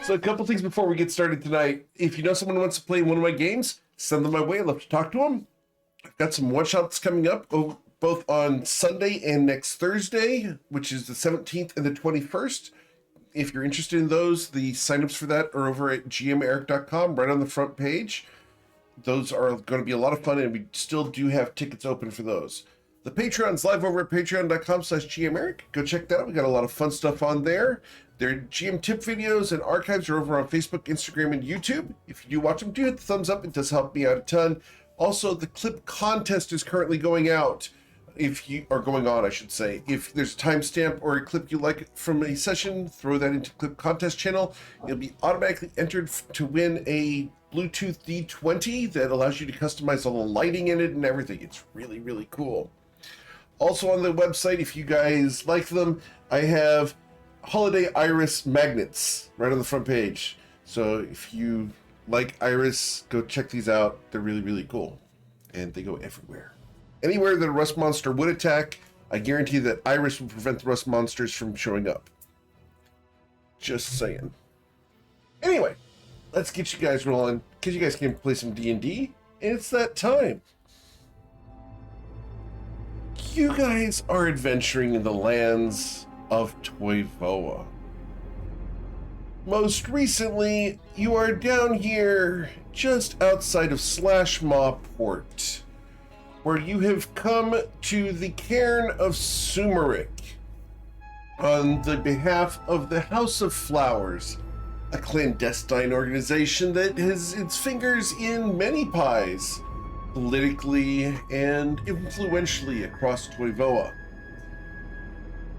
So a couple things before we get started tonight. If you know someone who wants to play one of my games, send them my way. I'd love to talk to them. I've got some one-shots coming up, both on Sunday and next Thursday, which is the 17th and the 21st. If you're interested in those, the signups for that are over at gmeric.com, right on the front page. Those are going to be a lot of fun, and we still do have tickets open for those. The Patreon's live over at patreon.com/gmeric. Go check that out. We got a lot of fun stuff on there. Their GM tip videos and archives are over on Facebook, Instagram, and YouTube. If you do watch them, do hit the thumbs up. It does help me out a ton. Also, the clip contest is currently going out. If you are going on, I should say. If there's a timestamp or a clip you like from a session, throw that into clip contest channel. You'll be automatically entered to win a Bluetooth D20 that allows you to customize all the lighting in it and everything. It's really, really cool. Also on the website, if you guys like them, I have holiday iris magnets right on the front page. So if you like iris, go check these out. They're really, really cool. And they go everywhere. Anywhere that a rust monster would attack, I guarantee that iris will prevent the rust monsters from showing up. Just saying. Anyway, let's get you guys rolling, because you guys can play some D&D, and it's that time. You guys are adventuring in the lands of Toivoa. Most recently, you are down here just outside of Slashmaw Port, where you have come to the cairn of Sumerik on the behalf of the House of Flowers, a clandestine organization that has its fingers in many pies, politically and influentially across Toivoa.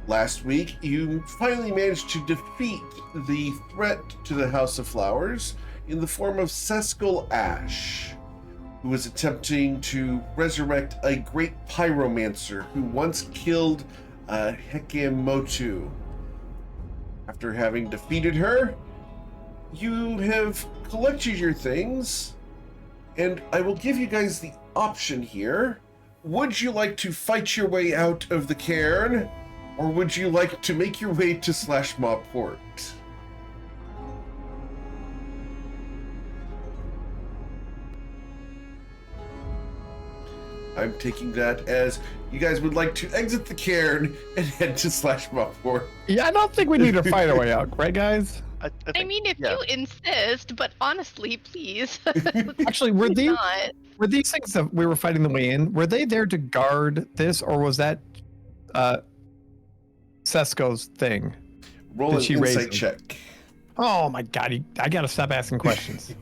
Last week, you finally managed to defeat the threat to the House of Flowers in the form of Seskal Ash, who was attempting to resurrect a great pyromancer who once killed Hekemotu. After having defeated her, you have collected your things, and I will give you guys the option here. Would you like to fight your way out of the cairn, or would you like to make your way to Slashmaw Port? I'm taking that as you guys would like to exit the cairn and head to Slashmaw Port. Yeah, I don't think we need to fight our way out, right, guys? I mean, if you insist, but honestly, please. Actually, were these things that we were fighting the way in, were they there to guard this, or was that Sesko's thing? Roll an insight check. Oh my god, I gotta stop asking questions.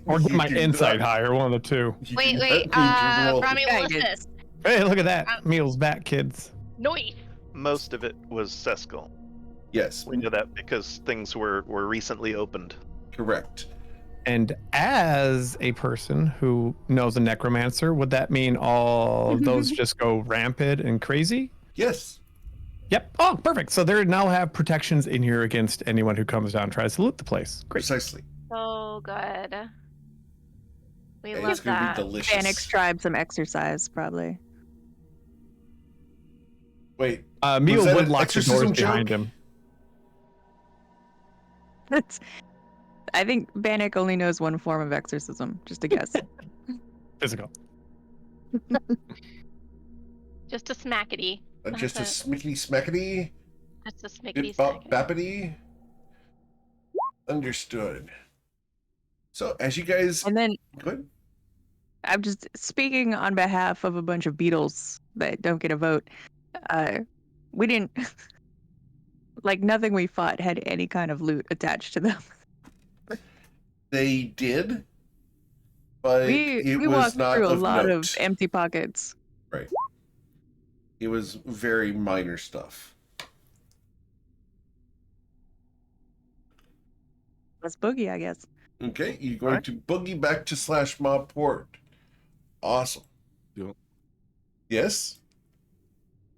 Or get my insight higher, one of the two. Wait, Rami will assist. Hey, look at that. Meal's back, kids. Noise. Most of it was Seskal. Yes. We know that because things were recently opened. Correct. And as a person who knows a necromancer, would that mean all those just go rampant and crazy? Yes. Yep. Oh, perfect. So they now have protections in here against anyone who comes down and tries to loot the place. Great. Precisely. So good. We And love it's gonna that. be delicious. Panic's tribe some exercise, probably. Wait. Meal Was that would an lock the doors exorcism behind joke? him. I think Bannock only knows one form of exorcism. Just a guess. Physical. Just a smackety. Just a That's smickety smackety, Just a smickety bop smackety. bappity. Understood. So as you guys And then go ahead. I'm just speaking on behalf of a bunch of beetles that don't get a vote. We didn't like nothing we fought had any kind of loot attached to them. They did, but We it was walked not through a of lot note. of empty pockets. Right. It was very minor stuff. Let's boogie, I guess. Okay, you're going Alright. to boogie back to Slashmaw Port. Awesome. The Yes?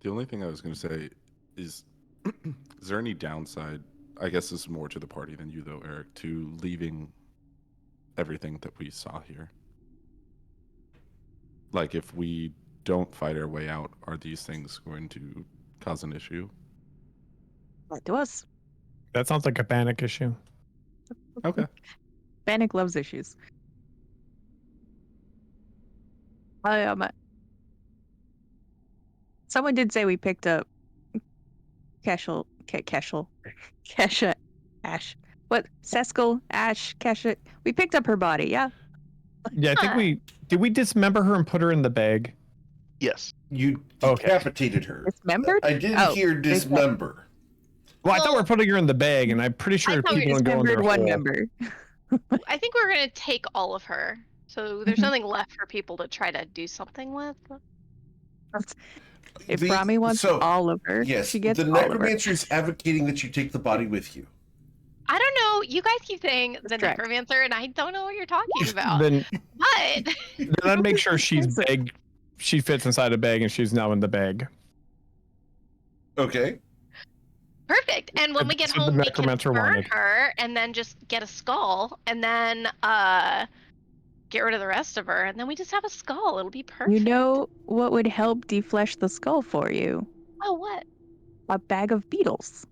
only thing I was going to say is there any downside? I guess this is more to the party than you, though, Eric, to leaving everything that we saw here. Like, if we don't fight our way out, are these things going to cause an issue? Back to us. That sounds like a panic issue. Okay. Bannock loves issues. Someone did say we picked up Kesha, Ash. What? Seskel, Ash, Kesha. We picked up her body, yeah? Yeah, I think Huh. did we dismember her and put her in the bag? Yes. You Okay. decapitated her. Dismembered? I didn't hear dismember. Well, I thought we Well- were putting her in the bag, and I'm pretty sure I thought we people can go in their Dismembered one hole. member. I think we're gonna take all of her. So there's Mhm. nothing left for people to try to do something with. If Brahmi wants all of her, Yes, she gets the all of her. necromancer is advocating that you take the body with you. I don't know. You guys keep saying the correct. necromancer, and I don't know what you're talking about. Then But I'd make sure she fits inside a bag, and she's now in the bag. Okay. perfect. And when we get That's what the home, we can necromancer burn wanted. her, and then just get a skull, and then get rid of the rest of her, and then we just have a skull. It'll be perfect. You know what would help deflesh the skull for you? Oh, what? A bag of beetles.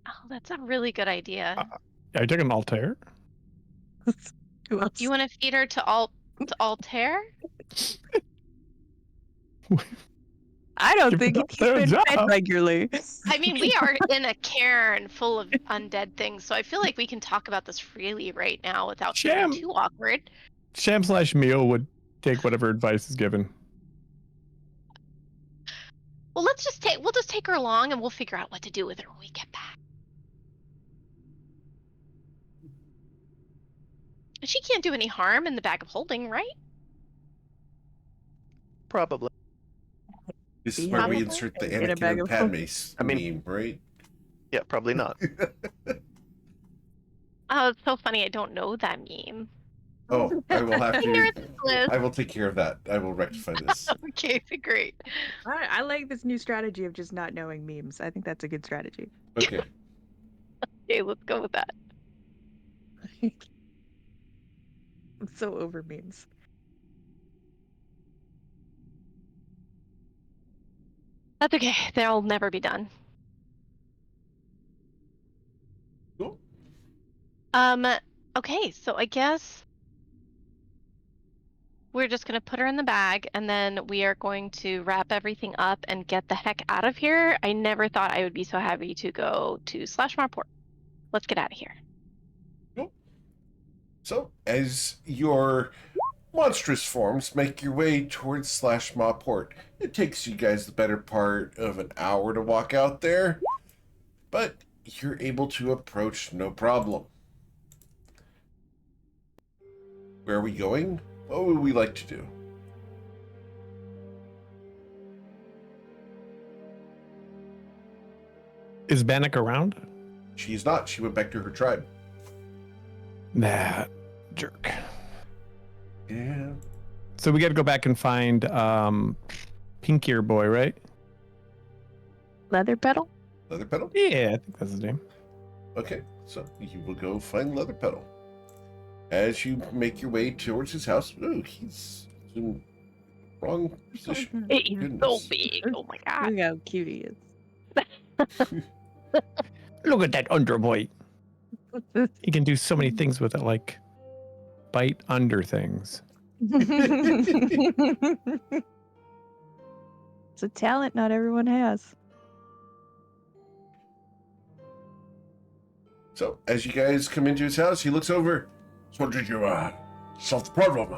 Oh, that's a really good idea. Are you taking Altair? Who else? You want to feed her to Altair? I don't Give think it he's their been fed job. regularly. I mean, we are in a cairn full of undead things, so I feel like we can talk about this freely right now without Sham. being too awkward. Sham/Meal would take whatever advice is given. Well, we'll just take her along, and we'll figure out what to do with her when we get back. She can't do any harm in the bag of holding, right? Probably. This is Be where we humble insert the and get a Anakin bag and of hope. Padme I mean- meme, right? Yeah, probably not. Oh, it's so funny. I don't know that meme. Oh, I will have to. Nerd list. I will take care of that. I will rectify this. Okay, great. I like this new strategy of just not knowing memes. I think that's a good strategy. Okay. Okay, let's go with that. I'm so over memes. That's okay. They'll never be done. Cool. Okay, so I guess we're just gonna put her in the bag, and then we are going to wrap everything up and get the heck out of here. I never thought I would be so happy to go to Slashmar Port. Let's get out of here. So, as your monstrous forms make your way towards Slashmaw Port, it takes you guys the better part of an hour to walk out there, but you're able to approach no problem. Where are we going? What would we like to do? Is Bannock around? She's not. She went back to her tribe. That jerk. Yeah. So we got to go back and find Pink Ear Boy, right? Leather pedal? Leather Pedal? Yeah, I think that's his name. Okay, so you will go find Leather Pedal. As you make your way towards his house, oh, he's in the wrong position. It is so Goodness. big. Oh my god. Look how cute he is. Look at that Underboy. He can do so many things with it, like bite under things. It's a talent not everyone has. So, as you guys come into his house, he looks over. So, did you solve the problem?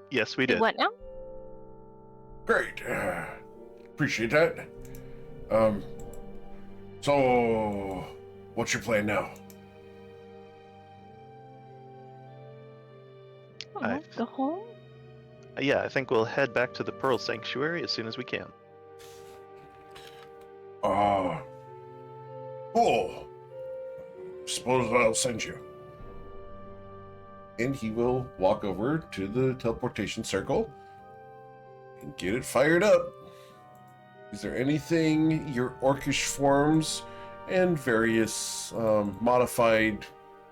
Yes, we did. What now? Great. Appreciate that. So, what's your plan now? I- Go home? Yeah, I think we'll head back to the Pearl Sanctuary as soon as we can. Cool. Suppose I'll send you. And he will walk over to the teleportation circle and get it fired up. Is there anything your orcish forms and various modified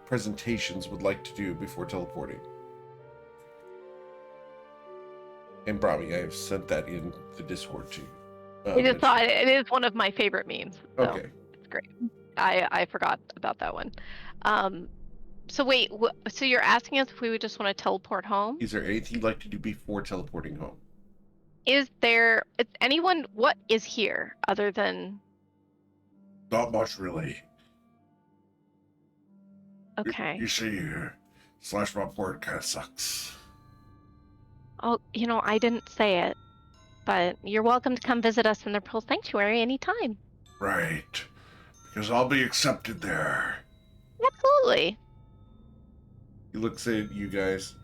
presentations would like to do before teleporting? And Brahmi, I have sent that in the Discord to you. I just thought it is one of my favorite memes. So. Okay. great. I forgot about that one. So wait, so you're asking us if we would just want to teleport home? Is there anything you'd like to do before teleporting home? Is anyone? What is here other than? Not much, really. Okay. You see, Slash My Port kind of sucks. Oh, I didn't say it, but you're welcome to come visit us in the Pearl Sanctuary anytime. Right. Because I'll be accepted there. Absolutely. He looks at you guys.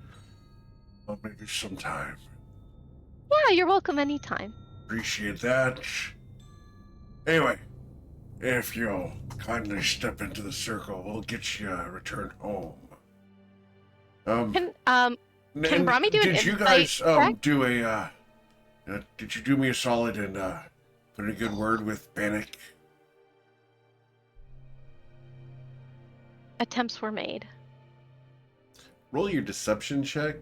Well, maybe sometime. Yeah, you're welcome anytime. Appreciate that. Anyway, if you'll kindly step into the circle, we'll get you returned home. Can and Brahmi do an did you insight guys check? do a did you do me a solid and put in a good word with Bannock? Attempts were made. Roll your deception check.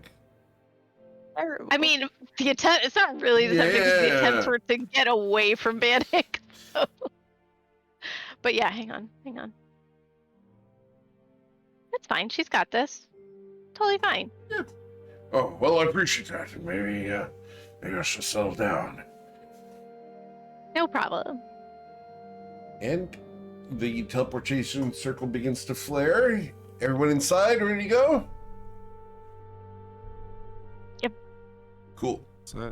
Terrible. I mean, the attempt, it's not really deception because the attempts Yeah. were to get away from Bannock. So. But yeah, hang on. That's fine. She's got this. Totally fine. Oh, well, I appreciate that. Maybe I should settle down. No problem. And the teleportation circle begins to flare. Everyone inside, ready to go? Yep. Cool. So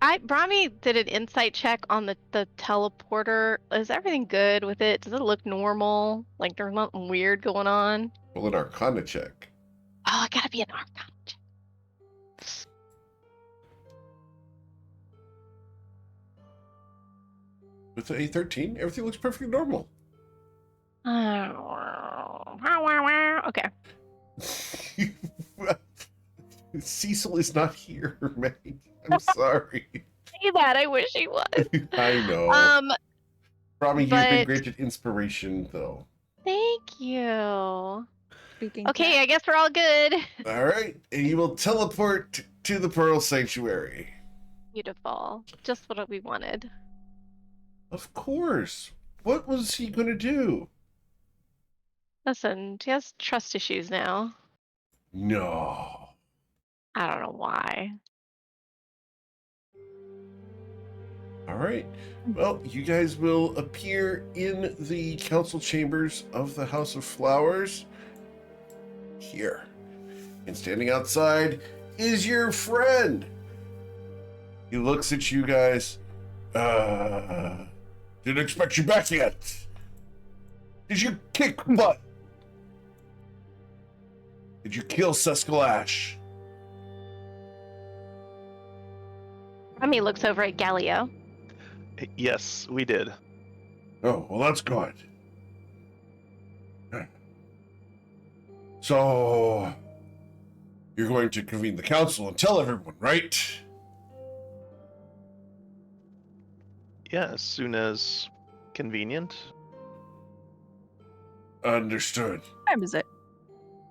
Brahmi did an insight check on the teleporter. Is everything good with it? Does it look normal? Like there's nothing weird going on? Roll an Arcana check. Oh, I gotta be an Archon. With a 13, everything looks perfectly normal. Okay. Cecil is not here, Meg. I'm sorry. Say that. I wish he was. I know. Probably you've been but- granted inspiration, though. Thank you. Speaking Okay, I guess we're all good. All right, and you will teleport to the Pearl Sanctuary. Beautiful. Just what we wanted. Of course. What was he going to do? Listen, she has trust issues now. No. I don't know why. All right. Well, you guys will appear in the council chambers of the House of Flowers. Here. And standing outside is your friend. He looks at you guys. Didn't expect you back yet. Did you kick butt? Did you kill Seskalash? Remy looks over at Galileo. Yes, we did. Oh, well, that's good. So, you're going to convene the council and tell everyone, right? Yeah, as soon as convenient. Understood. What time is it?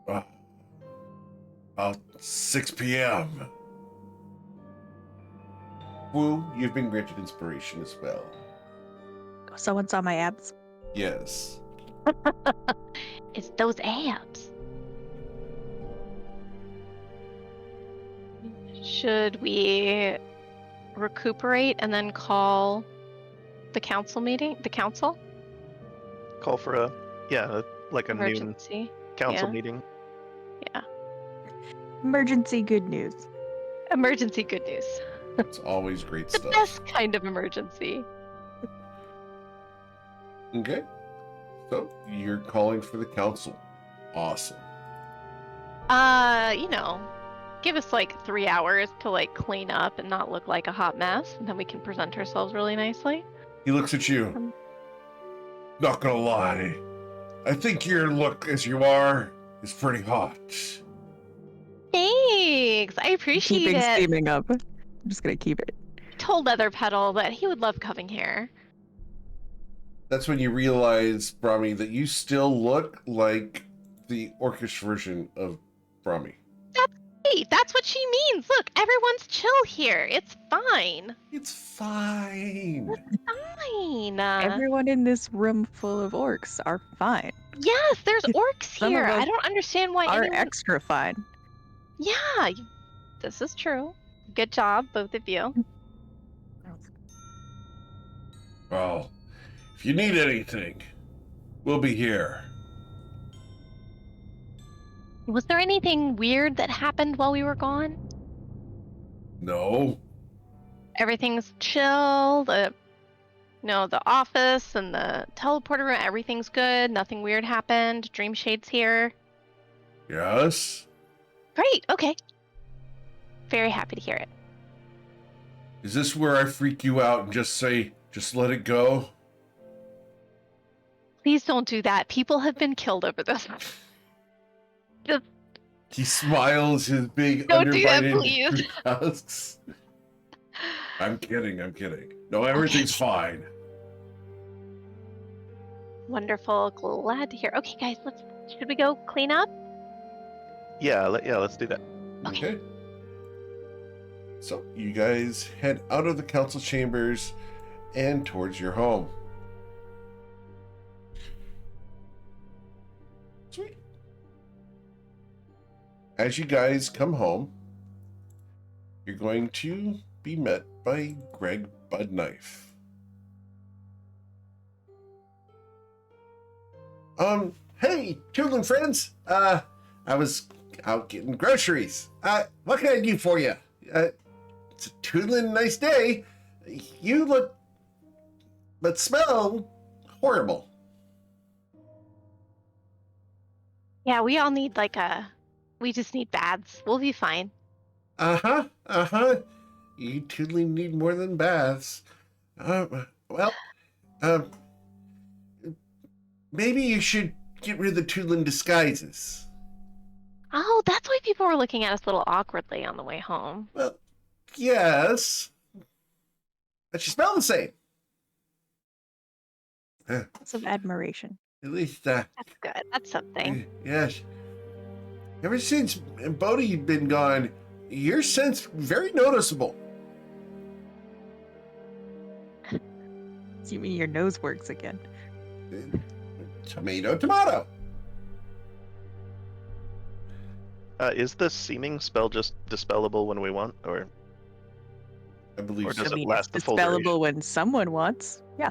About 6 p.m. Wu, you've been granted inspiration as well. Someone saw my abs. Yes. It's those abs. Should we recuperate and then call the council meeting? The council? Call for a like a noon Emergency. council yeah. meeting. Yeah. Emergency good news. Emergency good news. It's always great The stuff. best kind of emergency. Okay. So, you're calling for the council. Awesome. Give us like 3 hours to like clean up and not look like a hot mess, and then we can present ourselves really nicely. He looks at you. Not gonna lie. I think your look as you are is pretty hot. Thanks. I appreciate Keeping it. steaming up. I'm just gonna keep it. Told Leather Petal that he would love coming here. That's when you realize, Brahmi, that you still look like the orcish version of Brahmi. Right, that's what she means. Look, everyone's chill here. It's fine. It's fine. Fine. Everyone in this room full of orcs are fine. Yes, there's orcs Some of here. I us don't understand why Are anyone. extra fine. Yeah, this is true. Good job, both of you. Well, if you need anything, we'll be here. Was there anything weird that happened while we were gone? No. Everything's chill. The office and the teleporter room, everything's good. Nothing weird happened. Dream Shade's here. Yes? Great. Okay. Very happy to hear it. Is this where I freak you out and just say, just let it go? Please don't do that. People have been killed over this. Just He smiles his big don't do that, underbited please. husks. I'm kidding. No, everything's fine. Wonderful. Glad to hear. Okay, guys, should we go clean up? Yeah, let's do that. Okay. So you guys head out of the council chambers and towards your home. Sweet. As you guys come home, you're going to be met by Greg Budknife. Hey, Toolin friends. I was out getting groceries. What can I do for you? It's a Toolin nice day. You look, but smell horrible. Yeah, we all need we just need baths. We'll be fine. You Toolin need more than baths. Maybe you should get rid of the Toolin disguises. Oh, that's why people were looking at us a little awkwardly on the way home. Well, yes. But you smell the same. Lots of admiration. At least, That's good. That's something. yes. Ever since Bodhi's been gone, your scent's very noticeable. You mean your nose works again? Tomato. Is the seeming spell just dispellable when we want, or I believe Or so. does I it mean, last it's the full duration? dispellable when someone wants. Yeah.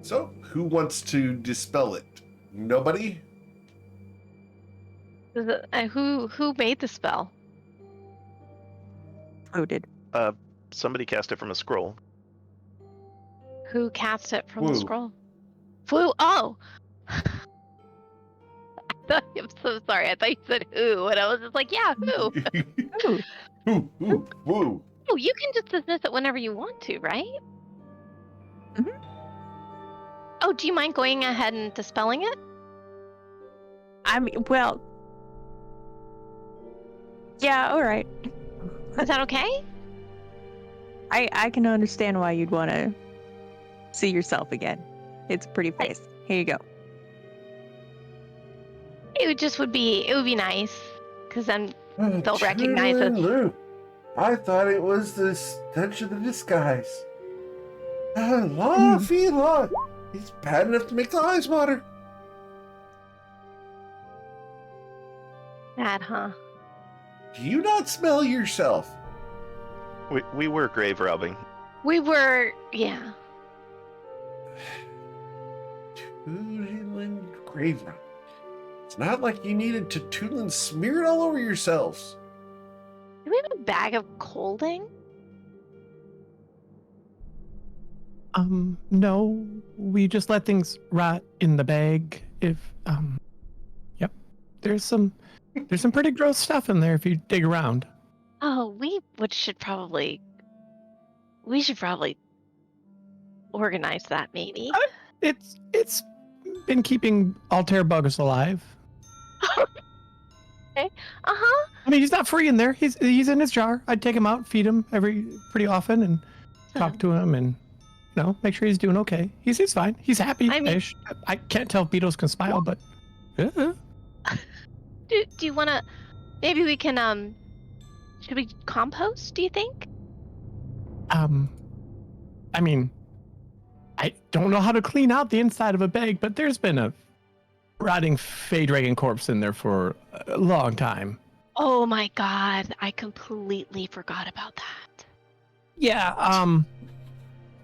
So, who wants to dispel it? Nobody? Who made the spell? Oh, did. somebody cast it from a scroll? Who cast it from the Flew. scroll? Flew. Oh. I'm so sorry. I thought you said who, and I was just like, yeah, who? Ooh. Woo. Oh, you can just dismiss it whenever you want to, right? Mhm. Oh, do you mind going ahead and dispelling it? I mean, well. Yeah, all right. Is that okay? I can understand why you'd want to see yourself again. It's a pretty face. Here you go. It would be nice, because then they'll recognize us. Lou, I thought it was the stench of the disguise. Lord, it's bad enough to make the eyes water. Bad, huh? Do you not smell yourself? We were grave robbing. We were, yeah. Tootland graveyard. It's not like you needed to Tootland smear it all over yourselves. Do we have a bag of colding? No, we just let things rot in the bag. Yep. There's some pretty gross stuff in there if you dig around. Oh, we should probably organize that, maybe. It's been keeping Altair bugs alive. Okay. Uh-huh. I mean, he's not free in there. He's in his jar. I'd take him out, feed him pretty often, and talk to him, and make sure he's doing okay. He's fine. He's happy. I mean- I can't tell if beetles can smile, but Yeah. Do you want to? Maybe we can. Should we compost? Do you think? I mean, I don't know how to clean out the inside of a bag, but there's been a rotting Fey Dragon corpse in there for a long time. Oh my God! I completely forgot about that. Yeah.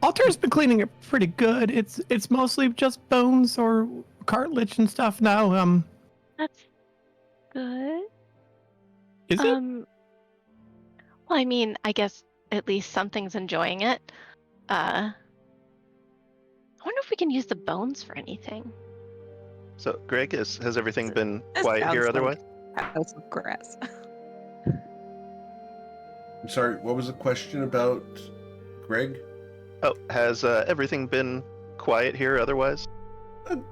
Alter's been cleaning it pretty good. It's mostly just bones or cartilage and stuff now. That's good. Is it? Well, I mean, I guess at least something's enjoying it. I wonder if we can use the bones for anything. So, Greg, has everything been This quiet here sounds otherwise? like House of grass. I'm sorry, what was the question about Greg? Oh, has everything been quiet here otherwise?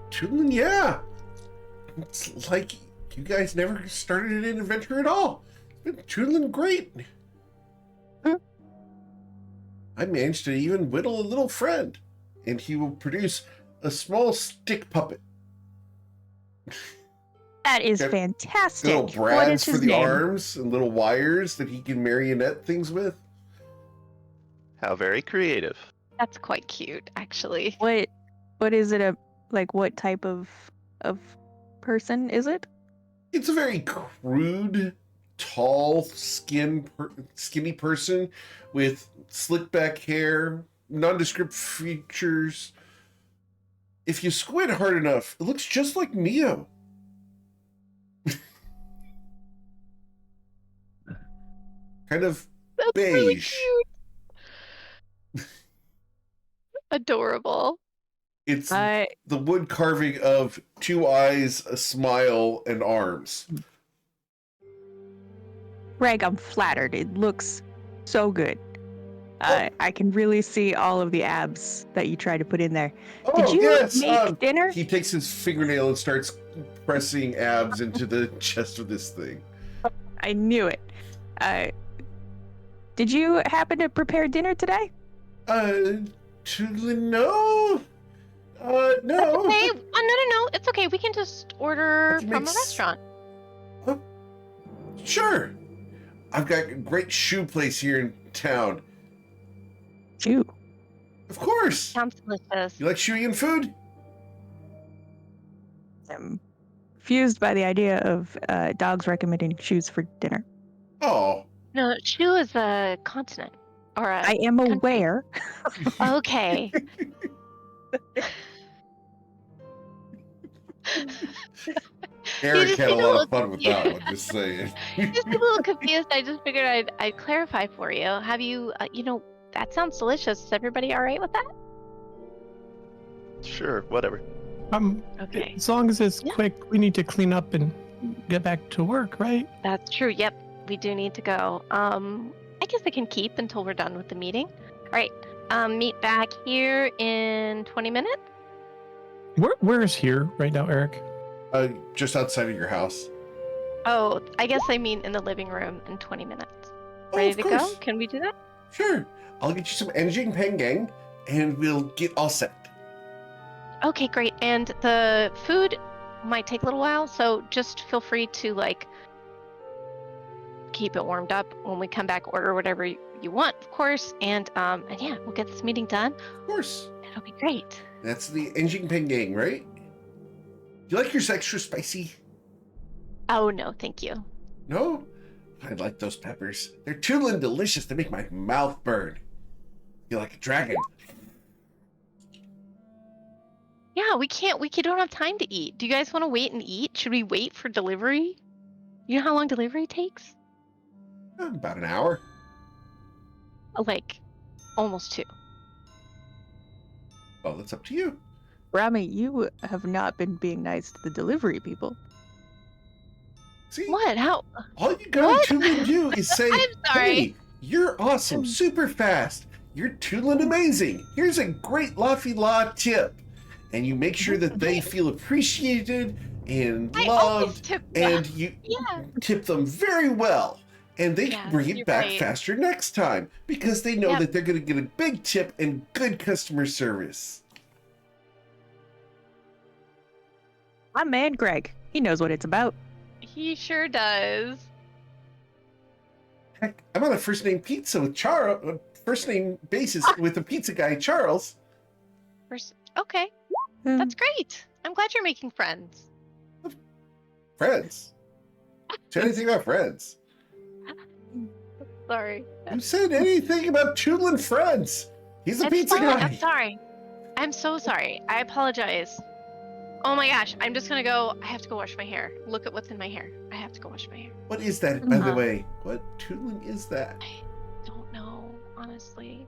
Toodlin, yeah. It's like you guys never started an adventure at all. It's been toodlin great. I managed to even whittle a little friend, and he will produce a small stick puppet. That is Got fantastic. Little What is brads for his the name? arms and little wires that he can marionette things with. How very creative. That's quite cute, actually. What is it? What type of person is it? It's a very crude, tall, skinny person with slick back hair, nondescript features. If you squint hard enough, it looks just like Neo. Kind of That's beige. really cute. Adorable. It's I the wood carving of 2 eyes, a smile, and arms. Greg, I'm flattered. It looks so good. I can really see all of the abs that you tried to put in there. Oh, Did you yes. make dinner? He takes his fingernail and starts pressing abs into the chest of this thing. I knew it. Did you happen to prepare dinner today? No. That's No. okay. No. It's okay. We can just order I can from make a restaurant. Sure. I've got a great shoe place here in town. Shoot. Of course. Sounds delicious. You like shoeing and food? I'm confused by the idea of dogs recommending shoes for dinner. Oh. No, Shu is a continent. Or a I am country. aware. Okay. Eric just had a seem a lot little of fun with that one, just saying. Just a little confused. I just figured I'd clarify for you. Have you, that sounds delicious. Is everybody all right with that? Sure, whatever. Okay. As long as it's Yeah. quick, we need to clean up and get back to work, right? That's true. Yep. We do need to go. I guess I can keep until we're done with the meeting. All right. Meet back here in 20 minutes. Where is here right now, Eric? Just outside of your house. Oh, I guess I mean in the living room in 20 minutes. Oh, Ready of to course. go? Can we do that? Sure. I'll get you some Enjing Pengang, and we'll get all set. Okay, great. And the food might take a little while, so just feel free to keep it warmed up when we come back. Order whatever you want, of course. And yeah, we'll get this meeting done. Of course. It'll be great. That's the Enjing Pengang, right? You like yours extra spicy? Oh no, thank you. No? I like those peppers. They're toodlin' delicious. They make my mouth burn. You're like a dragon. Yeah, we don't have time to eat. Do you guys want to wait and eat? Should we wait for delivery? You know how long delivery takes? About an hour. Like almost 2. Well, that's up to you. Rami, you have not been being nice to the delivery people. See? What? How? All you gotta What? toodlin' do is say, I'm sorry. hey, you're awesome, super fast. You're toodlin' amazing. Here's a great Laffy La tip. And you make sure that they feel appreciated and I always loved, tip and you Yeah. tip them very well. And they Yeah, can bring it you're back right. faster next time because they know Yep. that they're going to get a big tip and good customer service. My man, Greg. He knows what it's about. He sure does. Heck, I'm on a first name pizza with Charles. First name basis with the pizza guy, Charles. Okay, that's great. I'm glad you're making friends. Friends. Say anything about friends. Sorry. Who said anything about toodling friends? He's a It's pizza fine. guy. I'm sorry. I'm so sorry. I apologize. Oh my gosh, I'm just gonna go. I have to go wash my hair. Look at what's in my hair. I have to go wash my hair. What is that, by the Uh, way? What toodling is that? I don't know, honestly.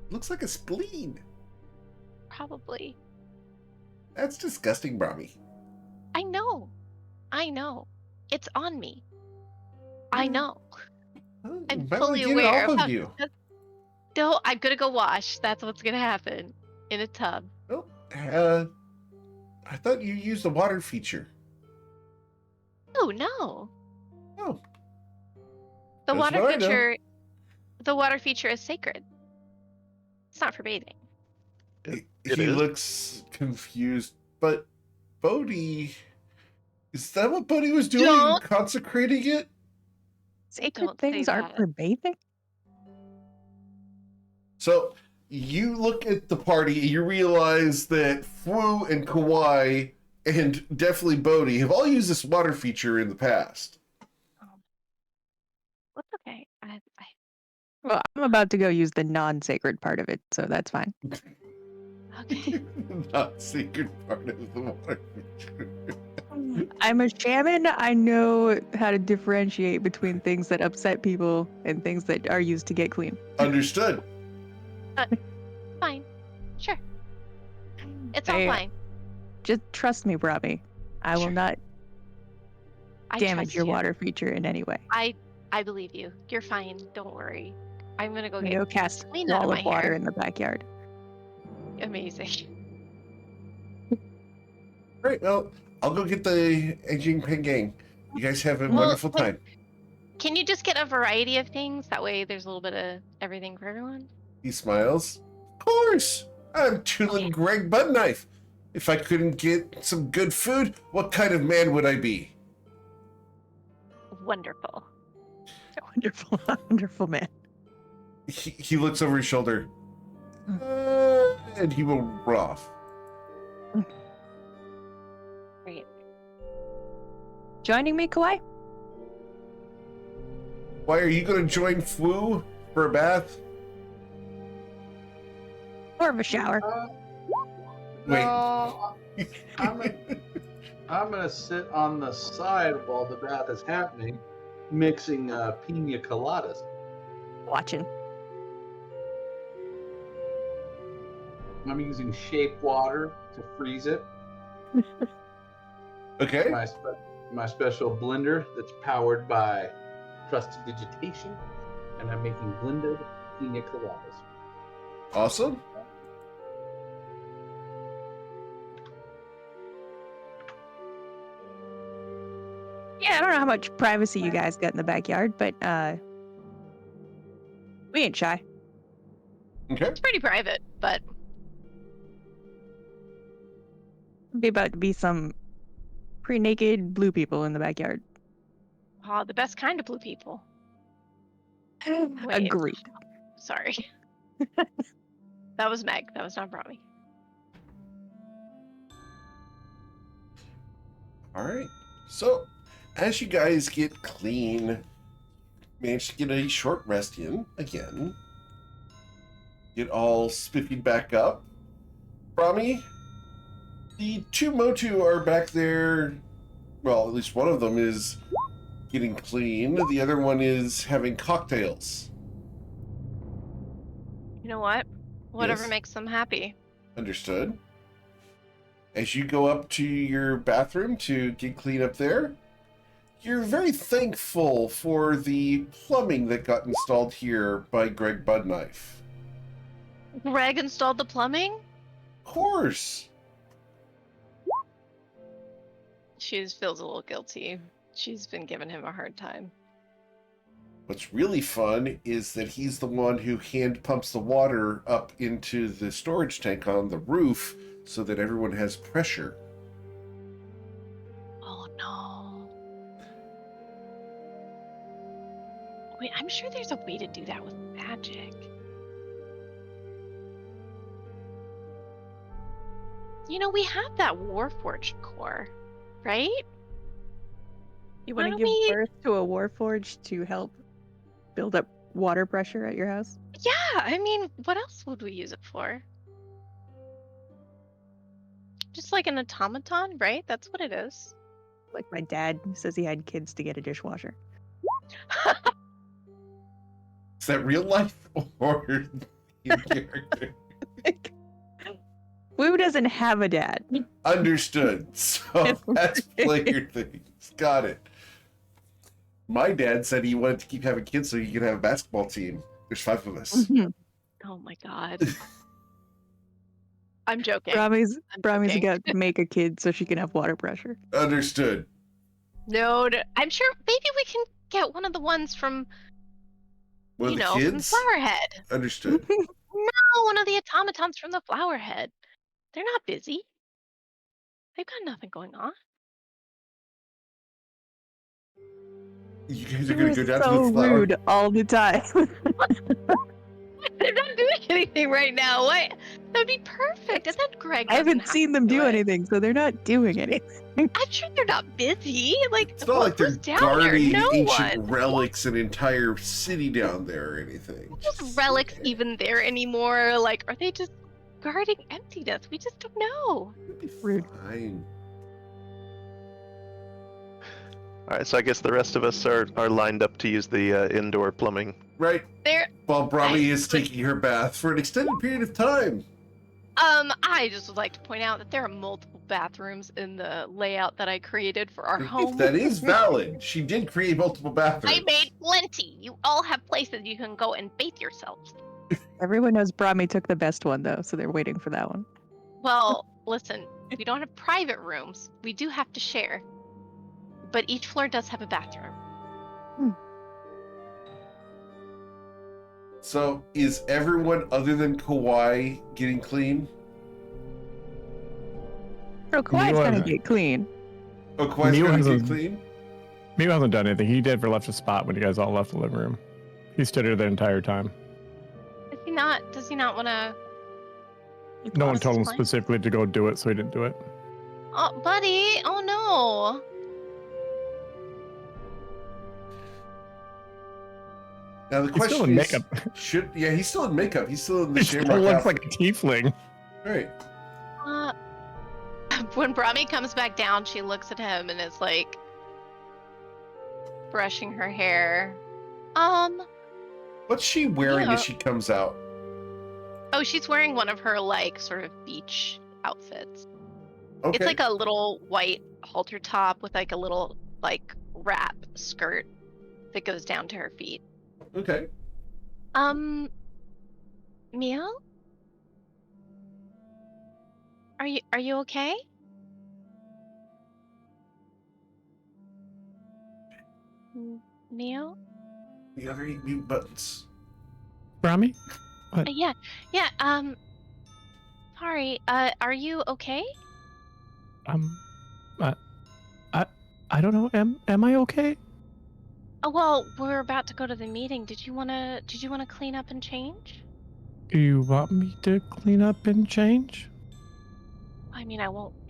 Looks like a spleen. Probably. That's disgusting, Brahmi. I know. I know. It's on me. I know. Oh, I'm might fully wanna get it aware off of of how. you. No, I'm gonna go wash. That's what's gonna happen in a tub. Oh, I thought you used the water feature. Oh no. Oh. The That's water what I know. feature. The water feature is sacred. It's not for bathing. It He is. looks confused, but Bodhi, is that what Bodhi was doing? Don't- Consecrating it? Sacred Don't say things aren't that. for bathing? So you look at the party, you realize that Fu and Kawhi and definitely Bodhi have all used this water feature in the past. That's okay. Well, I'm about to go use the non-sacred part of it, so that's fine. Okay. Not secret part of the water feature. I'm a shaman. I know how to differentiate between things that upset people and things that are used to get clean. Understood. Fine. Sure. It's all I- fine. Just trust me, Brahmi. I will Sure. not I damage trust your you. water feature in any way. I believe you. You're fine. Don't worry. I'm gonna go I'm get gonna go cast clean a out of wall my of water hair. in the backyard. Amazing. Great. Well, I'll go get the aging pen gang. You guys have a Well, wonderful wait. time. Can you just get a variety of things? That way there's a little bit of everything for everyone. He smiles. Of course. I'm toodling Greg Budknife. If I couldn't get some good food, what kind of man would I be? Wonderful. Wonderful, wonderful man. He looks over his shoulder. And he will run off. Great. Joining me, Kawhi? Why are you going to join Fu for a bath? More of a shower. Wait. No, I'm gonna sit on the side while the bath is happening, mixing pina coladas. Watching. I'm using shape water to freeze it. Okay. My special blender that's powered by prestidigitation, and I'm making blended pina coladas. Awesome. Yeah, I don't know how much privacy you guys got in the backyard, but we ain't shy. Okay. It's pretty private, but Be about to be some pre-naked blue people in the backyard. the best kind of blue people. Wait. Agreed. Sorry. That was Meg. That was not Brahmi. All right. So, as you guys get clean, manage to get a short rest in again, get all spiffied back up. Brahmi, the two Motu are back there. Well, at least one of them is getting clean. The other one is having cocktails. You know what? Whatever Yes. makes them happy. Understood. As you go up to your bathroom to get clean up there, you're very thankful for the plumbing that got installed here by Greg Budknife. Greg installed the plumbing? Of course. She feels a little guilty. She's been giving him a hard time. What's really fun is that he's the one who hand pumps the water up into the storage tank on the roof so that everyone has pressure. All of don't know. Wait, I'm sure there's a way to do that with magic. You know, we have that Warforged core, right? You Why want to don't give we- birth to a warforge to help build up water pressure at your house? Yeah, I mean, what else would we use it for? Just like an automaton, right? That's what it is. Like my dad says he had kids to get a dishwasher. Is that real life or in character? Woo doesn't have a dad. Understood. So that's player things. Got it. My dad said he wanted to keep having kids so he could have a basketball team. There's 5 of us. Oh my god. I'm joking. Brahmi's joking. got to make a kid so she can have water pressure. Understood. No, I'm sure maybe we can get one of the ones from, One you of the know, from kids? Flowerhead. Understood. No, one of the automatons from the Flowerhead. They're not busy. They've got nothing going on. You guys are You going were to go down so to the flower. rude all the time. They're not doing anything right now. What? That'd be perfect. And then Greg. I haven't doesn't have seen to them do it. anything, so they're not doing anything. I'm sure they're not busy. Like, It's not like they're who's down there? guarding No ancient one. relics, an entire city down there or anything. Those relics even there anymore? Like, are they just guarding emptiness? We just don't know. It'd be Rude. fine. All right, so I guess the rest of us are lined up to use the indoor plumbing. Right. There. While Brahmi is like- taking her bath for an extended period of time. I just would like to point out that there are multiple bathrooms in the layout that I created for our home. That is valid. She did create multiple bathrooms. I made plenty. You all have places you can go and bathe yourselves. Everyone knows Brahmi took the best one, though, so they're waiting for that one. Well, listen, we don't have private rooms. We do have to share. But each floor does have a bathroom. So, is everyone other than Kawhi getting clean? So Kawhi's are gonna not. get clean. Oh, Kawhi's Mew going to get hasn't- clean? Mew hasn't done anything. He never left a spot when you guys all left the living room. He stood here the entire time. Does he not want to? No one That's told him fine. specifically to go do it, so he didn't do it. Oh, buddy! Oh no! Now, the He's question still in is, makeup. he's still in makeup. He's still in the He still Shamrock looks outfit. like a tiefling. Right. When Brahmi comes back down, she looks at him and is like brushing her hair. What's she wearing Yeah. as she comes out? Oh, she's wearing one of her like sort of beach outfits. Okay. It's like a little white halter top with like a little like wrap skirt that goes down to her feet. Okay. Mia? Are you okay? Mia? The other 8 mute buttons. Brahmi? Yeah. Sorry. Are you okay? I don't know. Am I okay? Oh well, we're about to go to the meeting. Did you wanna clean up and change? You want me to clean up and change? I mean, I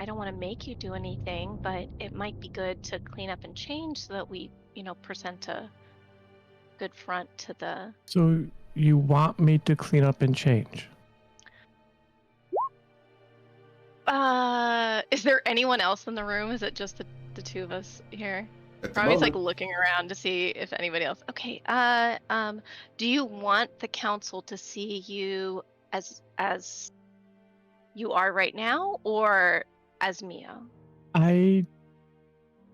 don't want to make you do anything, but it might be good to clean up and change so that we, present a good front to the. So you want me to clean up and change? Is there anyone else in the room? Is it just the two of us here? At the Robbie's like moment. looking around to see if anybody else. Okay. Do you want the council to see you as you are right now, or as Mia? I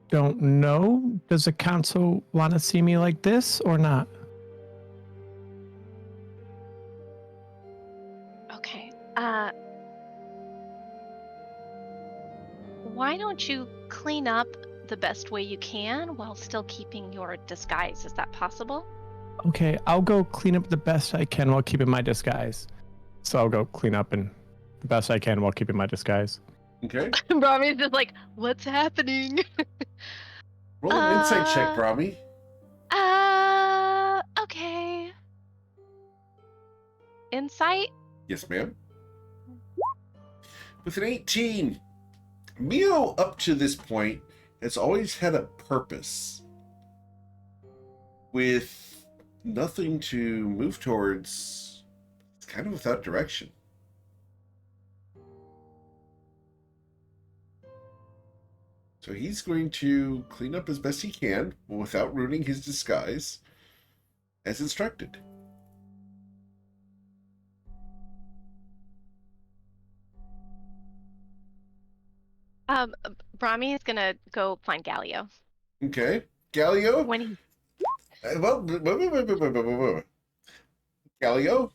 don't know. Does the council want to see me like this or not? Okay. Why don't you clean up the best way you can while still keeping your disguise? Is that possible? Okay, I'll go clean up the best I can while keeping my disguise. So I'll go clean up and the best I can while keeping my disguise. Okay. Robbie's just like, what's happening? Roll an insight check, Brahmi. Okay. Insight? Yes, ma'am. With an 18, Mio, up to this point, has always had a purpose. With nothing to move towards, it's kind of without direction. So he's going to clean up as best he can without ruining his disguise, as instructed. Brahmi is gonna go find Galio. Okay. Galio? When he Well, Galio,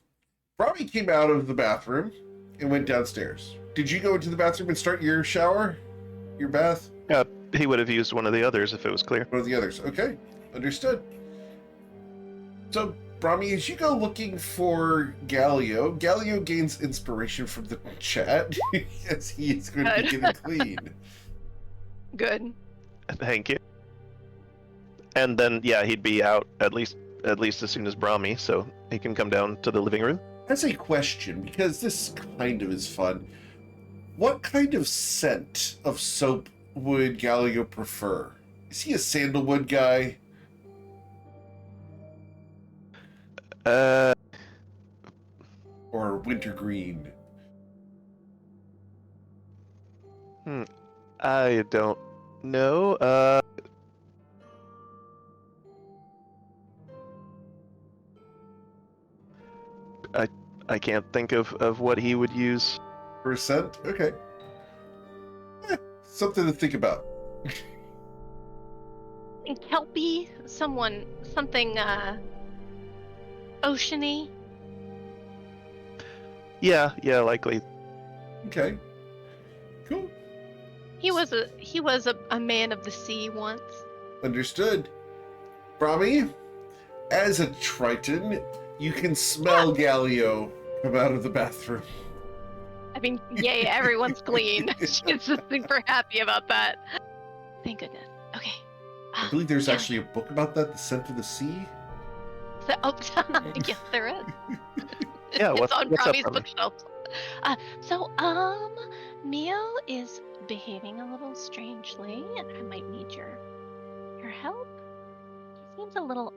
Robbie came out of the bathroom and went downstairs. Did you go into the bathroom and start your shower? Your bath? He would have used one of the others if it was clear. One of the others. Okay. Understood. So, Brahmi, as you go looking for Galio, Galio gains inspiration from the chat as he is going to be getting clean. good. Thank you. And then, yeah, he'd be out at least as soon as Brahmi, so he can come down to the living room. As a question, because this kind of is fun, what kind of scent of soap would Galio prefer? Is he a sandalwood guy? Or wintergreen? I don't know. I can't think of what he would use. For a scent? Okay. Something to think about. Kelpie, something oceany. Yeah, likely. Okay. Cool. He was a man of the sea once. Understood. Brahmi, as a Triton, you can smell Galio come out of the bathroom. I mean, yay, everyone's clean. She's just super happy about that. Thank goodness. Okay. I believe there's actually a book about that, The Scent of the Sea. So, yes, there is. Yeah, It's what's on up, Robbie's Brahmi? bookshelf. Mio is behaving a little strangely, and I might need your help. He seems a little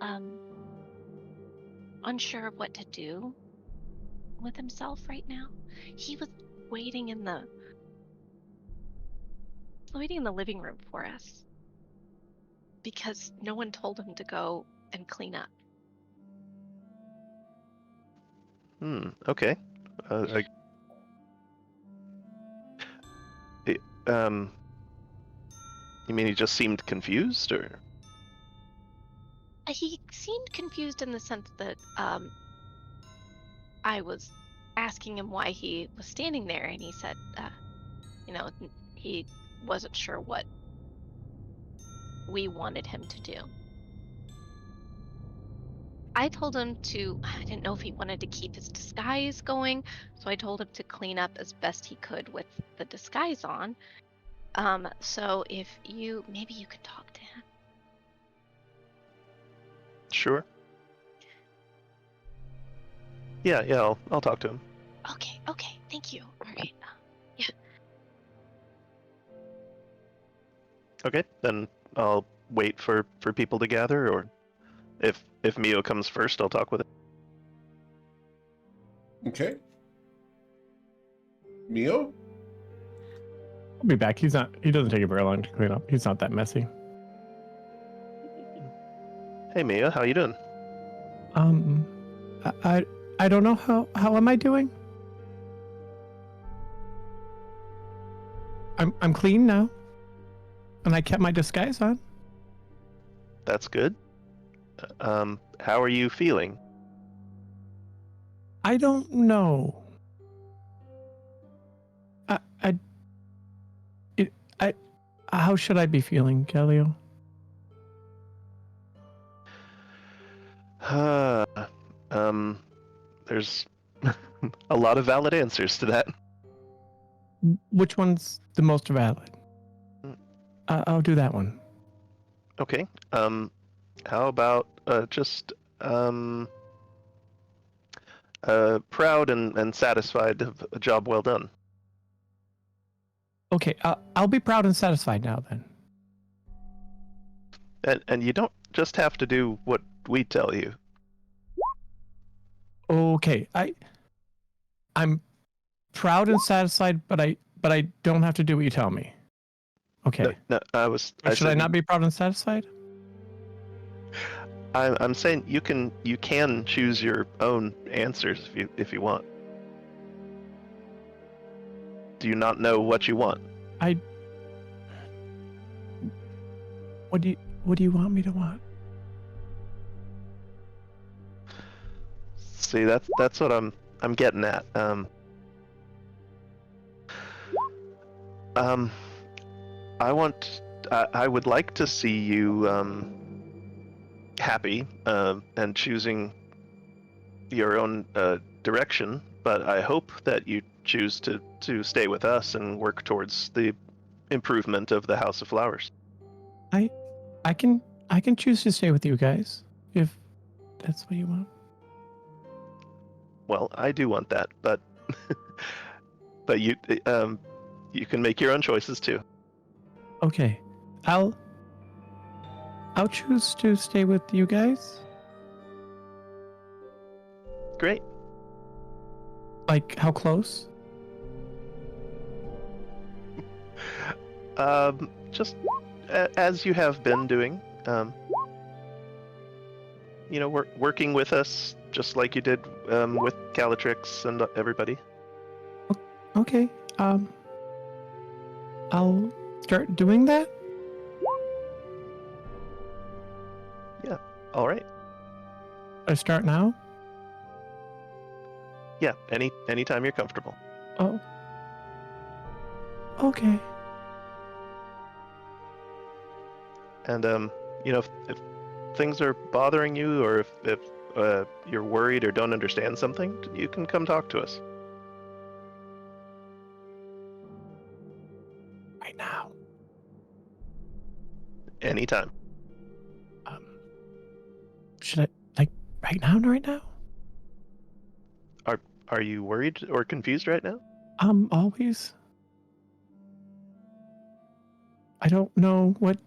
unsure of what to do with himself right now. He was waiting in the living room for us because no one told him to go and clean up. Okay. You mean he just seemed confused, or? He seemed confused in the sense that I was asking him why he was standing there, and he said, he wasn't sure what we wanted him to do. I told him I didn't know if he wanted to keep his disguise going, so I told him to clean up as best he could with the disguise on. So if maybe you could talk to him. Sure. Yeah, I'll talk to him. Okay, thank you. All right. Yeah. Okay, then I'll wait for people to gather, or if Mio comes first, I'll talk with him. Okay. Mio? I'll be back. He doesn't take very long to clean up. He's not that messy. Hey Mio, how you doing? I don't know how am I doing? I'm clean now. And I kept my disguise on. That's good. How are you feeling? I don't know. How should I be feeling, Galio? There's a lot of valid answers to that. Which one's the most valid? I'll do that one. Okay. How about just proud and satisfied of a job well done? Okay, I'll be proud and satisfied now then. And you don't just have to do what we tell you. Okay, I'm proud and satisfied, but I don't have to do what you tell me. Okay. No, Or should I said not be proud and satisfied? I'm saying you can choose your own answers if you want. Do you not know what you want? What do you want me to want? See, that's what I'm getting at. I would like to see you happy and choosing your own direction, but I hope that you choose to stay with us and work towards the improvement of the House of Flowers. I can choose to stay with you guys if that's what you want. Well, I do want that, but but you can make your own choices too. Okay. I'll choose to stay with you guys. Great. Like how close? Just as you have been doing. Working with us just like you did with Calatrix and everybody. Okay. I'll start doing that. Yeah. All right. I start now. Yeah. Anytime you're comfortable. Oh. Okay. And if things are bothering you, or if you're worried or don't understand something, you can come talk to us. Right now. Anytime. Should I like right now? Right now? Are you worried or confused right now? Always. I don't know what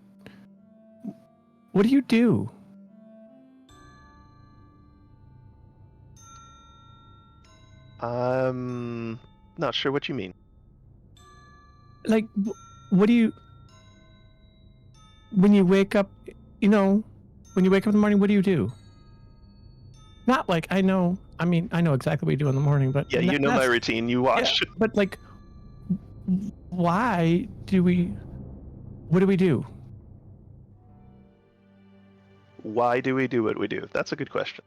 do you do? I'm not sure what you mean. Like what do you when you wake up, when you wake up in the morning, what do you do? Not like I know exactly what you do in the morning, but Yeah, you know my routine. You watch. Yeah, but like why do we what do we do? Why do we do what we do? That's a good question.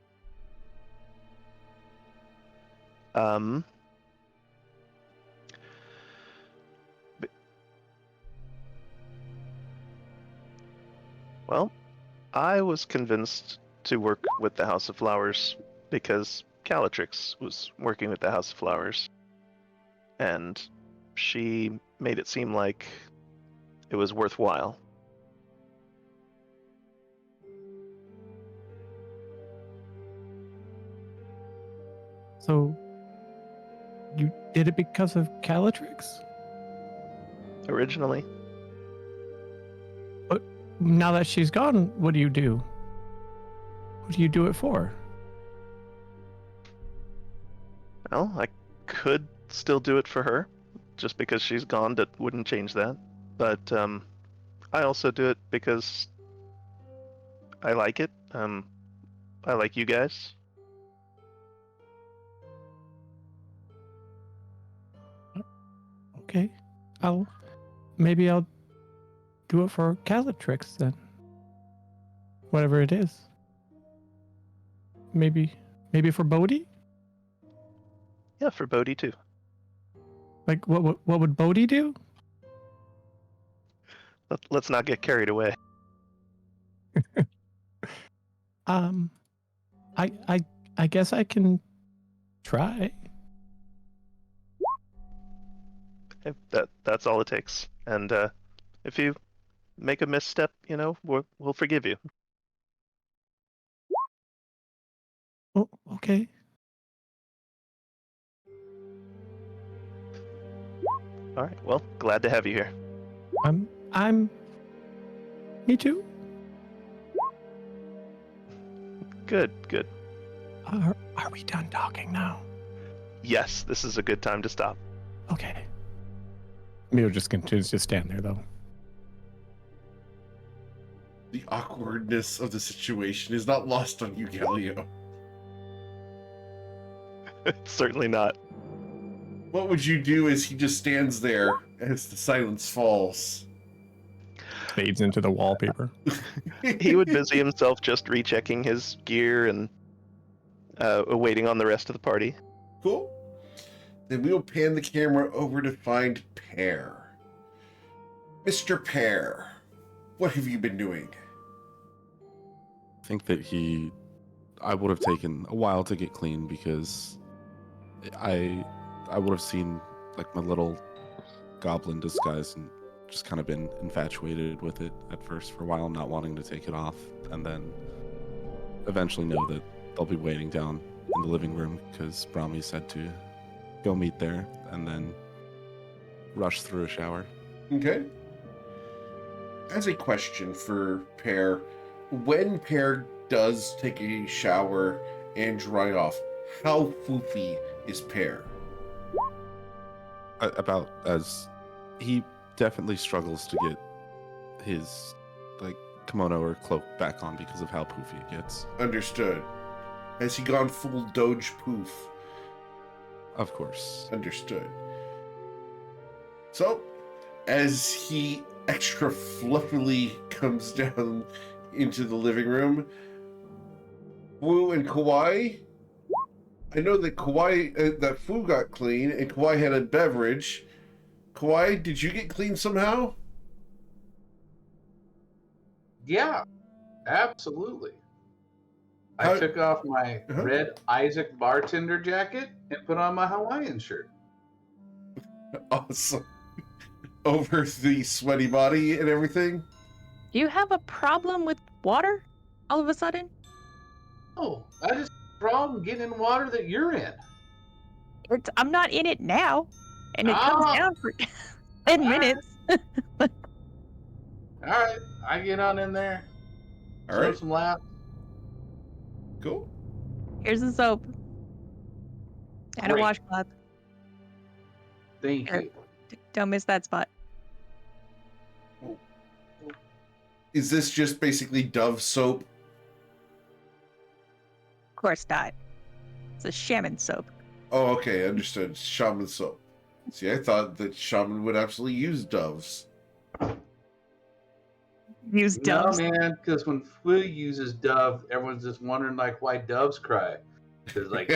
Well, I was convinced to work with the House of Flowers because Calatrix was working with the House of Flowers, and she made it seem like it was worthwhile. So you did it because of Calatrix? Originally. But now that she's gone, what do you do? What do you do it for? Well, I could still do it for her. Just because she's gone, that wouldn't change that. But I also do it because I like it. I like you guys. Okay. Maybe I'll do it for Calatrix then. Whatever it is. Maybe for Bodhi? Yeah, for Bodhi too. Like what would Bodhi do? Let's not get carried away. I guess I can try. That's all it takes. And if you make a misstep, we'll forgive you. Oh, okay. All right. Well, glad to have you here. Me too. Good, good. Are we done talking now? Yes, this is a good time to stop. Okay. Mio just continues to stand there, though. The awkwardness of the situation is not lost on you, Galileo. Certainly not. What would you do as he just stands there as the silence falls? Fades into the wallpaper. He would busy himself just rechecking his gear and waiting on the rest of the party. Cool. Then we will pan the camera over to find Pear. Mr. Pear, what have you been doing? I think that I would have taken a while to get clean because I would have seen like my little goblin disguise and just kind of been infatuated with it at first for a while, not wanting to take it off, and then eventually know that they'll be waiting down in the living room because Brahmi said to go meet there, and then rush through a shower. Okay. As a question for Pear, when Pear does take a shower and dry off, how foofy is Pear? About as he definitely struggles to get his like kimono or cloak back on because of how poofy it gets. Understood. Has he gone full Doge poof? Of course. Understood. So, as he extra fluffily comes down into the living room, Wu and Kawhi, I know that that Fu got clean and Kawhi had a beverage. Kawhi, did you get clean somehow? Yeah, absolutely. How- I took off my Uh-huh. red Isaac bartender jacket and put on my Hawaiian shirt. Awesome. Over the sweaty body and everything? Do you have a problem with water all of a sudden? Oh, I just have a problem getting in water that you're in. I'm not in it now, and it comes Ah. down for 10 All right. minutes. All right, I get on in there. All Show right, some laps. cool. Here's the soap and a Great. washcloth. Thank Sure. you. Don't miss that spot. Is this just basically Dove soap? Of course not. It's a shaman soap. Oh, okay, understood. Shaman soap. See, I thought that shaman would absolutely use Doves. Use doves. No, man, because when Fu uses Dove, everyone's just wondering like why doves cry. Because like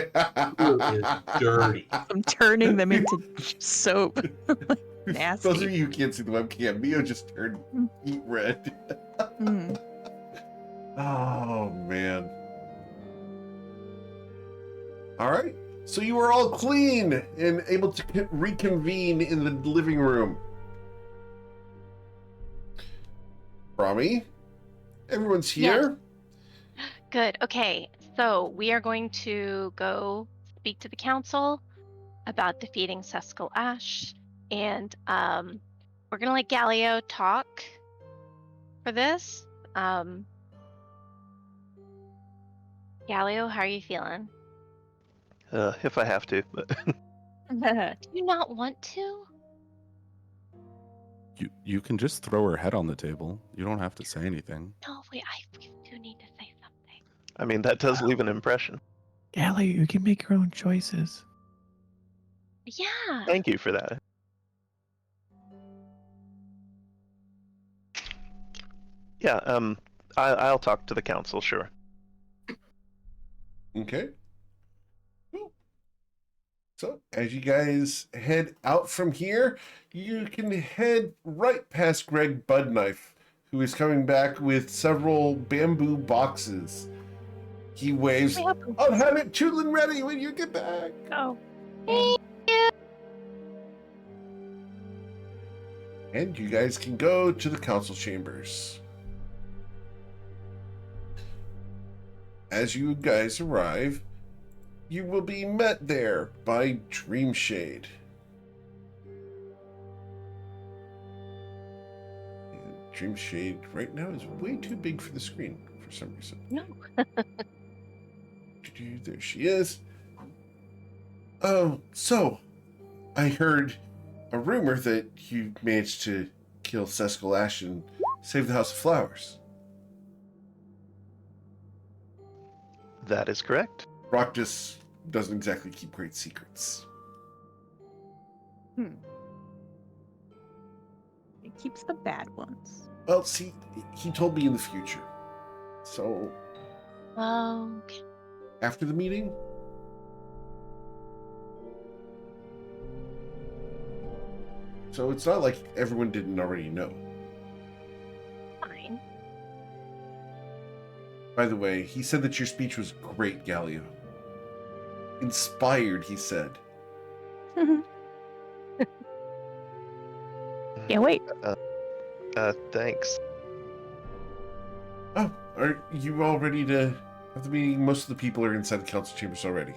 Fu is dirty. I'm turning them into soap. Nasty. Those of you who can't see the webcam, Mio just turned red. Mm. Oh, man. All right. So you were all clean and able to reconvene in the living room. Brahmi, everyone's here. Good. Okay. So we are going to go speak to the council about defeating Sescal Ash, and we're gonna let Galileo talk for this. Galileo, how are you feeling? If I have to, but Do you not want to? You can just throw her head on the table. You don't have to say anything. No, we do need to say something. I mean that does leave an impression. Gally, you can make your own choices. Yeah. Thank you for that. Yeah, I'll talk to the council, sure. Okay. Cool. So as you guys head out from here, you can head right past Greg Budknife, who is coming back with several bamboo boxes. He waves, I'll have it chilled and ready when you get back. Oh. And you guys can go to the council chambers. As you guys arrive, you will be met there by Dreamshade. And Dreamshade right now is way too big for the screen for some reason. No. There she is. Oh, so I heard a rumor that you managed to kill Seskal Ash and save the House of Flowers. That is correct. Roctus doesn't exactly keep great secrets. It keeps the bad ones. Well, see, he told me in the future. So, Okay. after the meeting? So it's not like everyone didn't already know. Fine. By the way, he said that your speech was great, Galio. Inspired, he said. Can't wait. Thanks. Oh, are you all ready to have the meeting? Most of the people are inside the council chambers already.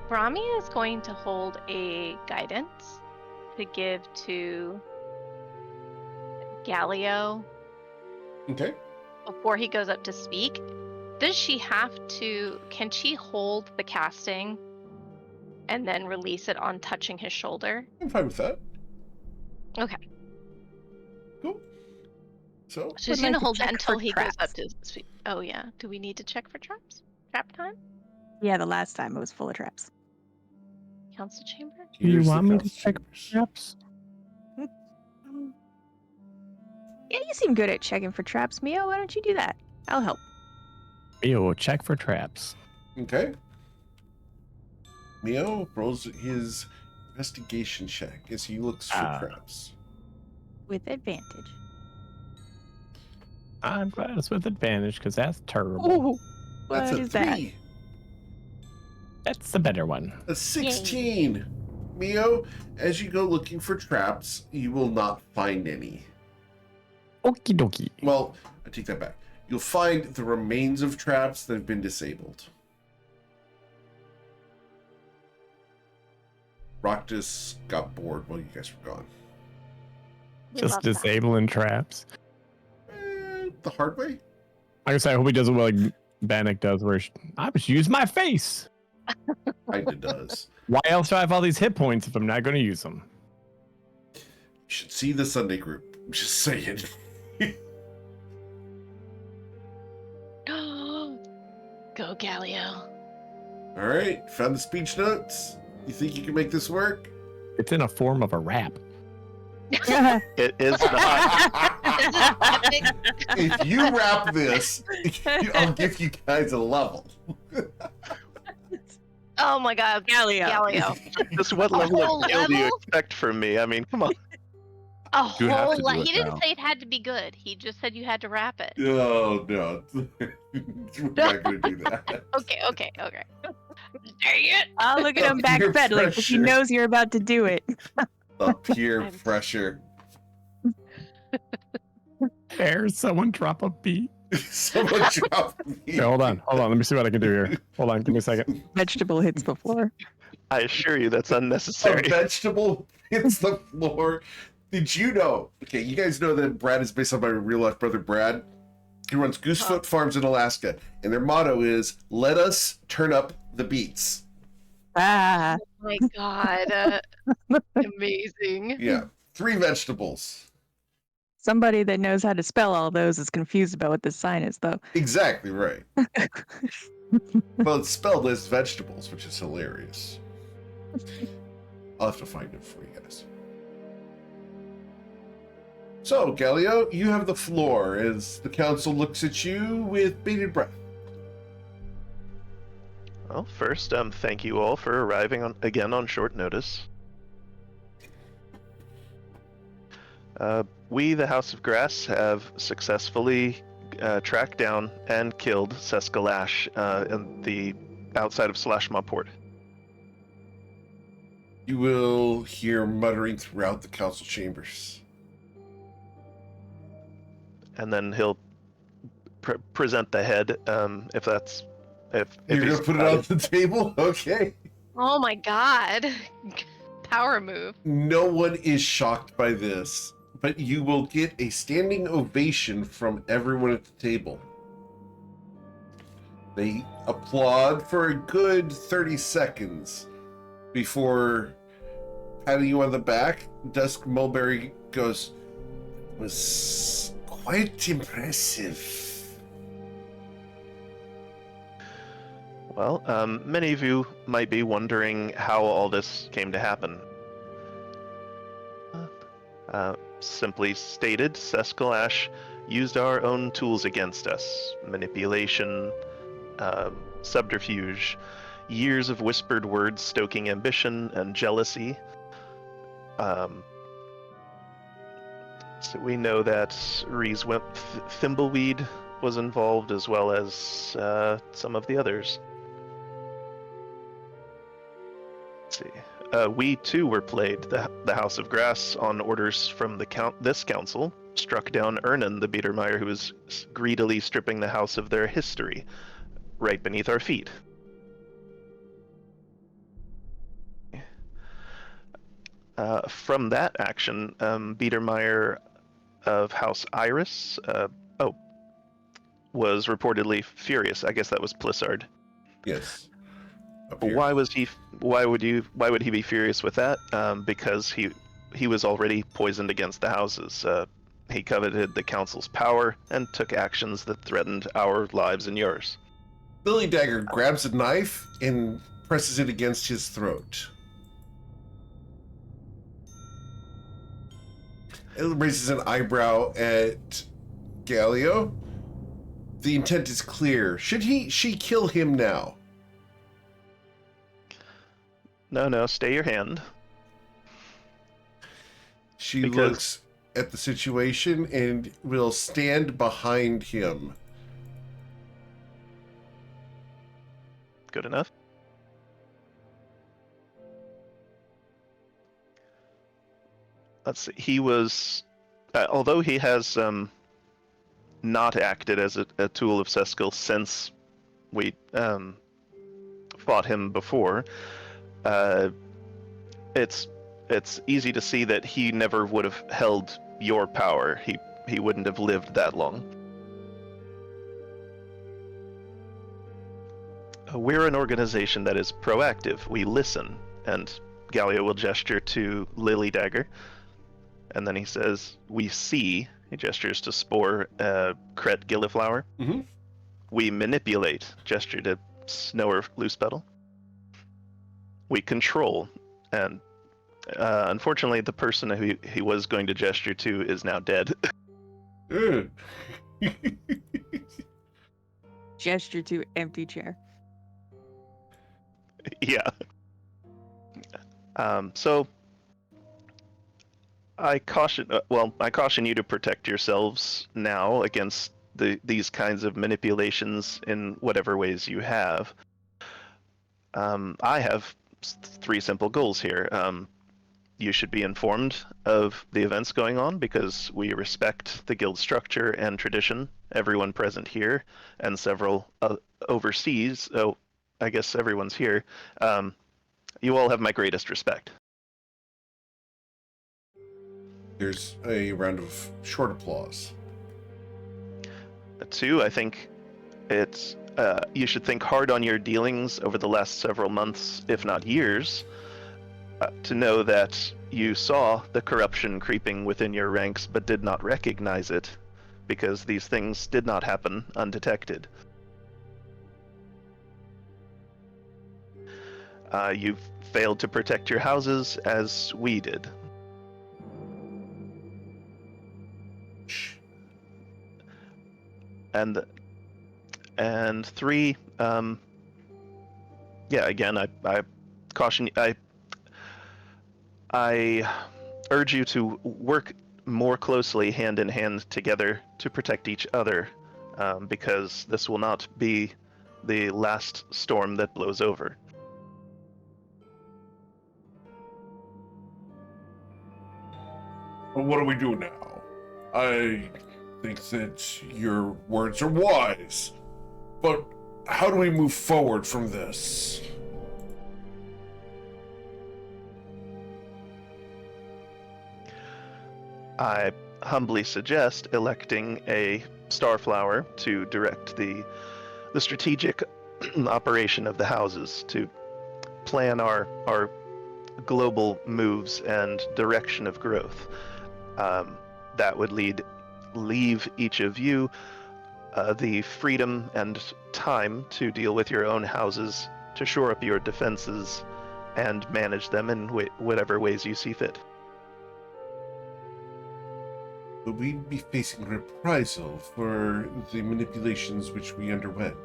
Brahmi is going to hold a guidance to give to Galio Okay. before he goes up to speak. Does she have to, can she hold the casting and then release it on touching his shoulder? I'm fine with that. Okay. Cool. So, So she's Would like going to to hold that check until for he goes up traps. to speak. Oh, yeah. Do we need to check for traps? Trap time? Yeah, the last time it was full of traps. Council chamber? Do you here's the want me to council check chambers. traps? Yeah, you seem good at checking for traps, Mio. Why don't you do that? I'll help. Ew, check for traps. Okay. Mio rolls his investigation check as he looks for traps. With advantage. I'm glad it's with advantage because that's terrible. Oh, That's what a is that? 3. That's the better one. A 16. Mio, as you go looking for traps, you will not find any. Okie dokie. Well, I take that back. You'll find the remains of traps that have been disabled. Roctus got bored while you guys were gone. We Just love that. disabling traps. The hard way? Like I said, I hope he does what like Bannock does, where I just use my face. Kinda does. Why else do I have all these hit points if I'm not going to use them? You should see the Sunday group. I'm just saying. Go, Galio. All right, found the speech notes. You think you can make this work? It's in a form of a rap. It is not. If you wrap this, I'll give you guys a level. Oh my god, Galio. Galio. Just what A level whole of skill do you level? expect from me? I mean, come on. A You have whole to lot. do He it didn't now. say it had to be good. He just said you had to wrap it. Oh, no. We're not going to do that. Okay. Dang it. I'll look at him Peer backpedaling because he pressure. knows you're about to do it. The peer I'm- pressure. There's someone drop a beat. Someone drop me. Okay, hold on. Let me see what I can do here. Hold on, give me a second. Vegetable hits the floor. I assure you that's A unnecessary. vegetable hits the floor. Did you know? Okay, you guys know that Brad is based on my real life brother Brad. He runs Goosefoot Farms in Alaska, and their motto is "Let us turn up the beats." Ah. Oh my god. Amazing. Yeah, 3 vegetables. Somebody that knows how to spell all those is confused about what this sign is, though. Exactly right. Well, it's spelled as vegetables, which is hilarious. I'll have to find it for you guys. So, Galio, you have the floor as the council looks at you with bated breath. Well, first, thank you all for arriving again on short notice. We, the House of Grass, have successfully tracked down and killed Seskal Ash in the outside of Slashmaw Port. You will hear muttering throughout the council chambers. And then he'll present the head, if that's if You're he's gonna put it on the table? Okay. Oh my god. Power move. No one is shocked by this, but you will get a standing ovation from everyone at the table. They applaud for a good 30 seconds before patting you on the back. Dusk Mulberry goes, "Was quite impressive." Well, many of you might be wondering how all this came to happen. Simply stated, Seskalash used our own tools against us. Manipulation, subterfuge, years of whispered words stoking ambition and jealousy. So we know that Reese Thimbleweed was involved, as well as some of the others. Let's see. We too were played. The House of Grass, on orders from this council, struck down Ernan the Biedermeier, who was greedily stripping the house of their history, right beneath our feet. From that action, Biedermeier of House Iris, was reportedly furious. I guess that was Plissard. Yes. Why would he be furious with that? Because he was already poisoned against the houses. He coveted the council's power and took actions that threatened our lives and yours. Lily Dagger grabs a knife and presses it against his throat. It raises an eyebrow at Galio. The intent is clear. Should she kill him now? No, stay your hand. She looks at the situation and will stand behind him. Good enough. Let's see. He was, although he has not acted as a tool of Seskal since we fought him before, it's easy to see that he never would have held your power. He wouldn't have lived that long. We're an organization that is proactive. We listen, and Gallia will gesture to Lily Dagger, and then he says, "We see." He gestures to Spore, Kret Gilliflower. Mm-hmm. We manipulate. Gesture to Snower Loosepetal. We control, and unfortunately, the person who he was going to gesture to is now dead. Gesture to empty chair. Yeah. So I caution you to protect yourselves now against these kinds of manipulations in whatever ways you have. I have 3 simple goals here. You should be informed of the events going on because we respect the guild structure and tradition. Everyone present here and several overseas, I guess everyone's here. You all have my greatest respect. There's a round of short applause. 2, I think it's you should think hard on your dealings over the last several months, if not years, to know that you saw the corruption creeping within your ranks but did not recognize it because these things did not happen undetected. You've failed to protect your houses as we did. And 3, again, I caution you. I urge you to work more closely, hand in hand, together to protect each other, because this will not be the last storm that blows over. But what do we do now? I think that your words are wise, but how do we move forward from this? I humbly suggest electing a starflower to direct the strategic operation of the houses, to plan our global moves and direction of growth. That would leave each of you the freedom and time to deal with your own houses, to shore up your defenses, and manage them in whatever ways you see fit. But we'd be facing reprisal for the manipulations which we underwent.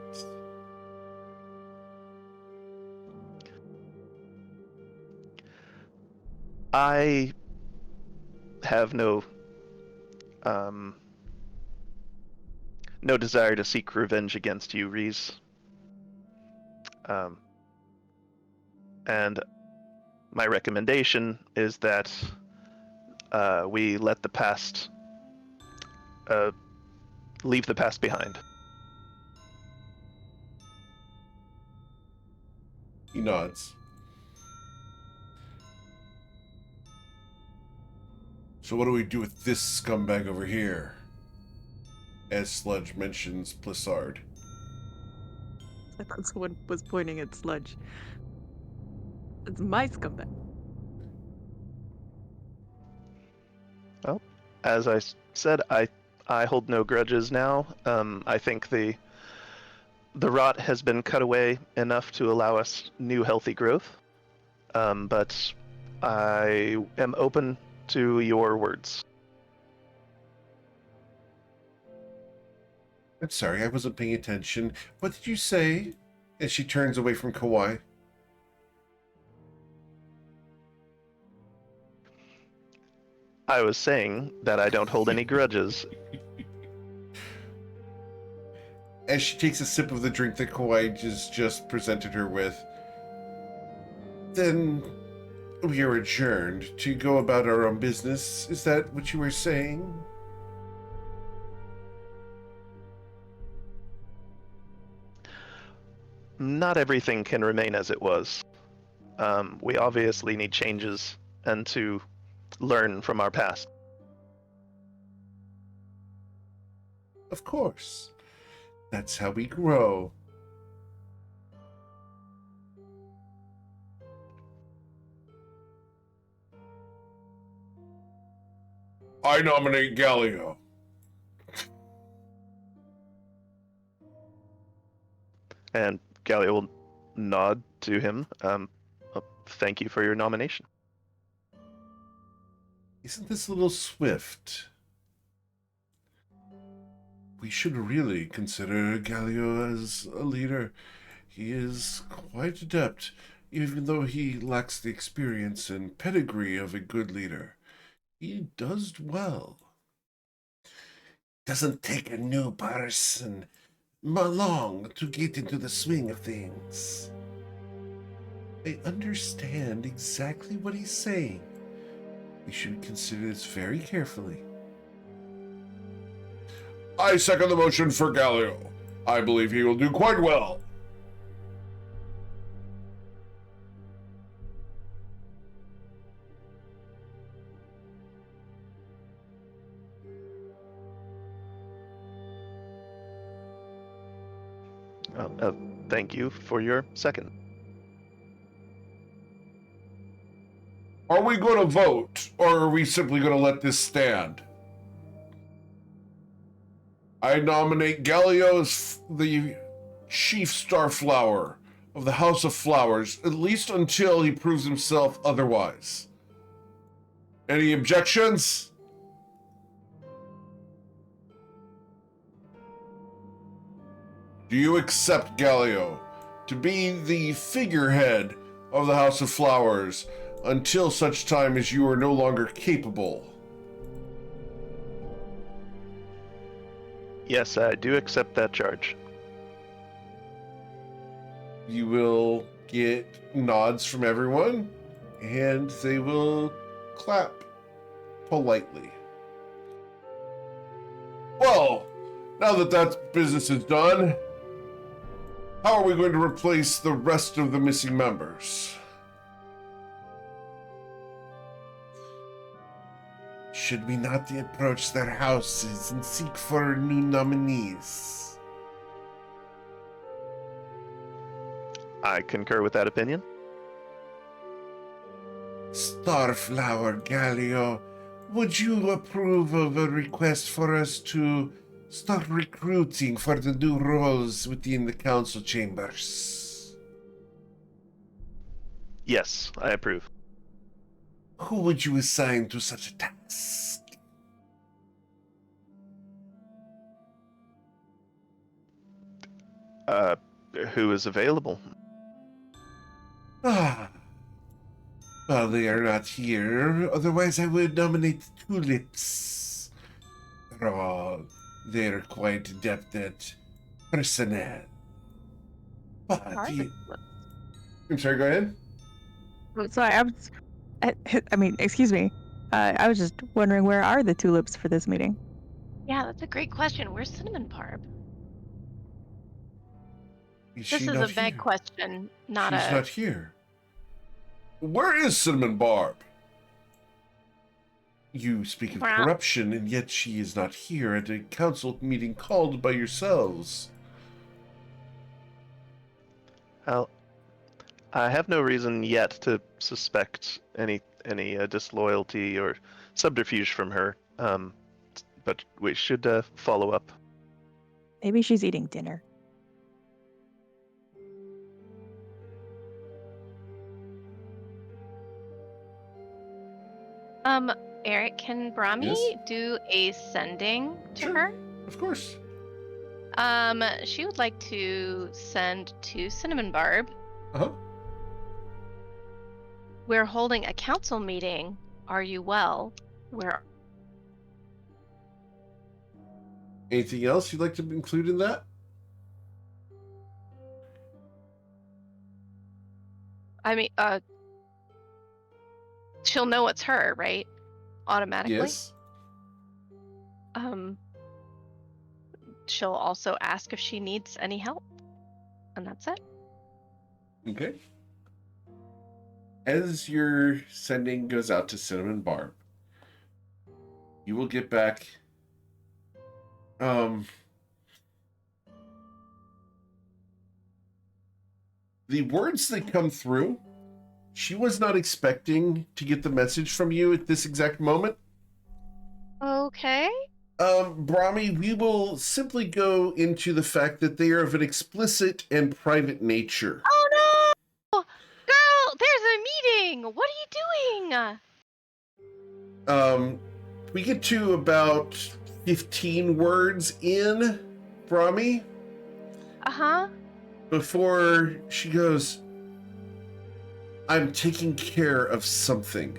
I have no desire to seek revenge against you, Reese. And my recommendation is that we let the past leave the past behind. He nods. So what do we do with this scumbag over here? As Sludge mentions Plissard. I thought someone was pointing at Sludge. It's my scumbag. Well, as I said, I hold no grudges now. I think the rot has been cut away enough to allow us new healthy growth. But I am open to your words. I'm sorry, I wasn't paying attention. What did you say? As she turns away from Kawhi. I was saying that I don't hold any grudges. As she takes a sip of the drink that Kawhi just presented her with, then we are adjourned to go about our own business. Is that what you were saying? Not everything can remain as it was. We obviously need changes and to learn from our past. Of course. That's how we grow. I nominate Galio. And Gallia will nod to him. Thank you for your nomination. Isn't this a little swift? We should really consider Galio as a leader. He is quite adept, even though he lacks the experience and pedigree of a good leader. He does well. Doesn't take a new person long to get into the swing of things. I understand exactly what he's saying. We should consider this very carefully. I second the motion for Galio. I believe he will do quite well. Thank you for your second. Are we going to vote, or are we simply going to let this stand? I nominate Galio as the chief starflower of the House of Flowers, at least until he proves himself otherwise. Any objections? Do you accept Galio to be the figurehead of the House of Flowers until such time as you are no longer capable? Yes, I do accept that charge. You will get nods from everyone, and they will clap. politely. Well, now that that business is done, how are we going to replace the rest of the missing members? Should we not approach their houses and seek for new nominees? I concur with that opinion. Starflower Galio, would you approve of a request for us to start recruiting for the new roles within the council chambers? Yes, I approve. Who would you assign to such a task? Who is available? Ah, well, they are not here. Otherwise, I would nominate Tulips. They're quite adept at personnel. But I'm sorry, go ahead. Oh, sorry, I mean, excuse me. I was just wondering, where are the tulips for this meeting? Yeah, that's a great question. Where's Cinnamon Barb? Is This she is not a vague here? question, not She's a. not here. Where is Cinnamon Barb? You speak of Well- corruption, and yet she is not here at a council meeting called by yourselves. Well, I have no reason yet to suspect any disloyalty or subterfuge from her. But we should follow up. Maybe she's eating dinner. Eric, can Brahmi Yes? do a sending to Sure. her? Of course. She would like to send to Cinnamon Barb. Uh-huh. We're holding a council meeting. Are you well? Where? Anything else you'd like to include in that? I mean, she'll know it's her, right? Automatically. Yes. She'll also ask if she needs any help, and that's it. Okay. As your sending goes out to Cinnamon Barb, you will get back the words that come through. She was not expecting to get the message from you at this exact moment. Okay. Brahmi, we will simply go into the fact that they are of an explicit and private nature. Oh no! Girl, there's a meeting! What are you doing? We get to about 15 words in, Brahmi, Uh-huh. before she goes, I'm taking care of something.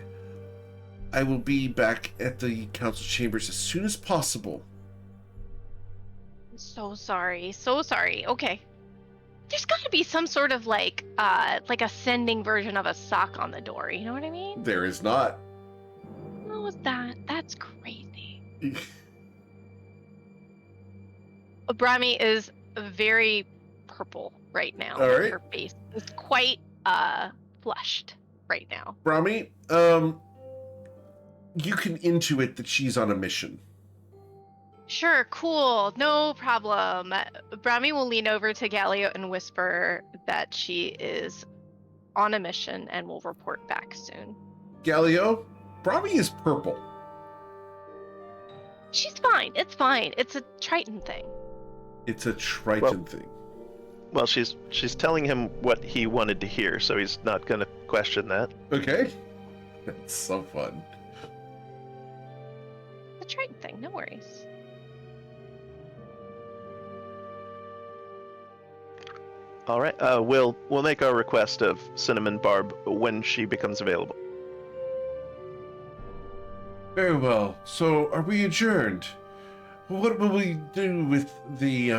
I will be back at the council chambers as soon as possible. So sorry. So sorry. Okay. There's got to be some sort of like a sending version of a sock on the door. You know what I mean? There is not. What was that? That's crazy. Brahmi is very purple right now. All right. Her face is quite flushed right now. Brahmi, you can intuit that she's on a mission. Sure, cool, no problem. Brahmi will lean over to Galio and whisper that she is on a mission and will report back soon. Galio, Brahmi is purple. She's fine. It's fine. It's a Triton thing. It's a Triton thing. Well, she's telling him what he wanted to hear, so he's not going to question that. Okay. That's so fun. The Triton thing. No worries. All right. We'll make our request of Cinnamon Barb when she becomes available. Very well. So, are we adjourned? What will we do with the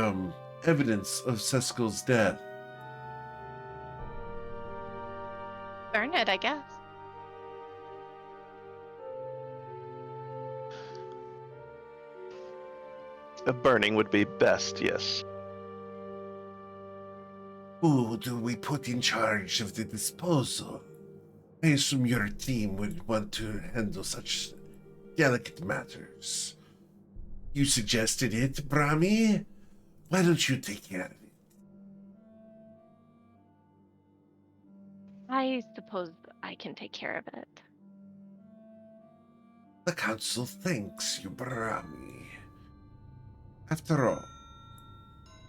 evidence of Seskel's death? Burn it, I guess. Burning would be best, yes. Who do we put in charge of the disposal? I assume your team would want to handle such delicate matters. You suggested it, Brahmi? Why don't you take care of it? I suppose I can take care of it. The council thanks you, Brahmi. After all,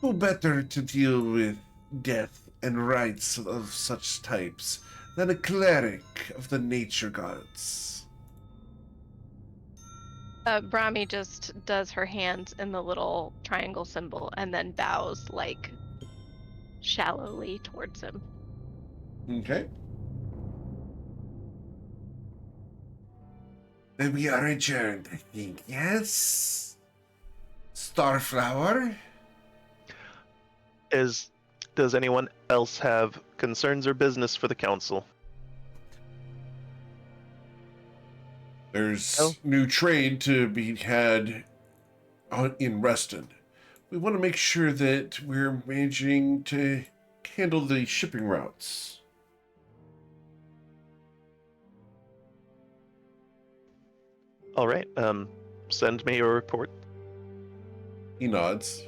who better to deal with death and rites of such types than a cleric of the nature gods? Brahmi just does her hands in the little triangle symbol and then bows like shallowly towards him. Okay. Then we are adjourned, I think, yes? Starflower? Does anyone else have concerns or business for the council? There's No. new trade to be had in Reston. We want to make sure that we're managing to handle the shipping routes. All right. Send me your report. He nods.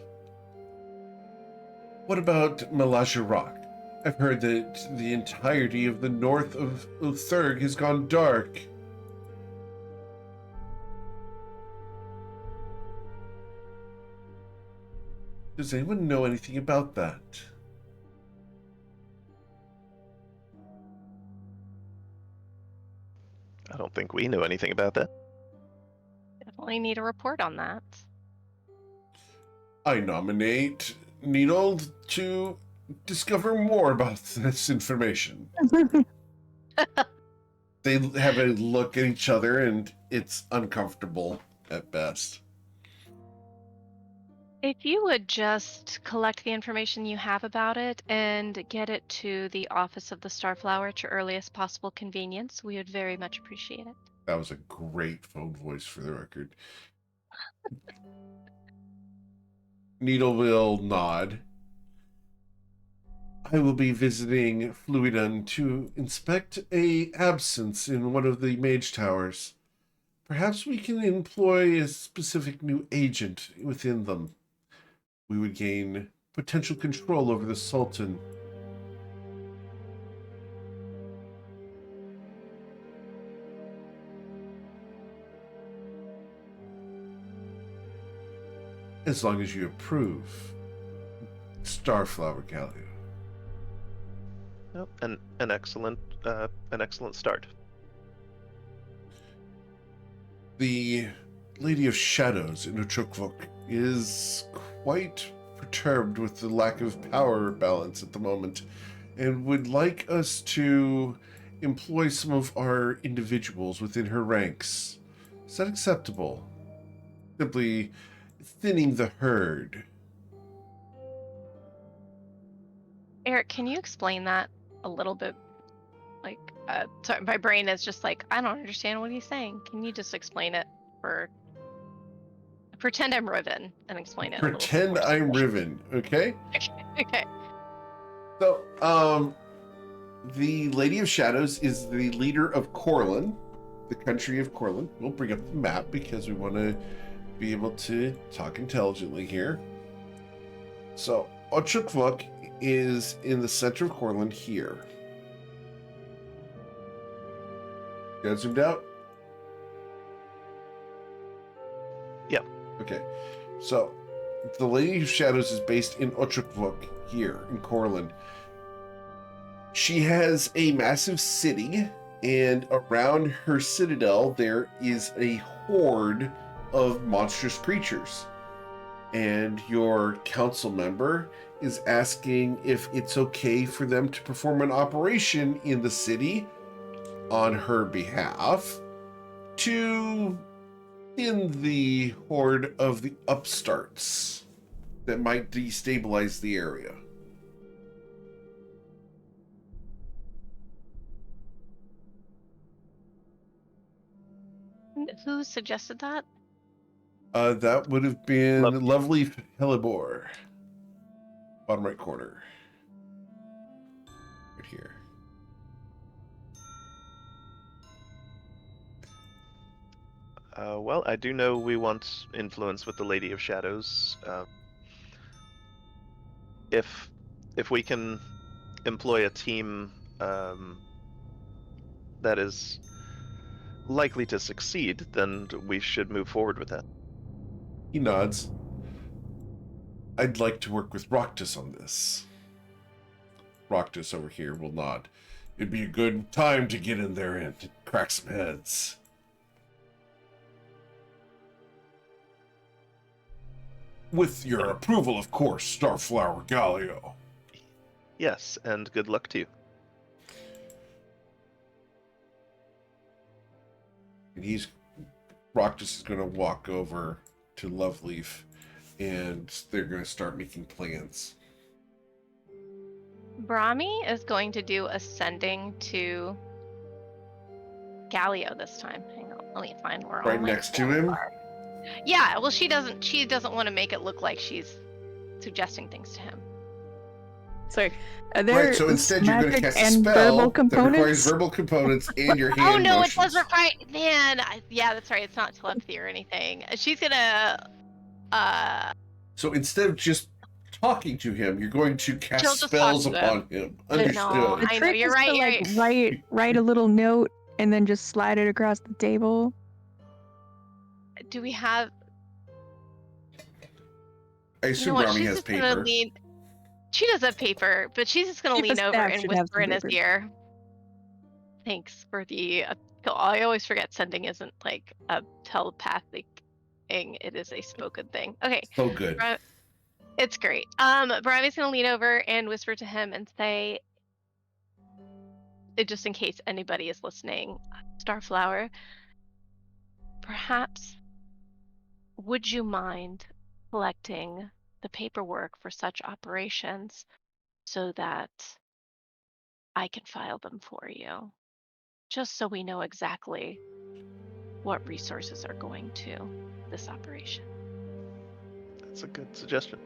What about Melazha Rock? I've heard that the entirety of the north of Uthurg has gone dark. Does anyone know anything about that? I don't think we know anything about that. Definitely need a report on that. I nominate Needle to discover more about this information. They have a look at each other and it's uncomfortable at best. If you would just collect the information you have about it and get it to the office of the Starflower at your earliest possible convenience, we would very much appreciate it. That was a great phone voice for the record. Needle will nod. I will be visiting Fluidon to inspect a absence in one of the mage towers. Perhaps we can employ a specific new agent within them. We would gain potential control over the Sultan. As long as you approve. Starflower Gallia. Yep, an excellent start. The Lady of Shadows in Uchukvok is quite perturbed with the lack of power balance at the moment and would like us to employ some of our individuals within her ranks. Is that acceptable? Simply thinning the herd. Eric, can you explain that a little bit? Like, sorry, my brain is just like, I don't understand what he's saying. Can you just explain it for... Pretend I'm Riven and explain it a little bit Pretend more I'm simply. Riven, okay? Okay. So, the Lady of Shadows is the leader of Corlin, the country of Corlin. We'll bring up the map because we want to be able to talk intelligently here. So, Ochukvuk is in the center of Corlin here. You guys zoomed out? Yep. Okay. So, the Lady of Shadows is based in Ochukvuk here in Corlin. She has a massive city, and around her citadel there is a horde of monstrous creatures. And your council member is asking if it's okay for them to perform an operation in the city on her behalf to thin the horde of the upstarts that might destabilize the area. Who suggested that? That would have been Love- lovely Hellebore. Bottom right corner. Right here. Well, I do know we want influence with the Lady of Shadows. If we can employ a team that is likely to succeed, then we should move forward with that. He nods. I'd like to work with Roctus on this. Roctus over here will nod. It'd be a good time to get in there and crack some heads. With your approval, of course, Starflower Galio. Yes, and good luck to you. And Roctus is going to walk over to Loveleaf, and they're going to start making plans. Brahmi is going to do ascending to Galio this time. Hang on, let me find where all Right my next to spells him? are. Yeah, well, she doesn't want to make it look like she's suggesting things to him. So, are there Right, so instead you're going to magic cast a and spell verbal that requires components? verbal components and your hand Oh no, motions. it does require. Man, yeah, that's right. It's not telepathy or anything. She's gonna. So instead of just talking to him, you're going to She'll cast just talk spells to him. upon him. No, Understood. The I know, trick you're is right, to, you're like, write a little note and then just slide it across the table. Do we have? I You know assume what? Rami She's has just gonna paper. lean. She does have paper, but she's just gonna Chief of lean over Staff and should have whisper some in his paper. ear. Thanks for the. I always forget sending isn't like a telepathic thing; it is a spoken thing. Okay, So good. it's great. Brami's gonna lean over and whisper to him and say, just in case anybody is listening, Starflower, perhaps would you mind collecting the paperwork for such operations so that I can file them for you, just so we know exactly what resources are going to this operation. That's a good suggestion.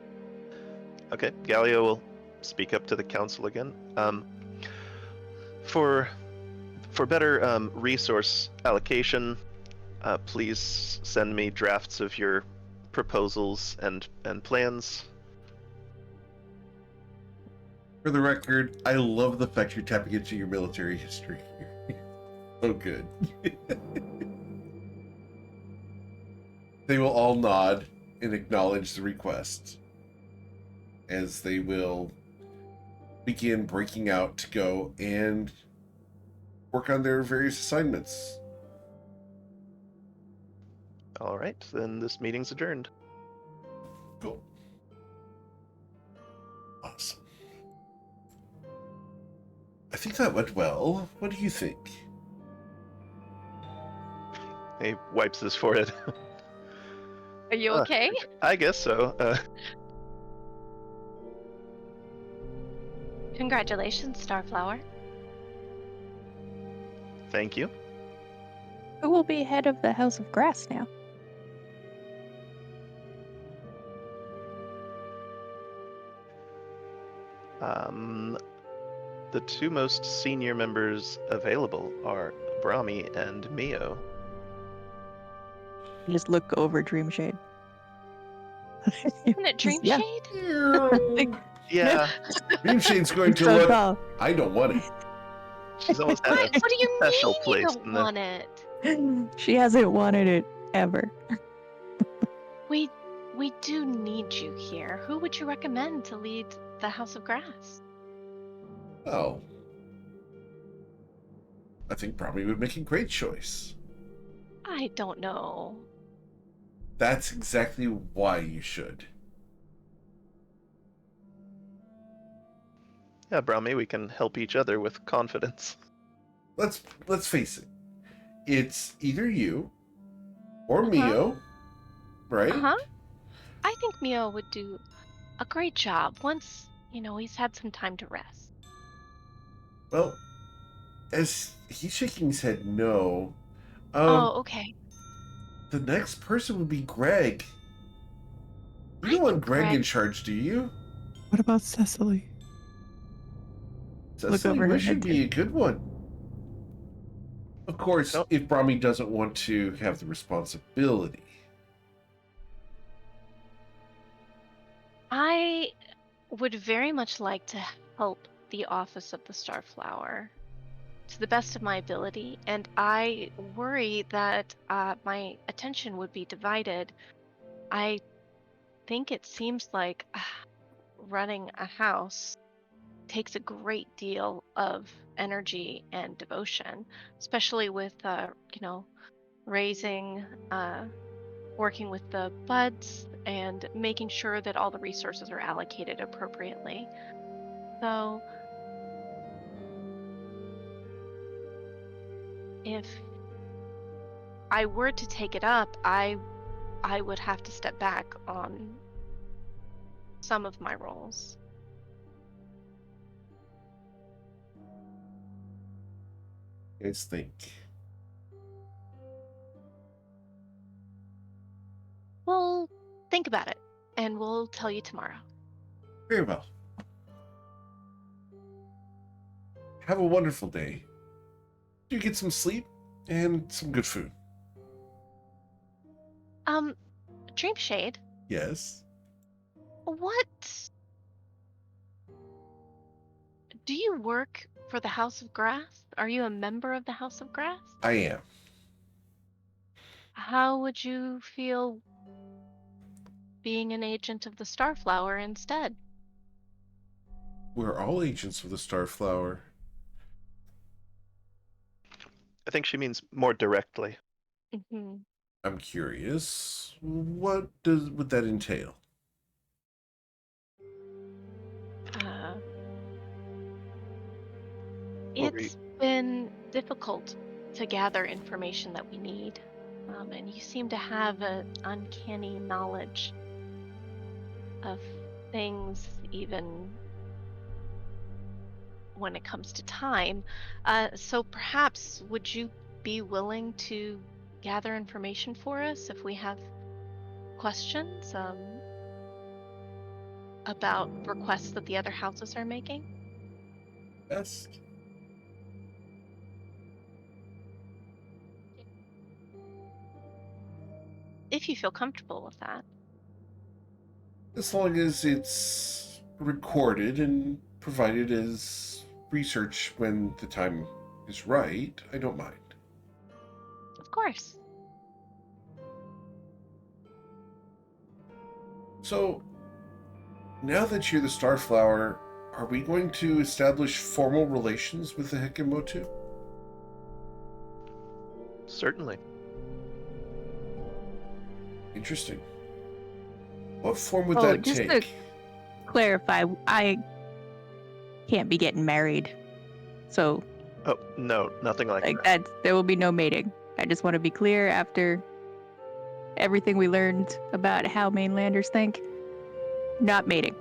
Okay, Galio will speak up to the council again. For better resource allocation, please send me drafts of your proposals and plans. For the record, I love the fact you're tapping into your military history here. So good. They will all nod and acknowledge the request as they will begin breaking out to go and work on their various assignments. All right, then this meeting's adjourned. Cool. Awesome. I think that went well. What do you think? He wipes his forehead. Are you okay? I guess so. Congratulations, Starflower. Thank you. Who will be head of the House of Grass now? The two most senior members available are Brahmi and Mio. Just look over Dreamshade. Isn't it Just- yeah. Dreamshade? Yeah, Dreamshade's going to So look. tall. I don't want it. she's always had What? a What do you special mean you place don't in the. want it? She hasn't wanted it ever. We do need you here. Who would you recommend to lead the House of Grass? Oh. I think probably would make a great choice. I don't know. That's exactly why you should. Yeah, Brahmi, we can help each other with confidence. Let's face it. It's either you or Mio, right? Uh-huh. I think Mio would do a great job once, he's had some time to rest. the next person would be Greg. You I don't want think Greg in Greg- charge, do you? What about Cecily? Cecily over her should head, be a good one. Of course, Nope. if Brahmi doesn't want to have the responsibility. I would very much like to help the Office of the Starflower to the best of my ability, and I worry that my attention would be divided. I think it seems like running a house takes a great deal of energy and devotion, especially with raising, working with the buds, and making sure that all the resources are allocated appropriately. So, if I were to take it up, I would have to step back on some of my roles. You guys think? Well, think about it, and we'll tell you tomorrow. Very well. Have a wonderful day. You get some sleep and some good food. Dreamshade, Yes, what do you work for the House of Grass? Are you a member of the House of Grass? I am. How would you feel being an agent of the Starflower instead? We're all agents of the Starflower. I think she means more directly. Hmm. I'm curious. Would that entail? Uh, What were you- it's been difficult to gather information that we need, and you seem to have an uncanny knowledge of things, even when it comes to time. So perhaps would you be willing to gather information for us if we have questions about requests that the other houses are making? Best. If you feel comfortable with that. As long as it's recorded and provided as research when the time is right, I don't mind. Of course. So, now that you're the Starflower, are we going to establish formal relations with the Hekimotu? Certainly. Interesting. What form would Oh, that just to- take? Clarify, I can't be getting married. So, Oh, no, nothing like like that. there will be no mating. I just want to be clear after everything we learned about how mainlanders think. Not mating.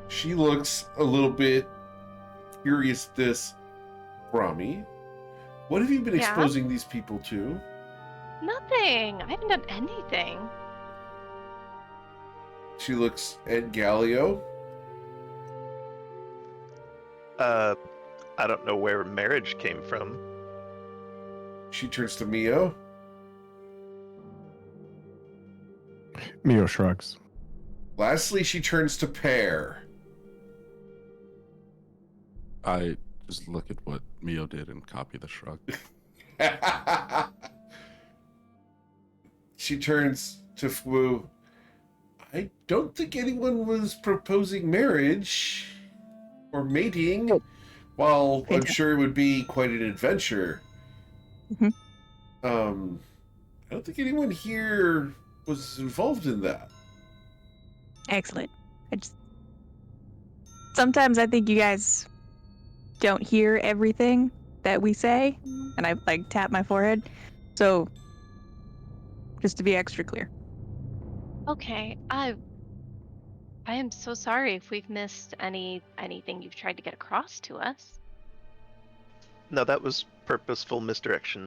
She looks a little bit curious at this. Brahmi, what have you been Yeah? exposing these people to? Nothing. I haven't done anything. She looks at Galio. I don't know where marriage came from. She turns to Mio. Mio shrugs. Lastly, she turns to Pear. I just look at what Mio did and copy the shrug. She turns to Fu. I don't think anyone was proposing marriage or mating. While I'm sure it would be quite an adventure, Mhm. I don't think anyone here was involved in that. Excellent. Sometimes I think you guys don't hear everything that we say, and I like tap my forehead. So, just to be extra clear. Okay. I am so sorry if we've missed anything you've tried to get across to us. No, that was purposeful misdirection.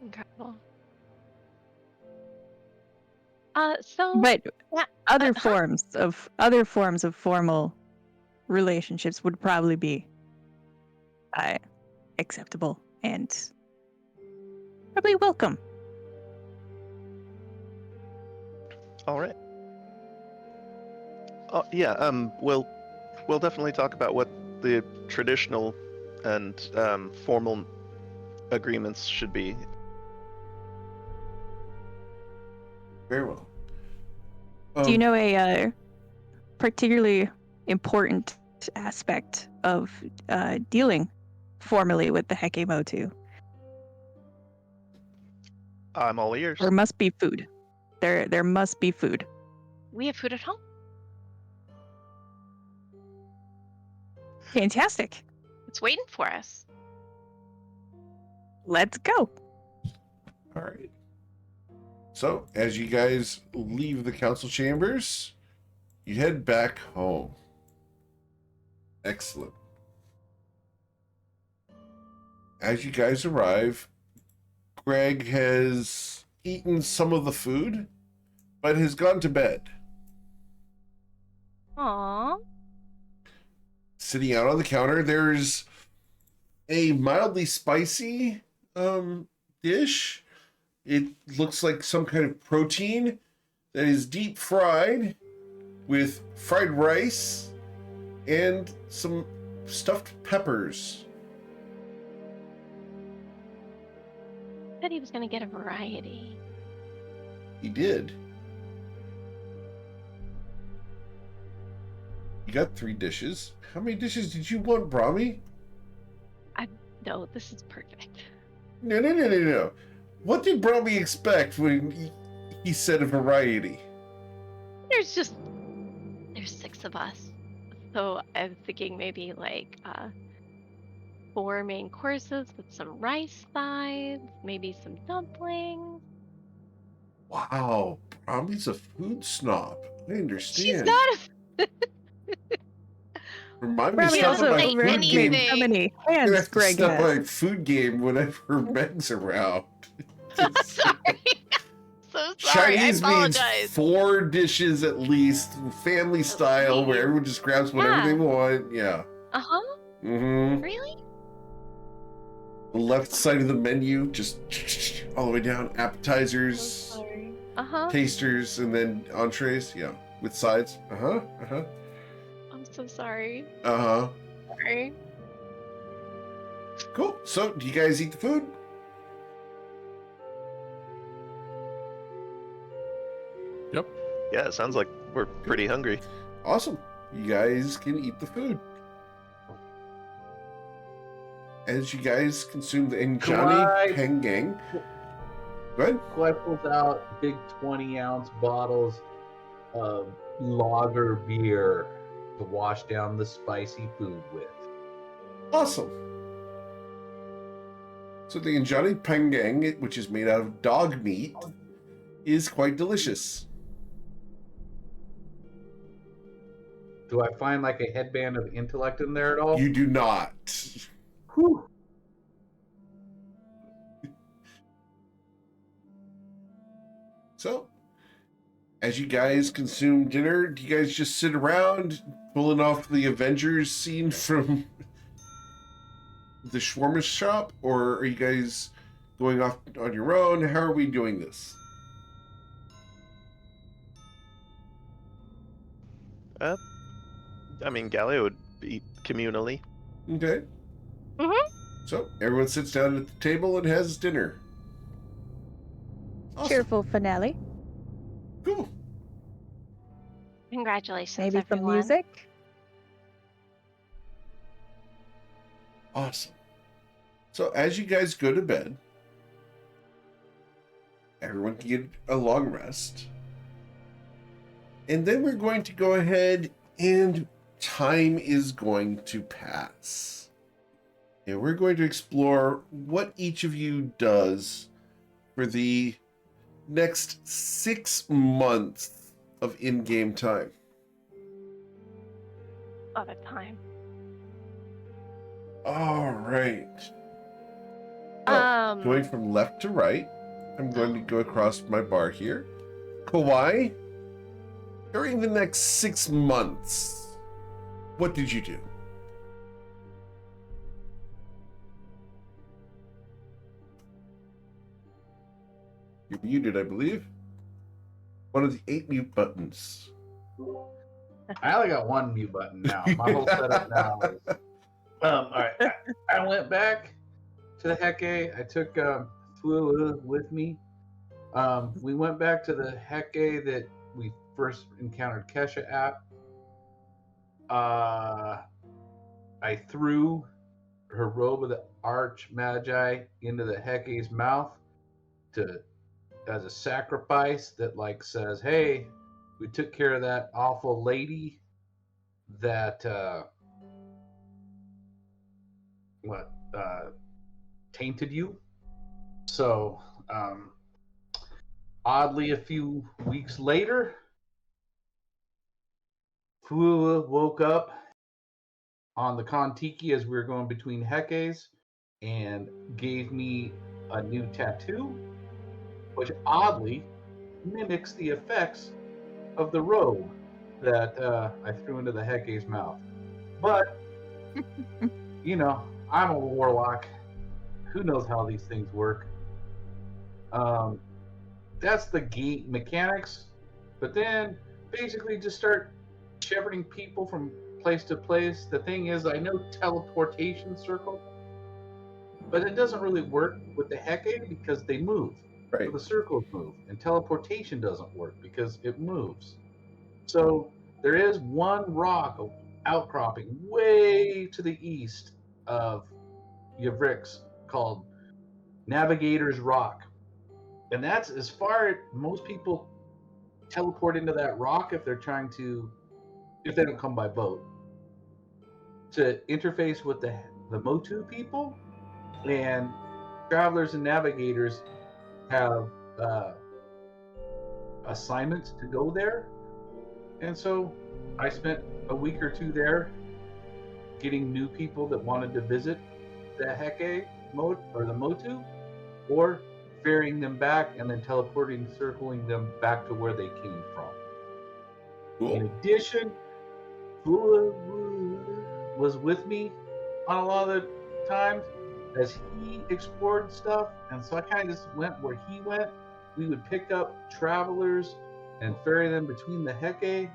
Incredible. So But yeah, other huh? forms of formal relationships would probably be acceptable and probably welcome. All right. Oh yeah. We'll definitely talk about what the traditional and formal agreements should be. Very well. Do you know a particularly important aspect of dealing formally with the Hekemotu? I'm all ears. There must be food. There must be food. We have food at home. Fantastic. It's waiting for us. Let's go. All right. So, as you guys leave the council chambers, you head back home. Excellent. As you guys arrive, Greg has eaten some of the food, but has gone to bed. Aww. Sitting out on the counter, there's a mildly spicy dish. It looks like some kind of protein that is deep fried with fried rice and some stuffed peppers. Said he was gonna get a variety. He did. You got 3 dishes. How many dishes did you want, Brahmi? No, this is perfect. No. What did Brahmi expect when he said a variety? There's 6 of us. So I'm thinking maybe like 4 main courses with some rice sides, maybe some dumplings. Wow, Brahmi's a food snob. I understand. She's not a Remind me to Brahmi stop also at my say food anything. game. how many I'm gonna hands have to Greg stop has. my food game whenever Meg's around. Sorry. So sorry. Chinese I means apologize. 4 dishes at least, family style, where least. everyone just grabs whatever Yeah. they want. Yeah. Uh-huh. Mm-hmm. Really? The left side of the menu, just all the way down. So Appetizers, sorry. Uh-huh. tasters, and then entrees. Yeah, with sides. I'm so sorry. Uh-huh. Sorry. Cool. So, do you guys eat the food? Yep. Yeah, it sounds like we're pretty hungry. Awesome. You guys can eat the food. As you guys consume the Injani Right. Pengang. Go ahead. Kawhi pulls out big 20-ounce bottles of lager beer to wash down the spicy food with. Awesome. So the Injani Pengang, which is made out of dog meat, is quite delicious. Do I find like a headband of intellect in there at all? You do not. Whew. So, as you guys consume dinner, do you guys just sit around pulling off the Avengers scene from the shawarma shop, or are you guys going off on your own? How are we doing this? I mean, Gallia would eat communally. Okay. So everyone sits down at the table and has dinner. Awesome. Cheerful finale. Cool. Congratulations, Maybe some everyone. music. Awesome. So as you guys go to bed, everyone can get a long rest. And then we're going to go ahead and time is going to pass. And we're going to explore what each of you does for the next 6 months of in-game time. other time. All right. Oh, going Um, from left to right, I'm going to go across my bar here. Kawhi, during the next 6 months, what did you do? You're muted, I believe. One of the 8 mute buttons. I only got one mute button now. My whole setup now is. All right. I went back to the Heke. I took Fuua with me. We went back to the Heke that we first encountered Kesha at. I threw her robe of the Arch Magi into the Heke's mouth as a sacrifice that says, "Hey, we took care of that awful lady that tainted you." So, oddly, a few weeks later, Fuua woke up on the Kontiki as we were going between Hekes and gave me a new tattoo, which oddly mimics the effects of the robe that I threw into the Heke's mouth. But, I'm a warlock. Who knows how these things work? That's the gate mechanics. But then basically just start shepherding people from place to place. The thing is, I know teleportation circle, but it doesn't really work with the Heke because they move. Right. So the circles move, and teleportation doesn't work because it moves. So there is one rock outcropping way to the east of Yavrix called Navigator's Rock. And that's as far most people teleport into that rock if they don't come by boat, to interface with the Motu people. And travelers and navigators have assignments to go there. And so I spent a week or two there getting new people that wanted to visit the Heke or the Motu, or ferrying them back and then circling them back to where they came from. Cool. In addition, Fuua was with me on a lot of the times as he explored stuff, and so I kind of just went where he went. We would pick up travelers and ferry them between the Heke.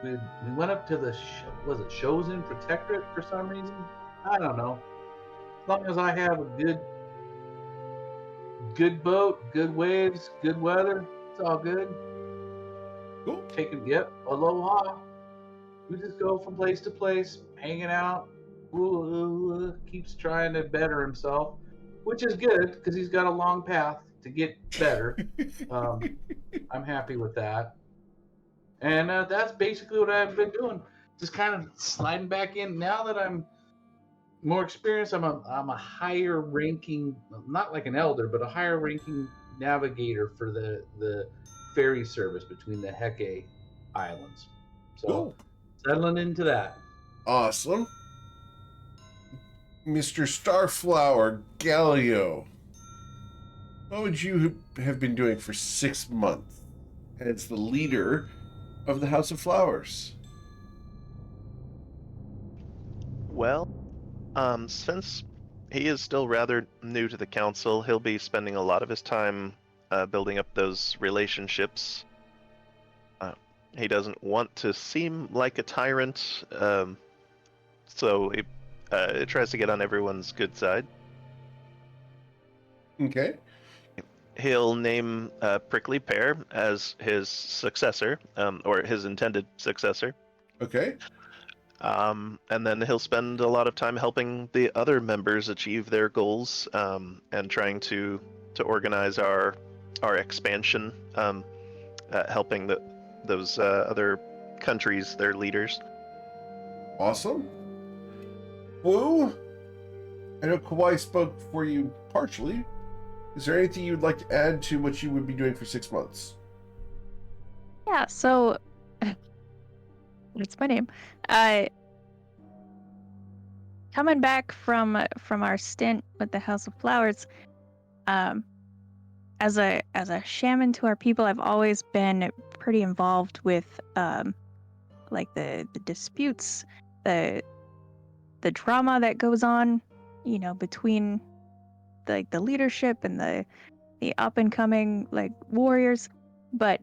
We went up to the Chosen Protectorate for some reason. I don't know. As long as I have a good boat, good waves, good weather, it's all good. Cool. Aloha. We just go from place to place, hanging out. Keeps trying to better himself, which is good because he's got a long path to get better. I'm happy with that. And that's basically what I've been doing. Just kind of sliding back in. Now that I'm more experienced, I'm a higher ranking, not like an elder, but a higher ranking navigator for the ferry service between the Heke Islands. So Cool. Settling into that. Awesome. Mr. Starflower Gallio, what would you have been doing for 6 months as the leader of the House of Flowers? Well, since he is still rather new to the council, he'll be spending a lot of his time building up those relationships. He doesn't want to seem like a tyrant, so he tries to get on everyone's good side. Okay. He'll name Prickly Pear as his successor, or his intended successor. Okay. And then he'll spend a lot of time helping the other members achieve their goals, and trying to organize our expansion, helping those other countries, their leaders. Awesome. Woo, I know Kawhi spoke for you partially. Is there anything you'd like to add to what you would be doing for 6 months? Yeah, so that's my name. coming back from our stint with the House of Flowers, as a shaman to our people, I've always been pretty involved with like the disputes, the drama that goes on, between the leadership and the up and coming warriors. But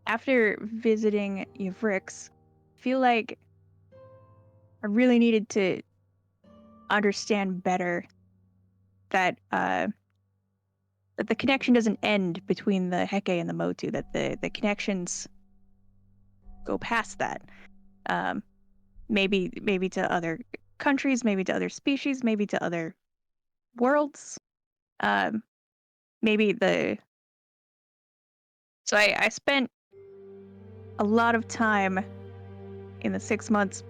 after visiting Yvrix, I feel like I really needed to understand better that that the connection doesn't end between the Heke and the Motu, that the connections go past that. Maybe to other countries, maybe to other species, maybe to other worlds. Maybe So I spent a lot of time in the 6 months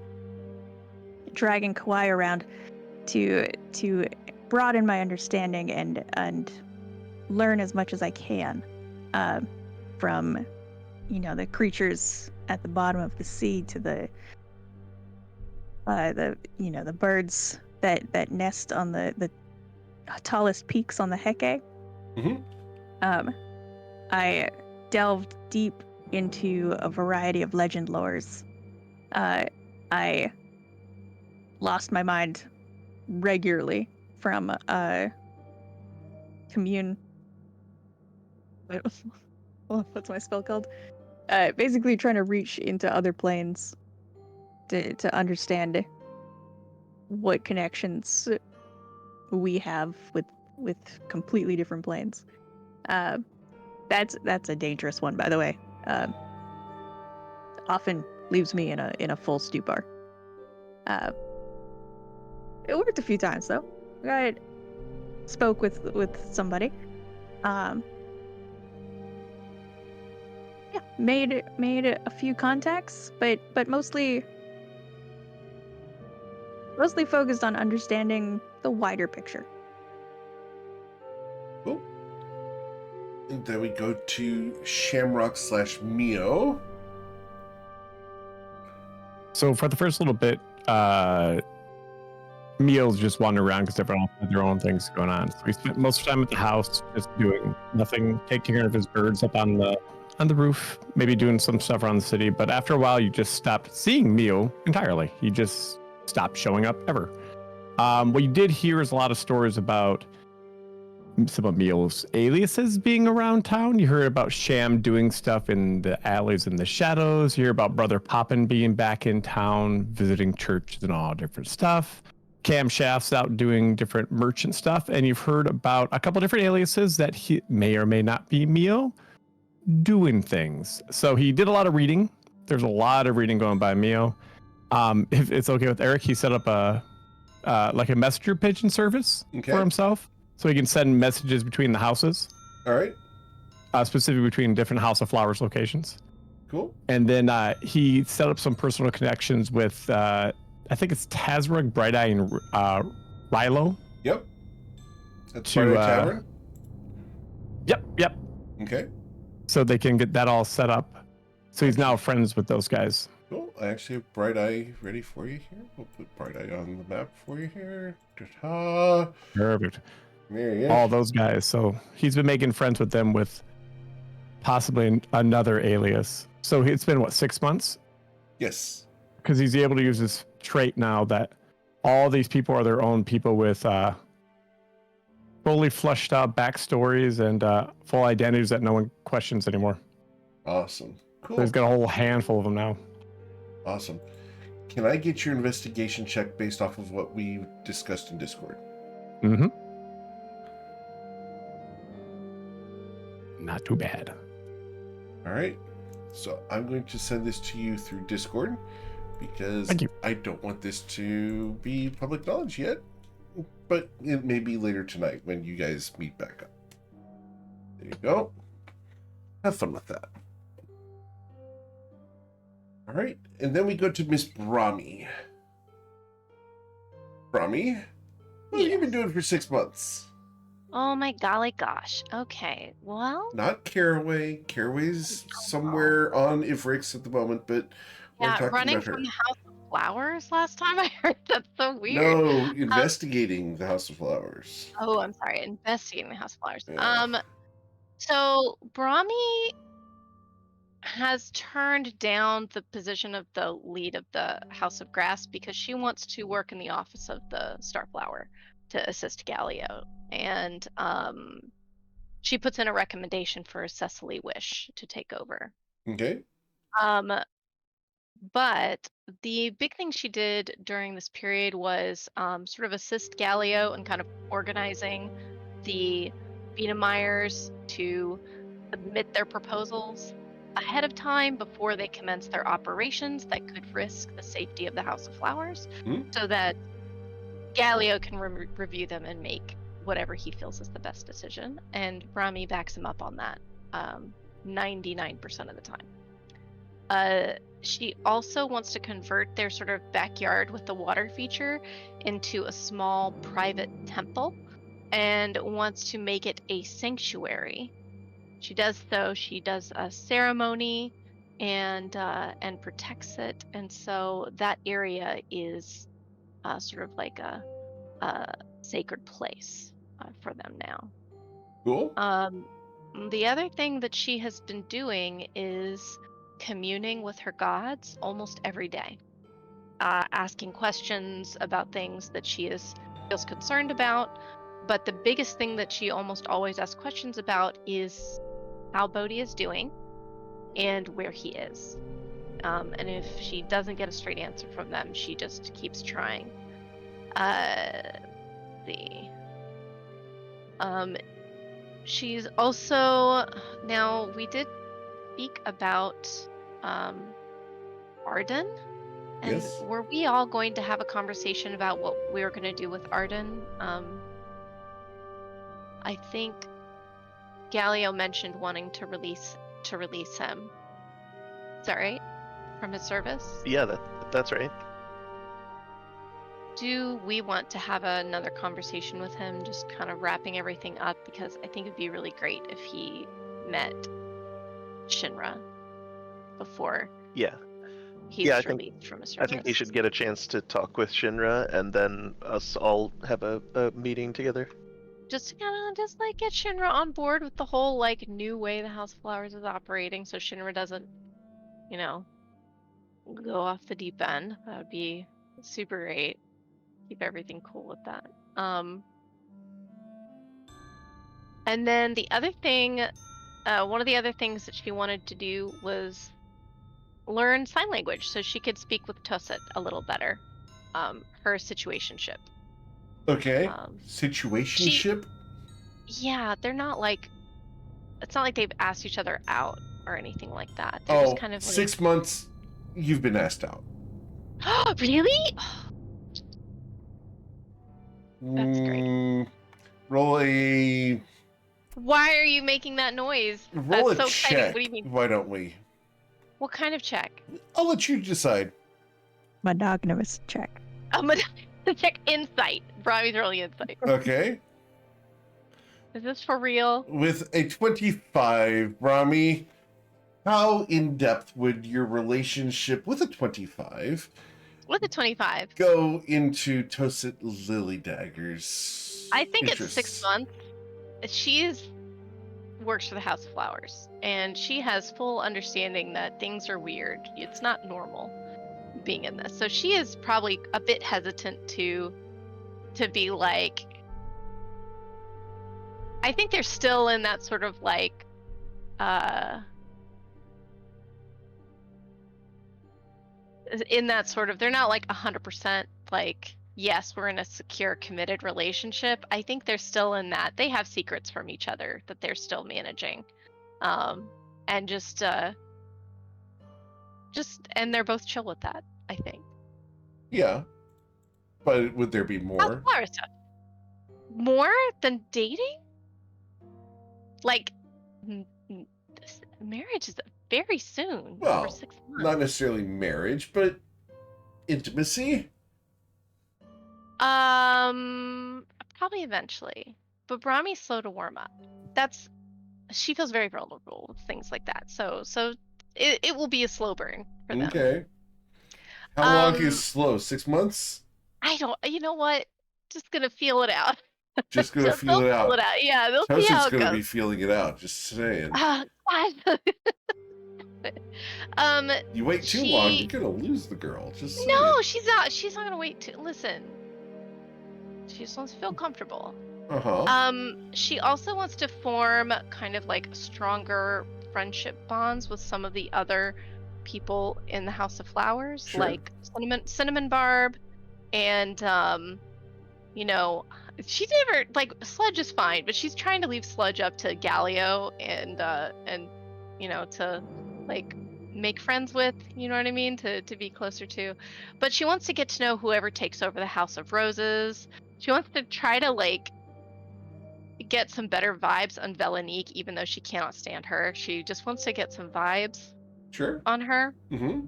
dragging Kawhi around to broaden my understanding and learn as much as I can from the creatures at the bottom of the sea to the birds that nest on the tallest peaks on the Heke. Mm-hmm. I delved deep into a variety of legend lores. I lost my mind regularly from commune. What's my spell called? Basically trying to reach into other planes to understand what connections we have with completely different planes. That's a dangerous one, by the way. Often leaves me in a full stupor. It worked a few times though. I spoke with somebody. Yeah, made a few contacts, but mostly focused on understanding the wider picture. Cool. And then we go to Shamrock / Mio. So for the first little bit, Mio's just wandering around because everyone else had their own things going on. So he spent most of the time at the house just doing nothing, taking care of his birds up on the roof, maybe doing some stuff around the city. But after a while, you just stopped seeing Mio entirely. He just stopped showing up ever. What you did hear is a lot of stories about some of Mio's aliases being around town. You heard about Sham doing stuff in the alleys and the shadows. You hear about Brother Poppin being back in town, visiting churches and all different stuff. Cam Shaft's out doing different merchant stuff. And you've heard about a couple different aliases that he may or may not be Mio doing things. So he did a lot of reading. There's a lot of reading going by Mio. If it's okay with Eric, he set up a messenger pigeon service for himself. So he can send messages between the houses. All right. Specifically between different House of Flowers locations. Cool. And then he set up some personal connections with, I think it's Tazrug, Bright Eye, and Rilo. Yep. That's Bright Eye Tavern? Yep. Okay. So they can get that all set up. So he's now friends with those guys. Cool. I actually have Bright Eye ready for you here. We'll put Bright Eye on the map for you here. Ta-ta. Perfect. There he is. All those guys. So he's been making friends with them with possibly another alias. So it's been, 6 months? Yes. Because he's able to use this trait now that all these people are their own people with fully fleshed out backstories and full identities that no one questions anymore. Awesome. Cool. So he's got a whole handful of them now. Awesome. Can I get your investigation check based off of what we discussed in Discord? Mm-hmm. Not too bad. All right. So I'm going to send this to you through Discord because I don't want this to be public knowledge yet, but it may be later tonight when you guys meet back up. There you go. Have fun with that. All right. And then we go to Miss Brahmi. Brahmi, what have you been doing for 6 months? Oh my golly gosh. Okay. Well. Not Caraway. Caraway's somewhere on Ivrix at the moment, but we're talking running about her. from the House of Flowers last time I heard? That's so weird. No, investigating the House of Flowers. Oh, I'm sorry. Investigating the House of Flowers. Yeah. So Brahmi has turned down the position of the lead of the House of Grass because she wants to work in the office of the Starflower to assist Galileo. And she puts in a recommendation for Cecily Wish to take over. Okay. But the big thing she did during this period was sort of assist Galileo in kind of organizing the Venemeyers to submit their proposals ahead of time before they commence their operations that could risk the safety of the House of Flowers, so that Galileo can review them and make whatever he feels is the best decision. And Brahmi backs him up on that 99% of the time. She also wants to convert their sort of backyard with the water feature into a small private temple and wants to make it a sanctuary. She does so. She does a ceremony and protects it, and so that area is sort of like a sacred place for them now. Cool. The other thing that she has been doing is communing with her gods almost every day, asking questions about things that she feels concerned about. But the biggest thing that she almost always asks questions about is how Bodhi is doing and where he is. And if she doesn't get a straight answer from them, she just keeps trying. She's also, now we did speak about Arden, and Yes. were we all going to have a conversation about what we were going to do with Arden? I think Galileo mentioned wanting to release him. Is that right? From his service? Yeah, that's right. Do we want to have another conversation with him, just kind of wrapping everything up? Because I think it'd be really great if he met Shinra before Yeah. he's Yeah, I think- released from his service. I think he should get a chance to talk with Shinra, and then us all have a meeting together. Just to kind of just like get Shinra on board with the whole like new way the House of Flowers is operating, so Shinra doesn't, go off the deep end. That would be super great. Keep everything cool with that. And then the other thing, one of the other things that she wanted to do was learn sign language so she could speak with Toset a little better. Her situationship. Okay. Situationship? Yeah, they're not like, it's not like they've asked each other out or anything like that. They're just kind of like, 6 months you've been asked out. Really? That's great. Roll a Why are you making that noise? roll That's a so check. exciting. What do you mean? Why don't we? What kind of check? I'll let you decide. Monogamous check. I'm gonna check insight. Brahmi's rolling insight. Okay. Is this for real? With a 25, Brahmi, how in depth would your relationship with a 25 With a 25. go into Toset Lily Dagger's I think interests? it's 6 months. She's works for the House of Flowers, and she has full understanding that things are weird. It's not normal being in this. So she is probably a bit hesitant to be like, I think they're still in that sort of like they're not like 100% like, yes, we're in a secure, committed relationship. I think they're still in that. They have secrets from each other that they're still managing. And just and they're both chill with that, I think. Yeah. But would there be more? Flower stuff. More than dating? Like, marriage is very soon. Well, for 6 months. not necessarily marriage, but intimacy? Probably eventually. But Brahmi's slow to warm up. She feels very vulnerable with things like that. So it will be a slow burn for them. Okay. How long is slow? 6 months? I don't. You know what? Just gonna feel it out. Just gonna feel They'll it feel out. it out. Yeah, they'll see Toasted how it gonna goes. be feeling it out. Just saying. God. um, You wait too long, you're gonna lose the girl. Just saying. No, she's not. She's not gonna wait to listen. She just wants to feel comfortable. She also wants to form kind of like stronger friendship bonds with some of the other people in the House of Flowers, Sure. like Cinnamon Barb, and you know, she's never like Sludge is fine, but she's trying to leave Sludge up to Galio and you know, to like make friends with, you know what I mean, to be closer to. But she wants to get to know whoever takes over the House of Roses. She wants to try to like get some better vibes on Velenique, even though she cannot stand her. She just wants to get some vibes Sure. on her. Mm-hmm.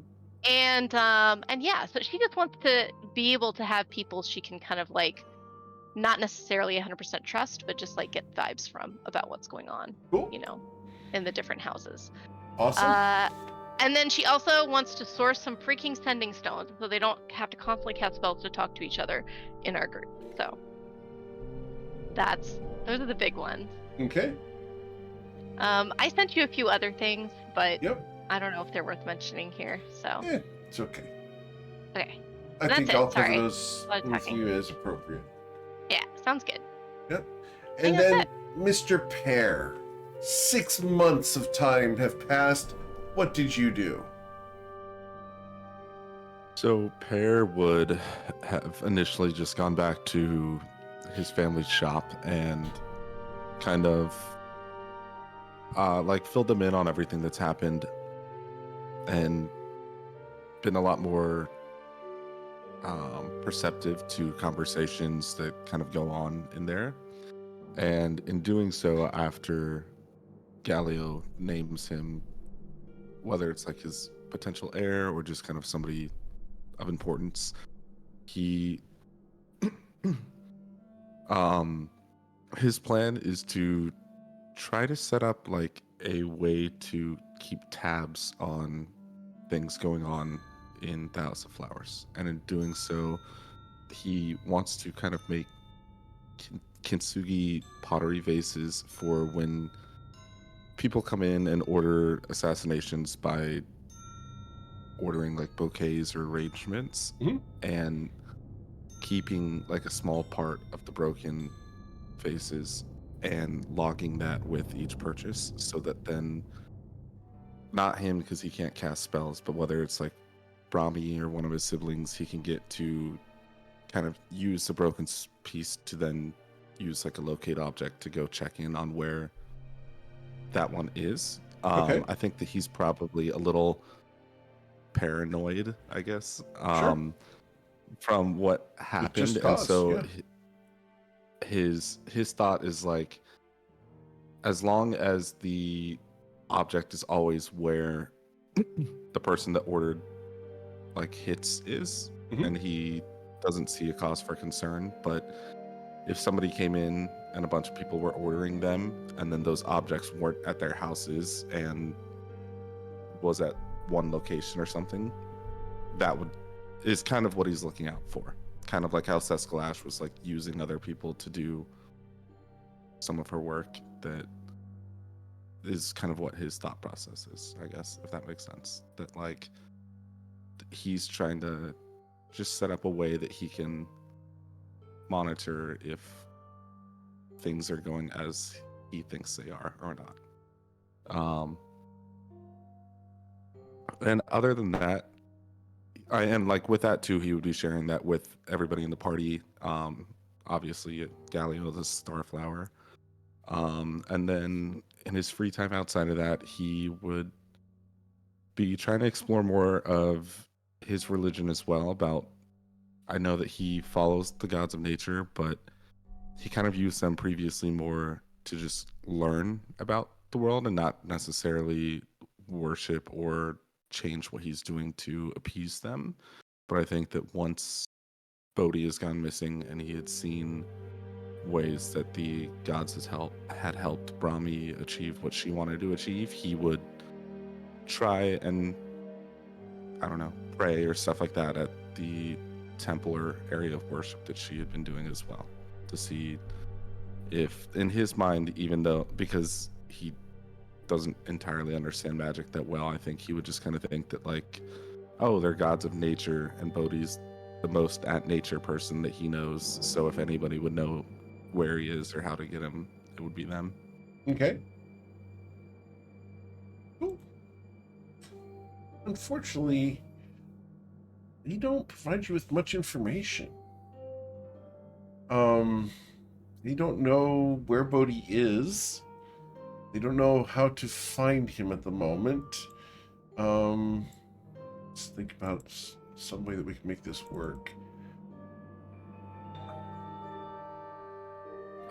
And yeah, so she just wants to be able to have people she can kind of like not necessarily 100% trust, but just like get vibes from about what's going on, Cool. you know, in the different houses. Awesome. And then she also wants to source some freaking sending stones so they don't have to constantly cast spells to talk to each other in our group. So those are the big ones. Okay. I sent you a few other things, but Yep. I don't know if they're worth mentioning here. So It's okay. okay. I That's think it. I'll cover Sorry. those A lot of with talking. you as appropriate. Yeah, sounds good. Yep. I think And that's then, it. Mr. Pear, 6 months of time have passed. What did you do? So Pear would have initially just gone back to his family's shop and kind of like filled them in on everything that's happened and been a lot more perceptive to conversations that kind of go on in there. And in doing so, after Galio names him, whether it's like his potential heir or just kind of somebody of importance, he his plan is to try to set up like a way to keep tabs on things going on in the House of Flowers, and in doing so he wants to kind of make kintsugi pottery vases for when people come in and order assassinations by ordering like bouquets or arrangements, and keeping like a small part of the broken vases and logging that with each purchase, so that then not him, because he can't cast spells, but whether it's like Brahmi or one of his siblings, he can get to kind of use the broken piece to then use like a locate object to go check in on where that one is. Okay. I think that he's probably a little paranoid, I guess, Sure. from what happened, just and cause, so yeah. his thought is like, as long as the object is always where the person that ordered like hits is, and he doesn't see a cause for concern. But if somebody came in and a bunch of people were ordering them, and then those objects weren't at their houses and was at one location or something, that is kind of what he's looking out for. Kind of like how Seskalash was like using other people to do some of her work. That is kind of what his thought process is, I guess, if that makes sense. That like he's trying to just set up a way that he can monitor if things are going as he thinks they are or not. And other than that, and like with that too, he would be sharing that with everybody in the party. Obviously, Galio, the Starflower. And then in his free time outside of that, he would be trying to explore more of his religion as well. I know that he follows the gods of nature, but he kind of used them previously more to just learn about the world and not necessarily worship or change what he's doing to appease them. But I think that once Bodhi has gone missing and he had seen ways that the gods had helped Brahmi achieve what she wanted to achieve, he would try and I don't know, pray or stuff like that at the temple or area of worship that she had been doing as well, to see if, in his mind, even though, because he doesn't entirely understand magic that well, I think he would just kind of think that, like, oh, they're gods of nature, and Bodhi's the most at nature person that he knows. So if anybody would know where he is or how to get him, it would be them. Okay. Cool. Unfortunately, they don't provide you with much information. They don't know where Bodhi is. They don't know how to find him at the moment. Let's think about some way that we can make this work.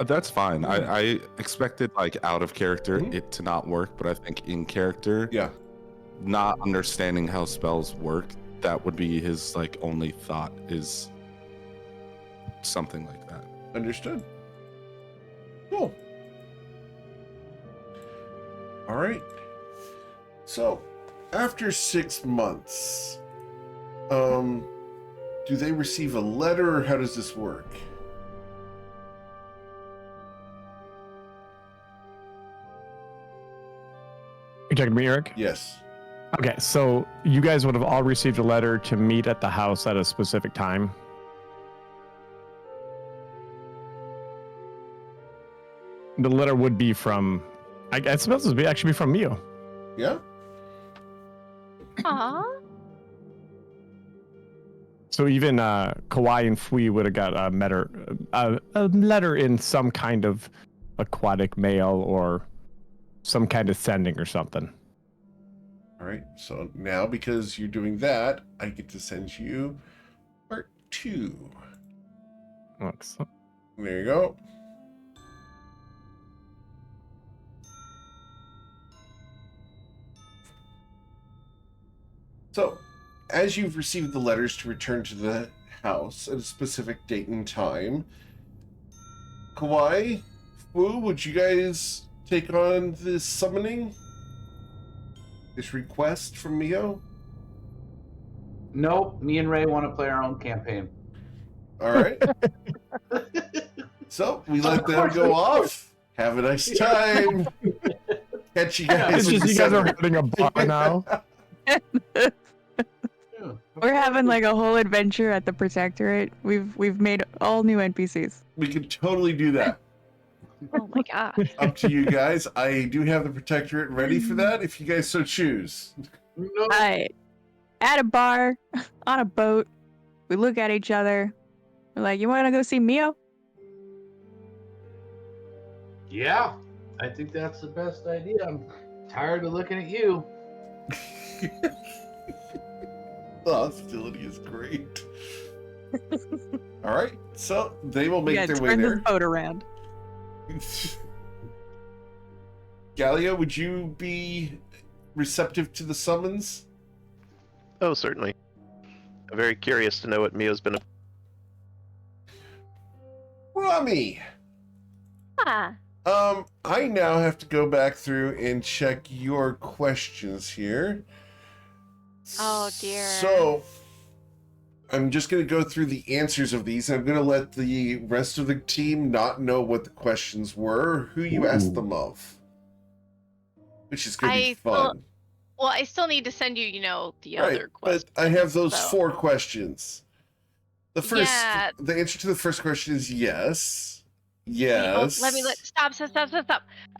That's fine. I expected, like, out of character Mhm. it to not work, but I think in character, Yeah. not understanding how spells work, that would be his, like, only thought, is something like that. Understood. Cool. All right. So, after 6 months, do they receive a letter, or how does this work? You talking to me, Eric? Yes. Okay, so you guys would have all received a letter to meet at the house at a specific time. The letter would be from, I suppose it would actually be from Mio. Yeah. Aw. So even Kawhi and Fui would have got a letter in some kind of aquatic mail or some kind of sending or something. All right. So now, because you're doing that, I get to send you part 2. Excellent. There you go. So, as you've received the letters to return to the house at a specific date and time, Kawaii, Fu, would you guys take on this summoning? This request from Mio? Nope. Me and Ray want to play our own campaign. All right. So, we let them go off. Have a nice time. Catch you guys. It's just in you guys are December. having a bar now. We're having like a whole adventure at the Protectorate. We've made all new NPCs. We could totally do that. Oh my gosh. Up to you guys. I do have the Protectorate ready for that if you guys so choose. No. At a bar, on a boat, we look at each other. We're like, "You want to go see Mio?" Yeah, I think that's the best idea. I'm tired of looking at you. The hostility is great. All right, so they will We make gotta their way turn there. this boat around. Gallia, would you be receptive to the summons? Oh, certainly. I'm very curious to know what Mio's been. Rami, Ah. I now have to go back through and check your questions here. Oh, dear. So, I'm just going to go through the answers of these. I'm going to let the rest of the team not know what the questions were, who you asked them of. Which is going to be fun. Well, I still need to send you, the other questions. But I have those so- 4 questions. The first, Yeah. the answer to the first question is yes. Wait, Yes. stop.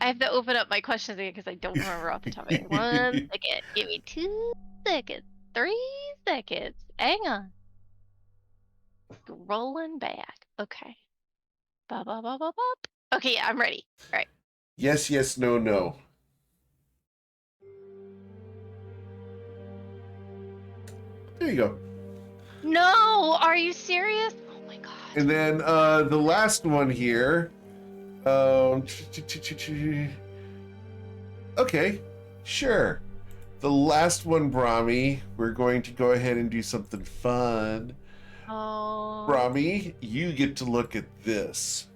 I have to open up my questions again because I don't remember off the top of my head. 1 second. Give me 2 seconds. 3 seconds. Hang on. Rolling back. Okay. Ba ba ba ba ba. Okay, yeah, I'm ready. All right. Yes, yes, no, no. There you go. No, are you serious? Oh my god. And then the last one here. Okay, sure. The last one, Brahmi, we're going to go ahead and do something fun. Oh. Brahmi, you get to look at this.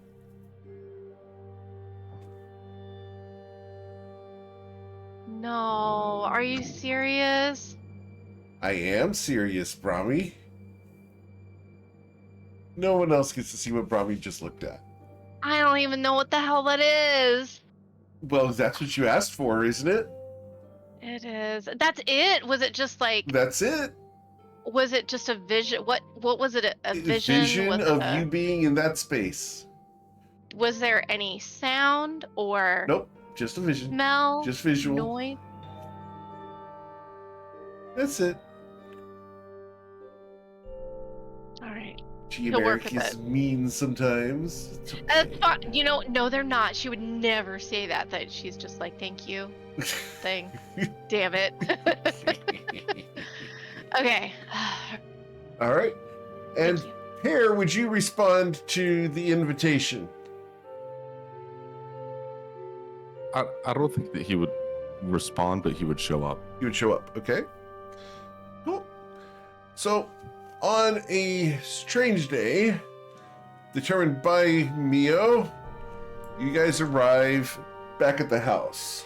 No, are you serious? I am serious, Brahmi. No one else gets to see what Brahmi just looked at. I don't even know what the hell that is. Well, that's what you asked for, isn't it? It is. That's it? Was it just like, That's it. was it just a vision? What was it? A vision? Vision Was it of you being in that space. Was there any sound or Nope, just a vision. smell? Just visual. Noise? That's it. All right. Gee, He'll work America with is it. mean sometimes. It's That's fine. You know, no, they're not. She would never say that. That she's just like, thank you. Thing. Damn it. Okay. All right. And Thank you. Pear, would you respond to the invitation? I don't think that he would respond, but he would show up. You would show up, okay? Cool. So, on a strange day, determined by Mio, you guys arrive back at the house.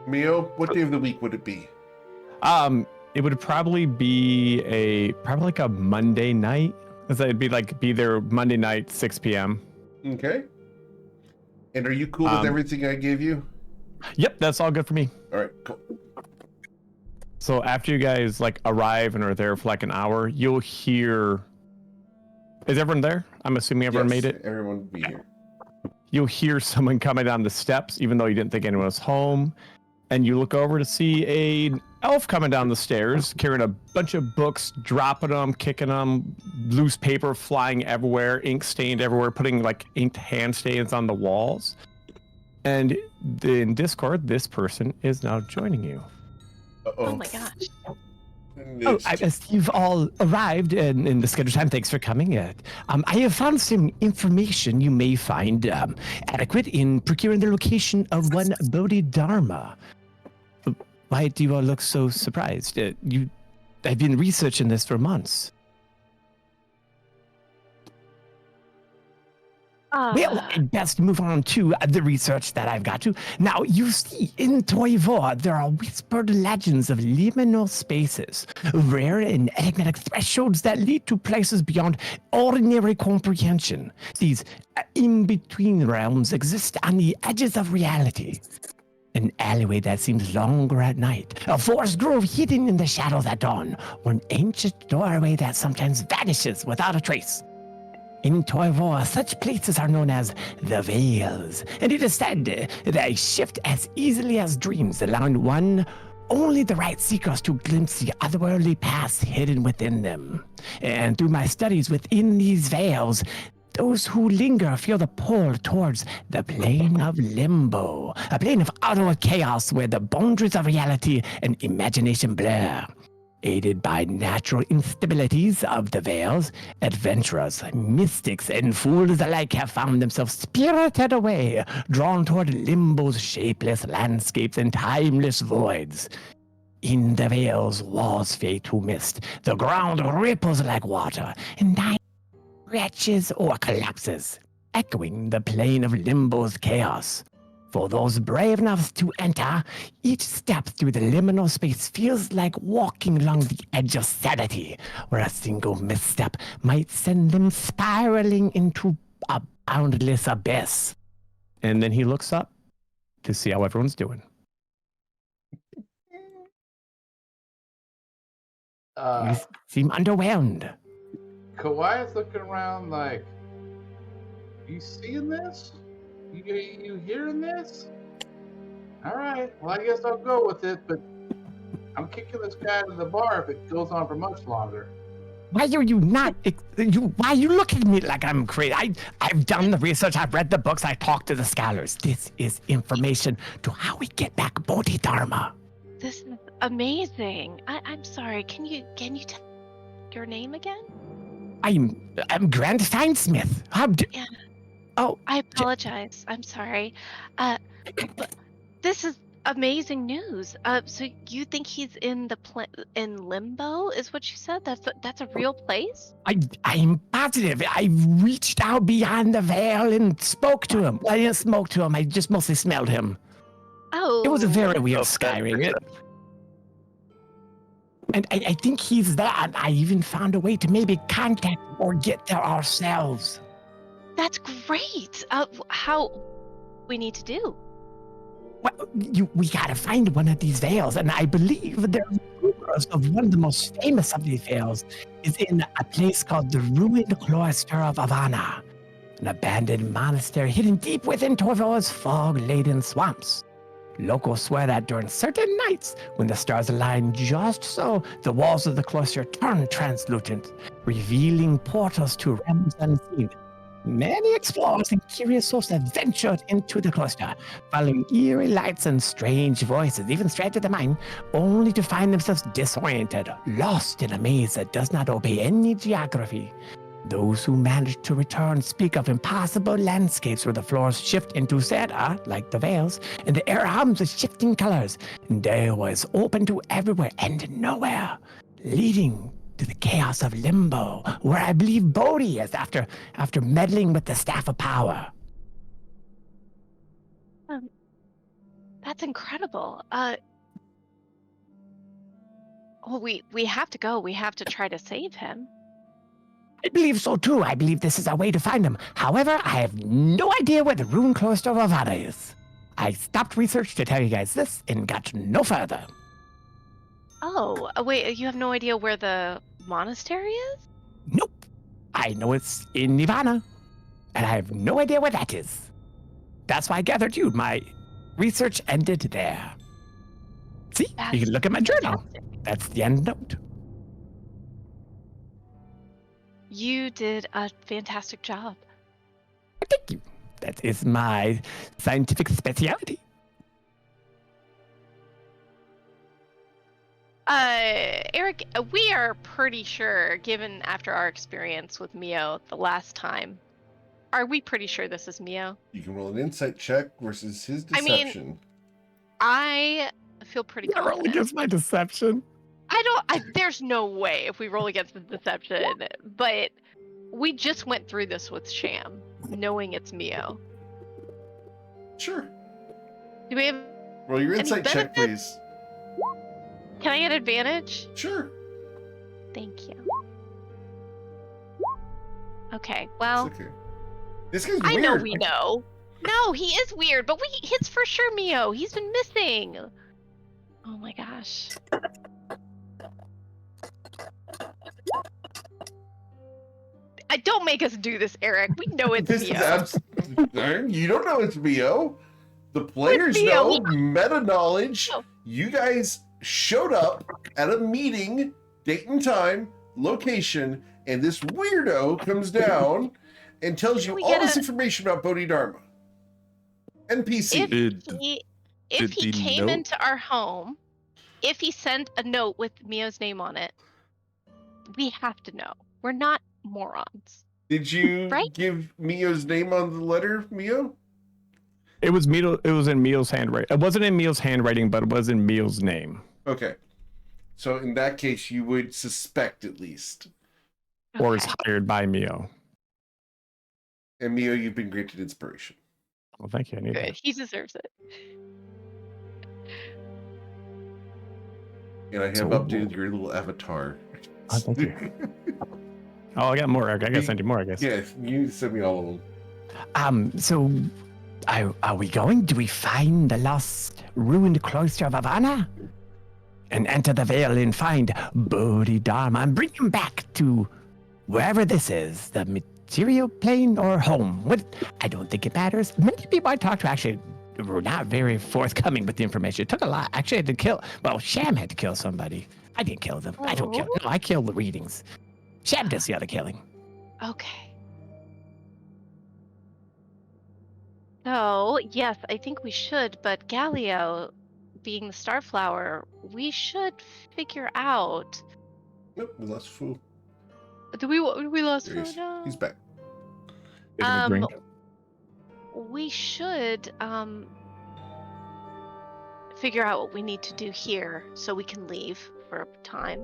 Mio, what day of the week would it be? It would probably be probably like a Monday night. It'd be there Monday night, 6 p.m. Okay. And are you cool with everything I gave you? Yep, that's all good for me. All right, cool. So after you guys like arrive and are there for like an hour, you'll hear. Is everyone there? I'm assuming everyone Yes, made it. Everyone will be here. You'll hear someone coming down the steps, even though you didn't think anyone was home. And you look over to see an elf coming down the stairs, carrying a bunch of books, dropping them, kicking them, loose paper flying everywhere, ink stained everywhere, putting like inked hand stains on the walls. And in Discord, this person is now joining you. Uh-oh. Oh my gosh. Oh, you've all arrived in the scheduled time. Thanks for coming. I have found some information you may find adequate in procuring the location of one Bodhidharma. Why do you all look so surprised? I've been researching this for months. Well, I'd best move on to the research that I've got to. Now, you see, in Toivor, there are whispered legends of liminal spaces, rare and enigmatic thresholds that lead to places beyond ordinary comprehension. These in-between realms exist on the edges of reality. An alleyway that seems longer at night, a forest grove hidden in the shadows at dawn, or an ancient doorway that sometimes vanishes without a trace. In Toivor, such places are known as the Veils, and it is said they shift as easily as dreams, allowing only the right seekers to glimpse the otherworldly paths hidden within them. And through my studies within these veils, those who linger feel the pull towards the plane of limbo, a plane of utter chaos where the boundaries of reality and imagination blur. Aided by natural instabilities of the veils, adventurers, mystics, and fools alike have found themselves spirited away, drawn toward limbo's shapeless landscapes and timeless voids. In the veils, walls fade to mist, the ground ripples like water, and night stretches or collapses, echoing the plane of limbo's chaos. For those brave enough to enter, each step through the liminal space feels like walking along the edge of sanity, where a single misstep might send them spiraling into a boundless abyss. And then he looks up to see how everyone's doing. You seem underwhelmed. Kawhi's looking around like, you seeing this? You hearing this? All right. Well, I guess I'll go with it, but I'm kicking this guy to the bar if it goes on for much longer. Why are you not? Why are you looking at me like I'm crazy? I've done the research. I've read the books. I talked to the scholars. This is information to how we get back Bodhidharma. This is amazing. I'm sorry. Can you tell your name again? I'm Grant Steinsmith. Yeah. Oh, I apologize. I'm sorry. But this is amazing news. So you think he's in in limbo? Is what you said? That's a real place? I'm positive. I reached out beyond the veil and spoke to him. I didn't smoke to him. I just mostly smelled him. Oh. It was a very weird Oh, skyring. And I think he's there. And I even found a way to maybe contact or get there ourselves. That's great. How we need to do? Well, we gotta find one of these veils, and I believe there's rumors of one of the most famous of these veils is in a place called the ruined cloister of Havana, an abandoned monastery hidden deep within Torvo's fog-laden swamps. Locals swear that during certain nights, when the stars align just so, the walls of the cloister turn translucent, revealing portals to realms unseen. Many explorers and curious souls have ventured into the cloister, following eerie lights and strange voices, even straight to the mind, only to find themselves disoriented, lost in a maze that does not obey any geography. Those who manage to return speak of impossible landscapes where the floors shift into seda, like the veils, and the air hums with shifting colors, and there was open to everywhere and nowhere, leading to the chaos of limbo, where I believe Bodhi is after meddling with the Staff of Power. That's incredible. Well, we have to go. We have to try to save him. I believe so too. I believe this is our way to find him. However, I have no idea where the ruined cloister of Havana is. I stopped research to tell you guys this and got no further. Oh, wait, you have no idea where the monastery is? Nope. I know it's in Nirvana, and I have no idea where that is. That's why I gathered you. My research ended there. See, you can look at my journal. Fantastic. That's the end note. You did a fantastic job. Thank you. That is my scientific specialty. Eric, we are pretty sure, given after our experience with Mio the last time, are we pretty sure this is Mio? You can roll an insight check versus his I mean, deception. I feel pretty I roll confident. against my deception. There's no way if we roll against the deception, but we just went through this with Sham, knowing it's Mio. Sure. Do we have, Roll your Any insight check, benefits? please. can I get advantage? Sure. Thank you. Okay, well, It's okay. This guy's I weird. know we know. No, he is weird, but it's for sure Mio. He's been missing. Oh my gosh. Don't make us do this, Eric. We know it's This Mio. is you don't know it's Mio. The players Mio? know. Meta knowledge. No. You guys showed up at a meeting, date and time, location, and this weirdo comes down and tells Can you we all get this a- information about Bodhidharma. NPC. If Did he the came note- into our home, if he sent a note with Mio's name on it, we have to know. We're not morons. Did you Right? give Mio's name on the letter, Mio? It was Mio. It was in Mio's handwriting. It wasn't in Mio's handwriting, but it was in Mio's name. Okay. So in that case, you would suspect at least. Or is Okay. hired by Mio. And Mio, you've been granted inspiration. Well, thank you. I need Good. that. He deserves it. And I have So- updated your little avatar. Oh, thank you. Oh, I got more. I gotta send you more, I guess. Yeah, you send me all of them. So are we going? Do we find the lost ruined cloister of Havana? And enter the veil and find Bodhidharma and bring him back to wherever this is, the material plane or home. I don't think it matters. Many people I talked to actually were not very forthcoming with the information. It took a lot. Actually, I had to kill. Well, Sham had to kill somebody. I didn't kill them. I don't kill. No, I kill the readings. Sham does the other killing. Okay. So, yes, I think we should, but Galileo, being the Starflower, we should figure out. Nope, we lost Fu. We lost There he is. Frodo? He's back. Give him a drink. We should figure out what we need to do here so we can leave for a time.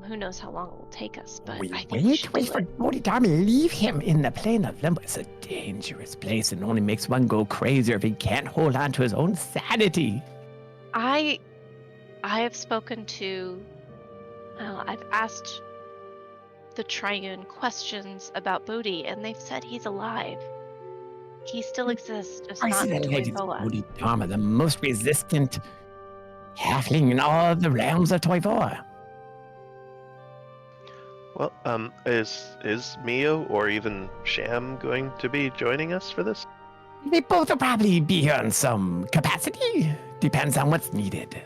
Who knows how long it will take us, but I think we should Wait do for it. Bodhidharma. Leave him in the plane of limbo. It's a dangerous place and only makes one go crazier if he can't hold on to his own sanity. I have spoken to I've asked the Triune questions about Bodhi, and they've said he's alive. He still exists, just not in Isolated Toivoa. Bodhidharma, the most resistant halfling in all the realms of Toivoa. Well, is Mio or even Sham going to be joining us for this? They both will probably be here in some capacity. Depends on what's needed.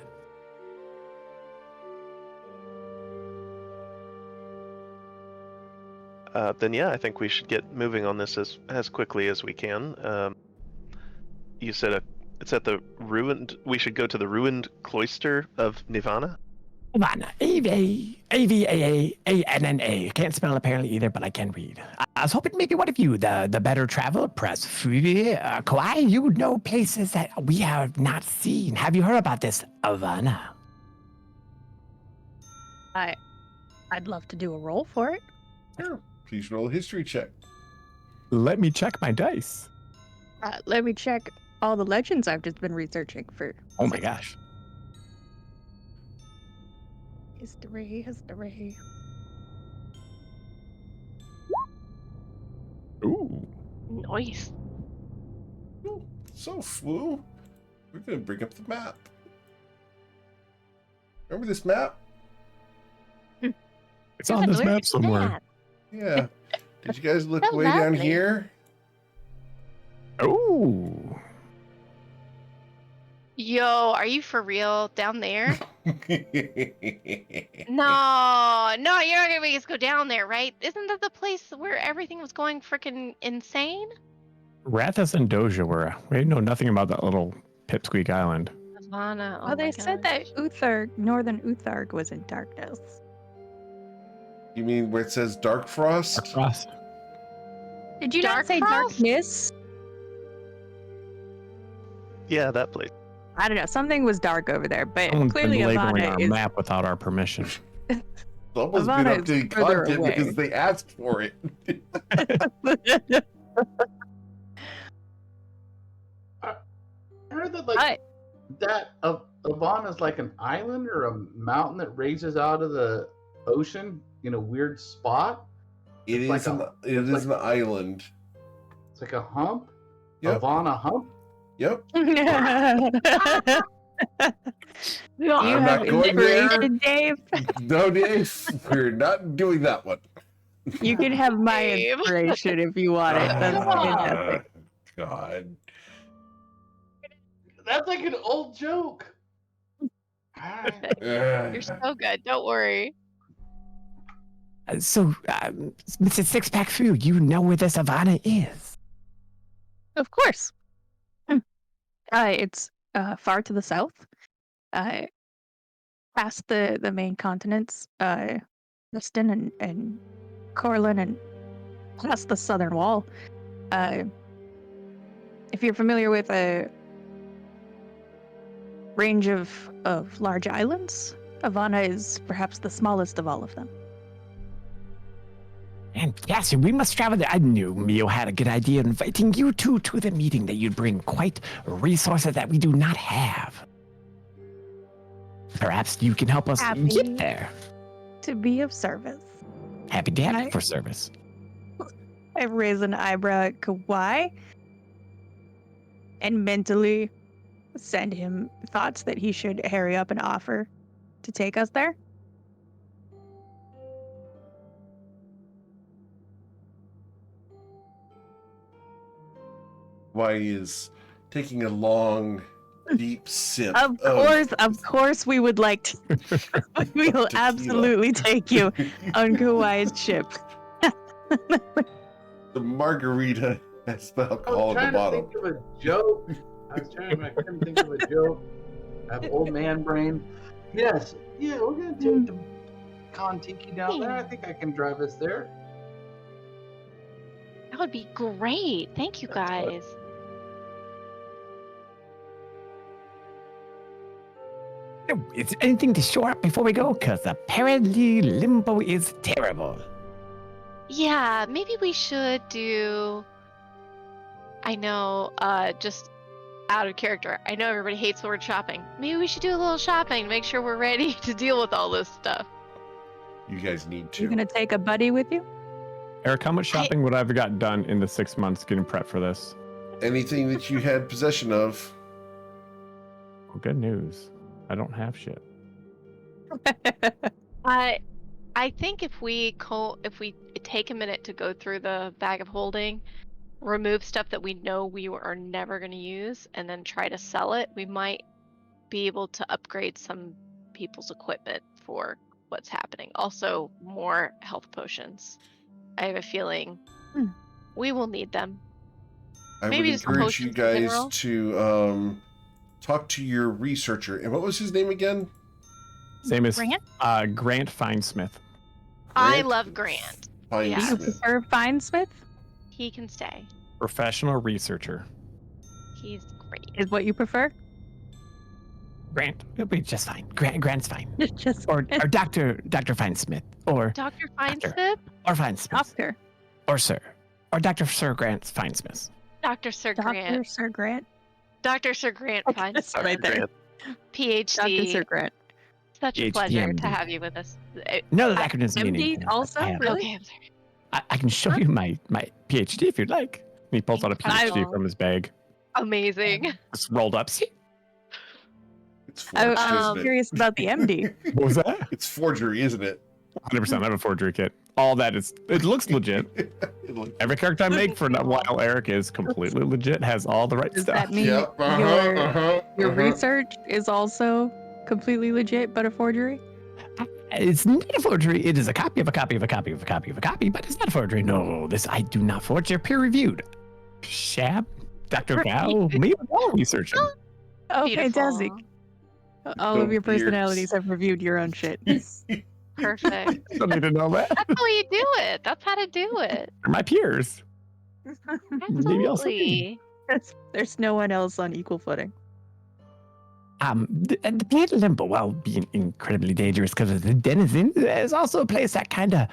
Then yeah, I think we should get moving on this as quickly as we can. You said it's at the ruined. We should go to the ruined cloister of Nirvana. Ivana, A-V-A-A-A-N-N-A. Can't spell apparently either, but I can read. I was hoping maybe one of you, the better traveler, press Kawhi, you know places that we have not seen. Have you heard about this, Ivana? I'd love to do a roll for it. Sure. Please roll a history check. Let me check my dice. Let me check all the legends I've just been researching for. Oh my gosh. History. Ooh. Nice. Ooh, so, Flu, we're going to bring up the map. Remember this map? It's on this map somewhere. Yeah. Did you guys look So way down lovely. here? Ooh. Yo, are you for real down there? No. No, you're not gonna make us go down there, right? Isn't that the place where everything was going freaking insane? Rathas and Doja were. We know nothing about that little pipsqueak island. Havana. Oh Well, they my said gosh. that Utharg, Northern Utharg, was in darkness. You mean where it says Dark Frost? Dark Frost. Did you Dark not say Frost? darkness? Yeah, that place. I don't know. Something was dark over there, but Someone's clearly been labeling Ivana our is. map without our permission. Someone's been Havana is updating further content away. because they asked for it. I heard that Ivana's like an island or a mountain that raises out of the ocean in a weird spot. It It's is like an an island. It's like a hump. Yep. Ivana hump. Yep. You I'm have not going there. inspiration, Dave. No, Dave, we're not doing that one. You can have my Dave. inspiration if you want it. That's fantastic. God. That's like an old joke. Alright. You're so good. Don't worry. So, Mr. Sixpack Fu, you know where this Ivana is? Of course. It's far to the south. Past the main continents, Liston and Corlin, and past the southern wall. If you're familiar with a range of large islands, Ivana is perhaps the smallest of all of them. And yes, we must travel there. I knew Mio had a good idea inviting you two to the meeting, that you'd bring quite resources that we do not have. Perhaps you can help us Happy. get there. To be of service. Happy to have you Right. for service. I raise an eyebrow at Kawhi and mentally send him thoughts that he should hurry up and offer to take us there. Why is taking a long, deep sip. Of course, we would like to. We will Tequila. absolutely take you on Kawhi's ship. The margarita has the I was alcohol at the trying to bottom. think of a joke. I couldn't think of a joke. I have old man brain. Yes. Yeah, we're gonna take the Kon-Tiki down there. I think I can drive us there. That would be great. Thank you That's what- guys. Is there anything to shore up before we go? Because apparently Limbo is terrible. Yeah, maybe we should do. I know, just out of character. I know everybody hates the word shopping. Maybe we should do a little shopping to make sure we're ready to deal with all this stuff. You guys need You to. gonna take a buddy with you? Eric, how much shopping would I have got done in the 6 months getting prepped for this? Anything that you had possession of. Well, good news. I don't have shit. I think if we take a minute to go through the bag of holding, remove stuff that we know we are never going to use, and then try to sell it, we might be able to upgrade some people's equipment for what's happening. Also, more health potions. I have a feeling we will need them. I Maybe would just encourage you potions in guys general. to talk to your researcher. And what was his name again? Same as Grant? Grant Finesmith. I Grant love Grant. Do you Yes. Finesmith. prefer Finesmith? He can stay. Professional researcher. He's great. Is what you prefer? Grant, it'll be just fine. Grant's fine. Just Or Dr. Finesmith. Or Dr. Doctor. Finesmith? Finesmith. Doctor. Or Sir. Or Dr. Sir Grant Finesmith. Dr. Sir Doctor Grant. Sir Grant. Dr. Sir Grant That's Finesmith. right there. Grant. PhD. Dr. Sir Grant. Such a PhD, pleasure MD. to have you with us. No, that acronyms mean MD anything. also? I, Really? Okay, I'm sorry. I can show you my PhD if you'd like. He pulls out a PhD Incredible. from his bag. Amazing. It's rolled up. See? It's I forged, was isn't it? curious about the MD. What was that? It's forgery, isn't it? 100%. I have a forgery kit. All that is, it looks legit. It looks- Every character I make for a while, Eric is completely legit, has all the right Does stuff. that mean Yep. your research is also completely legit but a forgery? It's not a forgery. It is a copy of a copy of a copy of a copy of a copy, but it's not a forgery. No, this I do not forge. They're peer reviewed. Shab, Dr. Right. Gao, me, we're all researching. Oh, Beautiful. fantastic. All No of your beards. personalities have reviewed your own shit. Perfect. Don't need to know that. That's how you do it. That's how to do it. They're my peers. Maybe I'll Absolutely. There's no one else on equal footing. The planet Limbo, while being incredibly dangerous because of the denizens, is also a place that kind of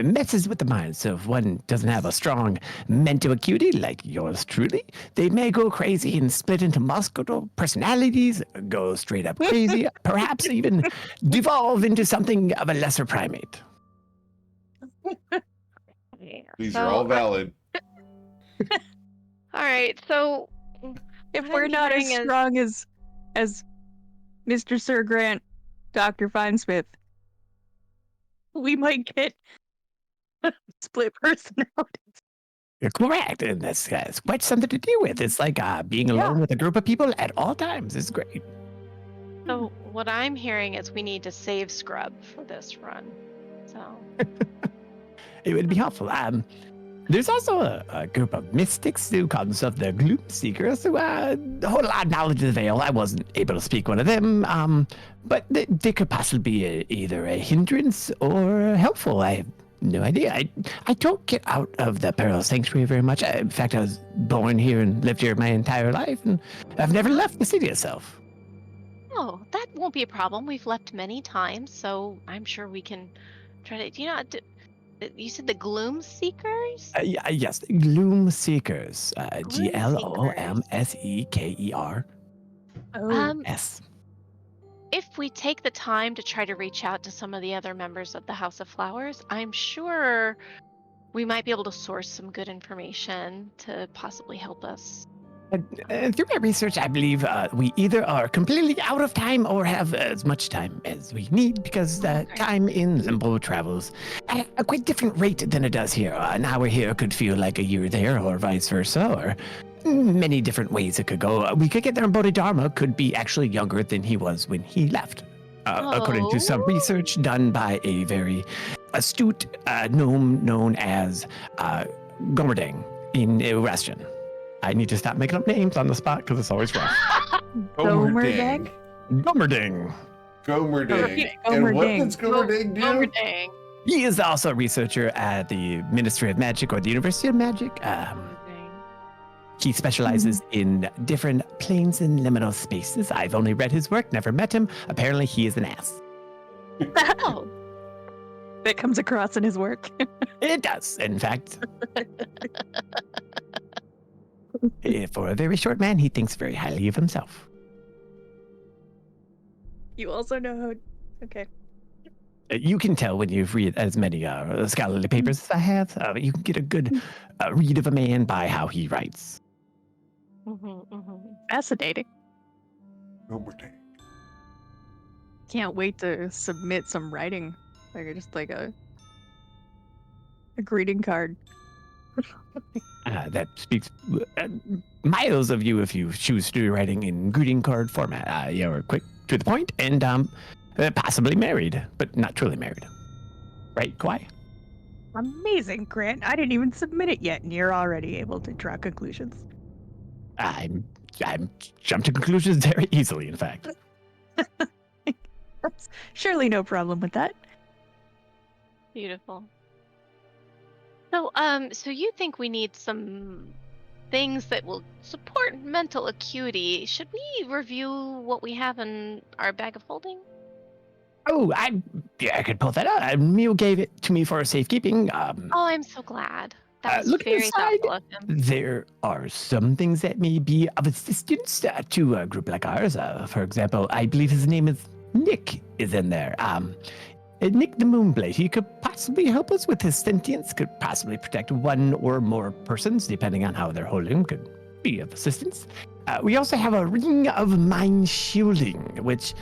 messes with the mind. So if one doesn't have a strong mental acuity like yours truly, they may go crazy and split into multiple personalities, go straight up crazy, perhaps even devolve into something of a lesser primate. These So, are all valid. All right. So If what we're I'm not as hearing is- strong as Mr. Sir Grant, Dr. Finesmith, we might get split personalities. You're correct, and that's quite something to deal with. It's like being alone with a group of people at all times. It's great. So what I'm hearing is we need to save Scrub for this run. So It would be helpful. There's also a group of mystics who call themselves the Gloom Seekers who hold a lot of knowledge of the Veil. I wasn't able to speak one of them, but they could possibly be either a hindrance or helpful. I have no idea. I don't get out of the Perilous Sanctuary very much. In fact, I was born here and lived here my entire life, and I've never left the city itself. oh, that won't be a problem. We've left many times, so I'm sure we can try to. Do you know? You said the Gloom Seekers? Yes, Gloom Seekers. Gloom GLOMSEKER. Oh, Yes. If we take the time to try to reach out to some of the other members of the House of Flowers, I'm sure we might be able to source some good information to possibly help us. Through my research, I believe we either are completely out of time or have as much time as we need because time in Limbo travels at a quite different rate than it does here. An hour here could feel like a year there, or vice versa, or many different ways it could go. We could get there, and Bodhidharma could be actually younger than he was when he left. According to some research done by a very astute gnome known as Gomerdang in Russian. I need to stop making up names on the spot because it's always rough. Gomerdang? Gomerding. Gomerdang. And what does Gomerdang do? Gomerdang. He is also a researcher at the Ministry of Magic or the University of Magic. He specializes in different planes and liminal spaces. I've only read his work, never met him. Apparently, he is an ass. Oh, That comes across in his work. It does, in fact. For a very short man, he thinks very highly of himself. You also know how. Okay. You can tell when you've read as many scholarly papers as I have. You can get a good read of a man by how he writes. Fascinating. No more day. Can't wait to submit some writing. Like just like a greeting card. That speaks miles of you if you choose to do writing in greeting card format. You're quick to the point and possibly married, but not truly married. Right, Kwai? Amazing, Grant. I didn't even submit it yet, and you're already able to draw conclusions. I'm jumped to conclusions very easily, in fact. That's surely no problem with that. Beautiful. So, so you think we need some things that will support mental acuity? Should we review what we have in our bag of holding? Oh, I could pull that out. Mio gave it to me for safekeeping. Oh, I'm so glad. That was look very inside. thoughtful of him. There are some things that may be of assistance to a group like ours. For example, I believe his name is Nick is in there. Nick the Moonblade. He could possibly help us with his sentience, could possibly protect one or more persons, depending on how they're holding him, could be of assistance. We also have a ring of mind shielding, which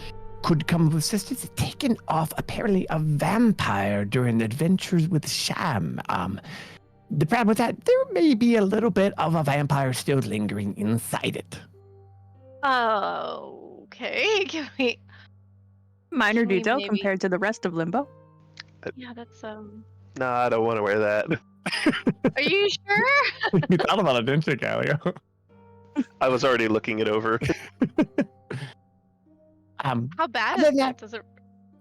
could come with assistance taken off apparently a vampire during adventures with Sham. The problem with that, there may be a little bit of a vampire still lingering inside it. Okay. Can we? Minor Can we detail maybe- compared to the rest of Limbo. Yeah, that's No, I don't want to wear that. Are you sure? You thought about it, didn't you, Galio? I was already looking it over. How bad Other is than it?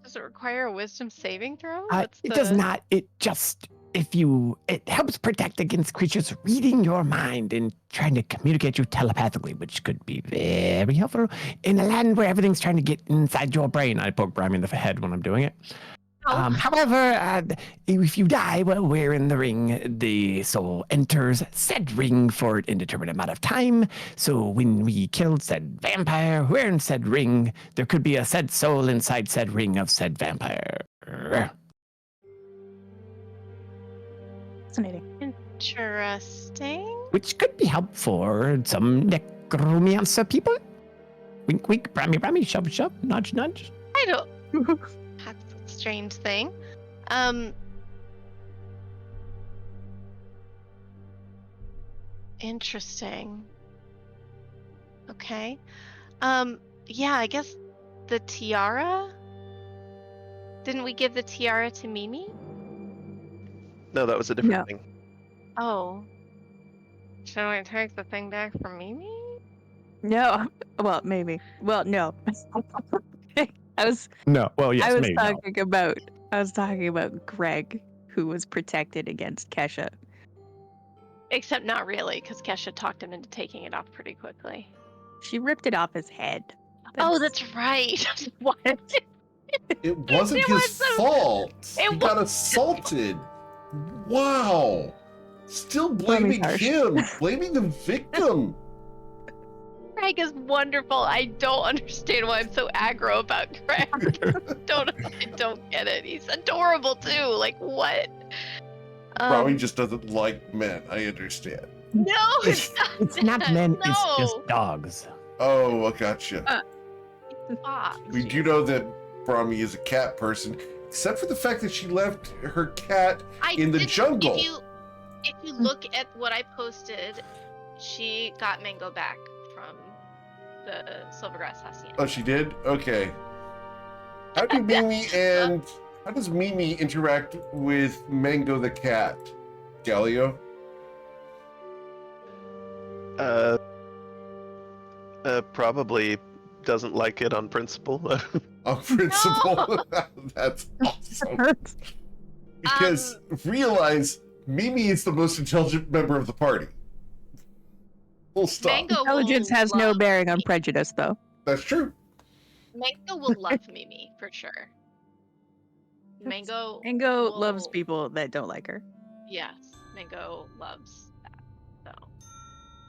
Does it require a wisdom saving throw? It does not. It just, it helps protect against creatures reading your mind and trying to communicate you telepathically, which could be very helpful in a land where everything's trying to get inside your brain. I poke Brimy in the head when I'm doing it. Oh. However, if you die while wearing the ring, the soul enters said ring for an indeterminate amount of time. So when we killed said vampire wearing said ring, there could be a said soul inside said ring of said vampire. Fascinating. Interesting. Which could be helpful for some necromancer people. Wink, wink, Bramy, shove, shove, nudge, nudge. I don't. That's a strange thing. Interesting. Okay. Yeah, I guess the tiara. Didn't we give the tiara to Mimi? No, that was a different No. thing. Oh. Should I take the thing back from Mimi? No. Well, maybe. Well, no. I was No. Well, yes, I was maybe. No. talking about Greg, who was protected against Kesha. Except not really, because Kesha talked him into taking it off pretty quickly. She ripped it off his head. Oh, that's right. What? It wasn't It his wasn't- fault. it He got assaulted. Wow. Still blaming harsh. him, blaming the victim. Greg is wonderful. I don't understand why I'm so aggro about Greg. I don't get it. He's adorable too. Like what? Probably just doesn't like men. I understand. No, it's not. It's not that. men, No. it's just dogs. Oh, I gotcha. Fox. We do know that Brahmi is a cat person, except for the fact that she left her cat in the didn't- jungle. If you look at what I posted, she got Mango back from the Silvergrass Hacienda. Oh, she did? Okay. How does Mimi interact with Mango the cat? Galio? Probably doesn't like it on principle. On principle? That's awesome. Because realize Mimi is the most intelligent member of the party. Full stop. Mango Intelligence will has no love bearing on Mimi. prejudice, though. That's true. Mango will love Mimi for sure. Mango. Mango will- loves people that don't like her. Yes, Mango loves that. So,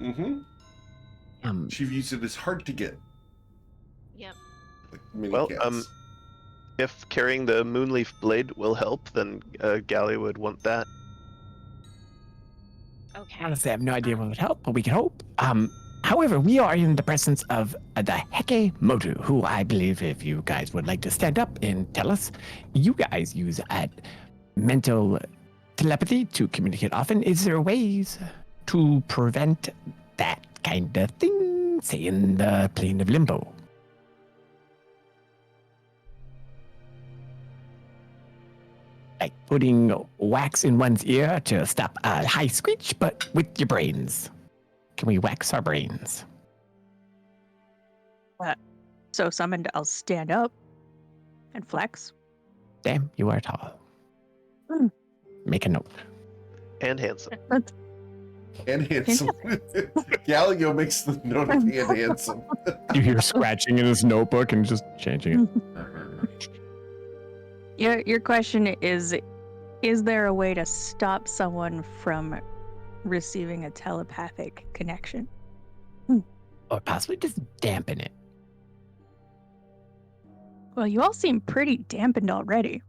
Mm-hmm. She views it as hard to get. yep. Like many Well, cats. If carrying the Moonleaf Blade will help, then Gally would want that. Okay. Honestly, I have no idea what would help, but we can hope. However, we are in the presence of the Heke Motu, who I believe, if you guys would like to stand up and tell us, you guys use mental telepathy to communicate often. Is there ways to prevent that kind of thing, say in the plane of limbo? Like putting wax in one's ear to stop a high screech, but with your brains. Can we wax our brains? So summoned, I'll stand up and flex. Damn, you are tall. Hmm. Make a note. And handsome. And handsome. Gallio makes the note of and handsome. You hear scratching in his notebook and just changing it. Your question is there a way to stop someone from receiving a telepathic connection? Or possibly just dampen it. Well, you all seem pretty dampened already.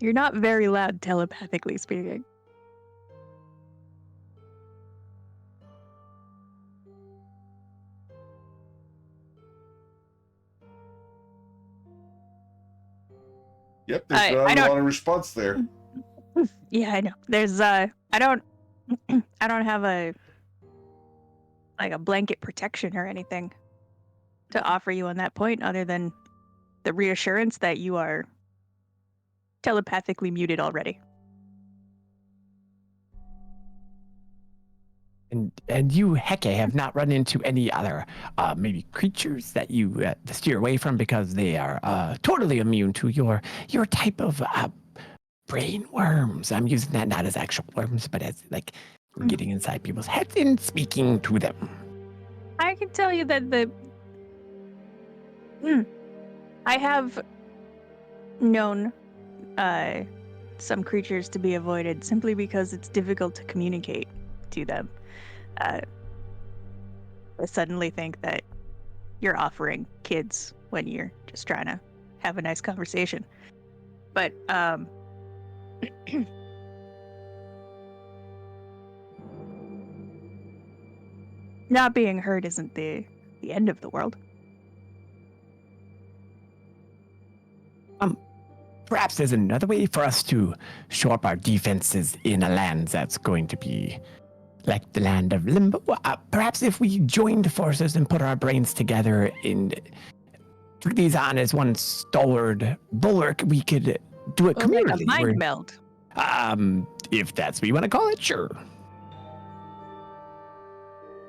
You're not very loud telepathically speaking. Yep, there's I not a lot of response there. Yeah, I know. There's I don't have a blanket protection or anything to offer you on that point other than the reassurance that you are telepathically muted already. And you, Heke, have not run into any other maybe creatures that you steer away from because they are totally immune to your type of brain worms. I'm using that not as actual worms, but as like getting inside people's heads and speaking to them. I can tell you that I have known some creatures to be avoided simply because it's difficult to communicate to them. I suddenly think that you're offering kids when you're just trying to have a nice conversation. But not being heard isn't the end of the world. Perhaps there's another way for us to shore up our defenses in a land that's going to be like the land of limbo. Perhaps if we joined forces and put our brains together and took these on as one stalwart bulwark, we could do it communally. Like a mind meld. If that's what you want to call it, sure.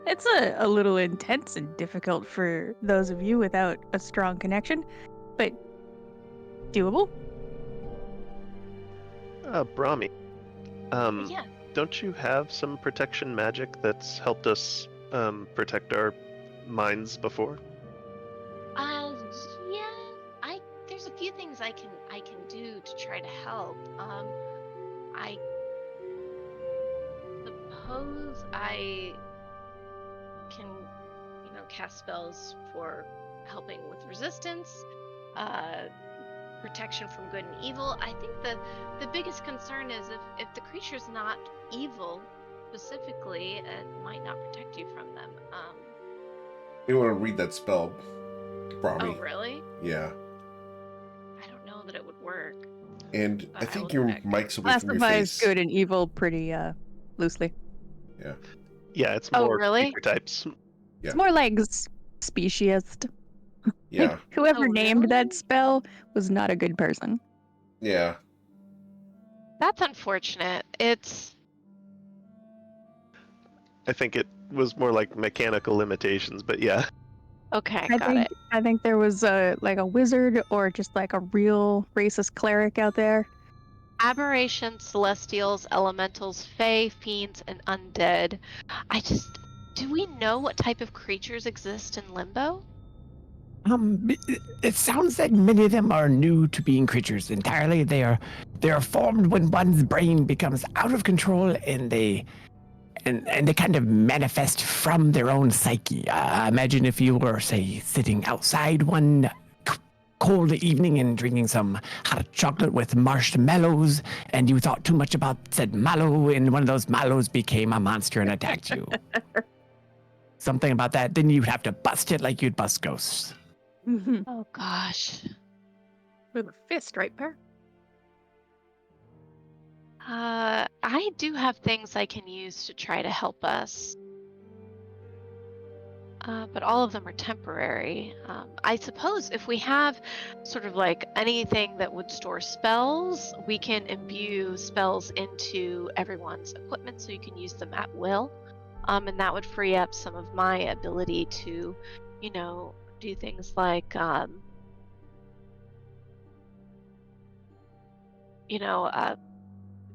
It's a little intense and difficult for those of you without a strong connection, but doable. Brahmi. Yeah. Don't you have some protection magic that's helped us protect our minds before? Yeah. There's a few things I can do to try to help. I suppose I can, cast spells for helping with resistance, protection from good and evil. I think the biggest concern is if the creature's not evil specifically, it might not protect you from them. You want to read that spell, Brahmi? Oh, really? Yeah. I don't know that it would work. And I think your mic's away from your Classifies face. good and evil pretty loosely. Yeah. Yeah, it's Oh, more really? creature types. Yeah. It's more like speciesist. Yeah. Whoever Oh, named really? that spell was not a good person. Yeah. That's unfortunate. I think it was more like mechanical limitations, but yeah. Okay, I got think it. I think there was a wizard or just like a real racist cleric out there. Aberrations, celestials, elementals, fae, fiends, and undead. Do we know what type of creatures exist in Limbo? It sounds like many of them are new to being creatures entirely. They are formed when one's brain becomes out of control and they and they kind of manifest from their own psyche. Imagine if you were, say, sitting outside one cold evening and drinking some hot chocolate with marshmallows, and you thought too much about said mallow, and one of those mallows became a monster and attacked you. Something about that. Then you'd have to bust it like you'd bust ghosts. Oh gosh. With a fist, right, Pear? I do have things I can use to try to help us. But all of them are temporary. I suppose if we have sort of like anything that would store spells, we can imbue spells into everyone's equipment so you can use them at will. And that would free up some of my ability to, do things like,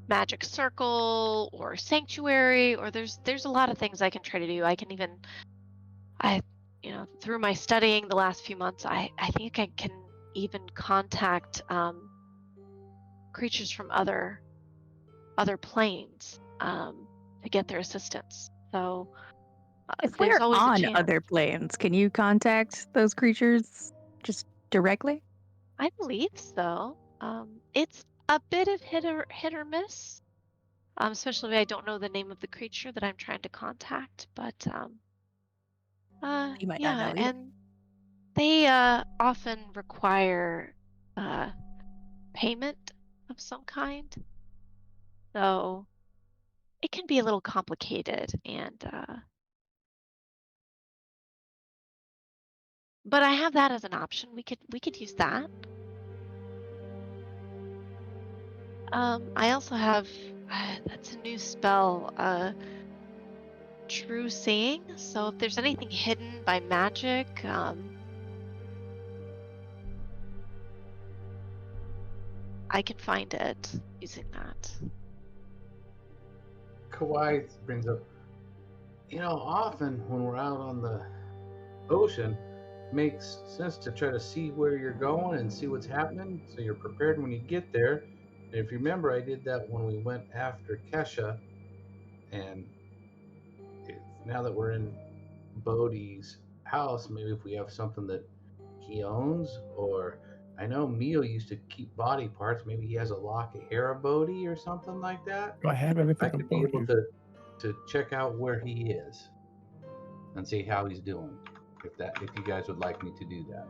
magic circle or sanctuary, or there's a lot of things I can try to do. I can even through my studying the last few months, I think I can even contact creatures from other planes to get their assistance. So If there's we're always a on chance. other planes, can you contact those creatures just directly? I believe so. It's a bit of hit or miss, especially if I don't know the name of the creature that I'm trying to contact. But You might not yeah, know either. and they often require payment of some kind, so it can be a little complicated. And but I have that as an option. We could use that. I also have that's a new spell, True Seeing. So if there's anything hidden by magic, I can find it using that. Kawhi brings up, often when we're out on the ocean, makes sense to try to see where you're going and see what's happening so you're prepared when you get there. And if you remember, I did that when we went after Kesha, and now that we're in Bodhi's house, maybe if we have something that he owns, or I know Mio used to keep body parts. Maybe he has a lock of hair of Bodhi or something like that. Do I have everything I could be able to check out where he is and see how he's doing. If you guys would like me to do that.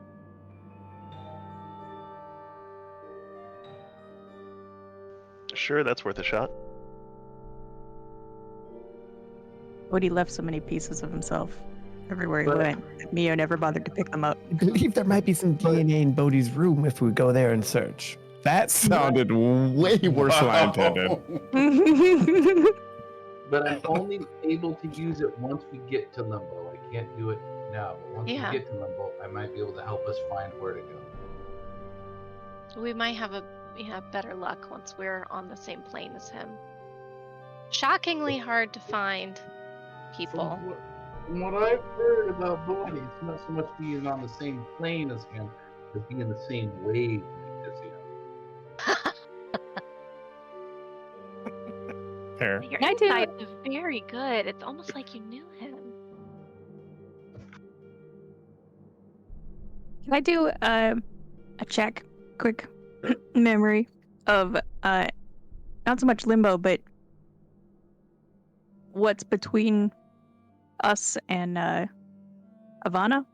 Sure, that's worth a shot. Woody left so many pieces of himself everywhere he But- went. Mio never bothered to pick them up. I believe there might be some DNA in Bodhi's room if we go there and search. That sounded way worse than I intended. But I'm only able to use it once we get to Limbo. I can't do it now. But once Yeah. we get to Limbo, I might be able to help us find where to go. We might have better luck once we're on the same plane as him. Shockingly hard to find people. From what I've heard about Bodhi, it's not so much being on the same plane as him, as being the same wavelength as him. Fair. Your I do- insights are very good. It's almost like you knew him. Can I do a check, quick memory of not so much Limbo, but what's between us and Ivana?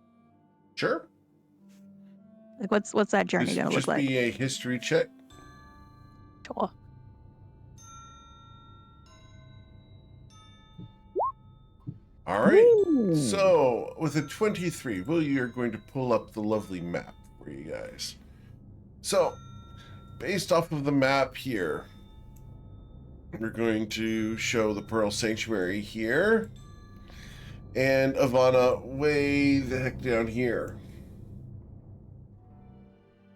Sure. Like, what's that journey This gonna would look just like? be a history check. Sure. All right. So, with a 23, you're going to pull up the lovely map for you guys. So, based off of the map here, we're going to show the Pearl Sanctuary here, and Ivana way the heck down here.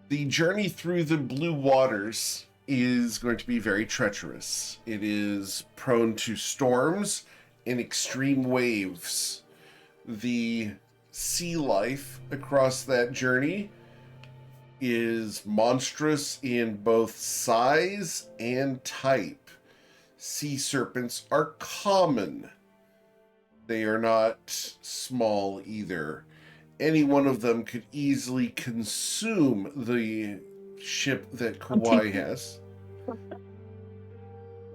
The journey through the blue waters is going to be very treacherous. It is prone to storms and extreme waves. The sea life across that journey is monstrous in both size and type. Sea serpents are common They are not small either. Any one of them could easily consume the ship that Kauai has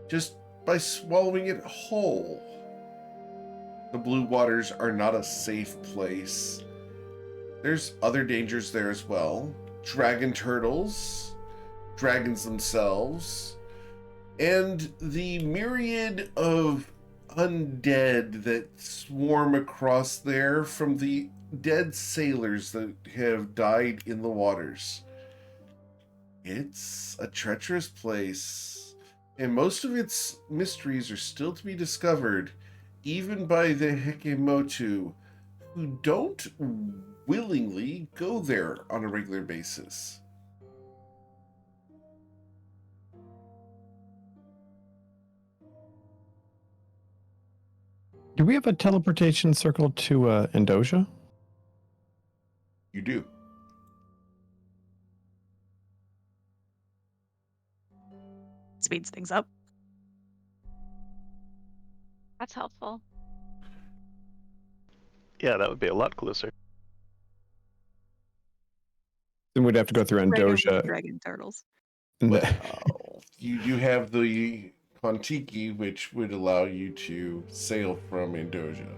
just by swallowing it whole. The blue waters are not a safe place. There's other dangers there as well. Dragon turtles, dragons themselves, and the myriad of undead that swarm across there from the dead sailors that have died in the waters. It's a treacherous place, and most of its mysteries are still to be discovered, even by the Hekemotu, who don't willingly go there on a regular basis. Do we have a teleportation circle to Indoja? You do. Speeds things up. That's helpful. Yeah, that would be a lot closer. Then we'd have to go through Regular Indoja. dragon turtles. And the- Well, you do have the Kontiki, which would allow you to sail from Indoja.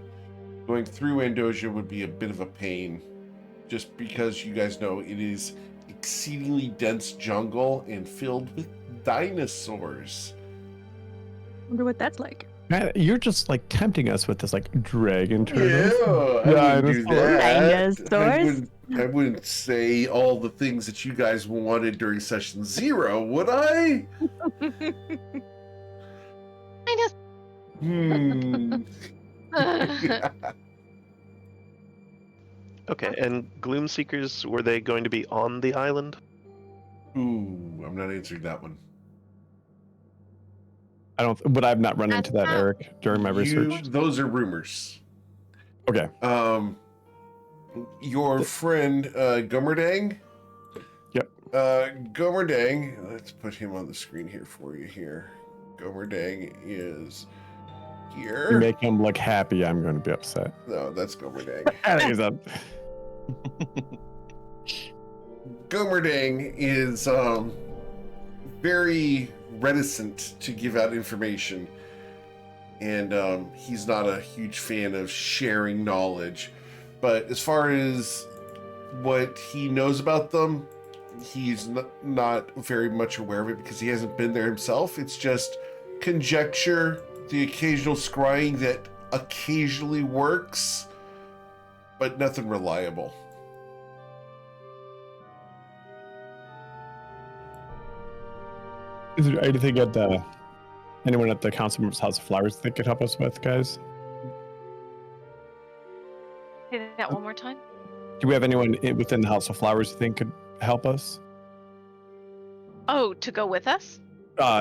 Going through Indoja would be a bit of a pain, just because you guys know it is exceedingly dense jungle and filled with dinosaurs. Wonder what that's like. Man, you're just like tempting us with this like dragon turtles. Yeah, I wouldn't do that. Dinosaurs? I wouldn't say all the things that you guys wanted during session 0, would I? I just. Okay, and Gloom Seekers, were they going to be on the island? Ooh, I'm not answering that one. I don't, but I've not run into that, Eric, during my research. Those are rumors. Okay. Your friend Gomerdang. Yep. Gomerdang. Let's put him on the screen here for you. Here, Gomerdang is here. You make him look happy, I'm going to be upset. No, that's Gomerdang. He's up. Gomerdang is very reticent to give out information, and he's not a huge fan of sharing knowledge. But as far as what he knows about them, he's not very much aware of it because he hasn't been there himself. It's just conjecture, the occasional scrying that occasionally works, but nothing reliable. Is there anything at anyone at the Council Members House of Flowers that could help us with, guys? Say that one more time. Do we have anyone within the House of Flowers you think could help us? Oh, to go with us?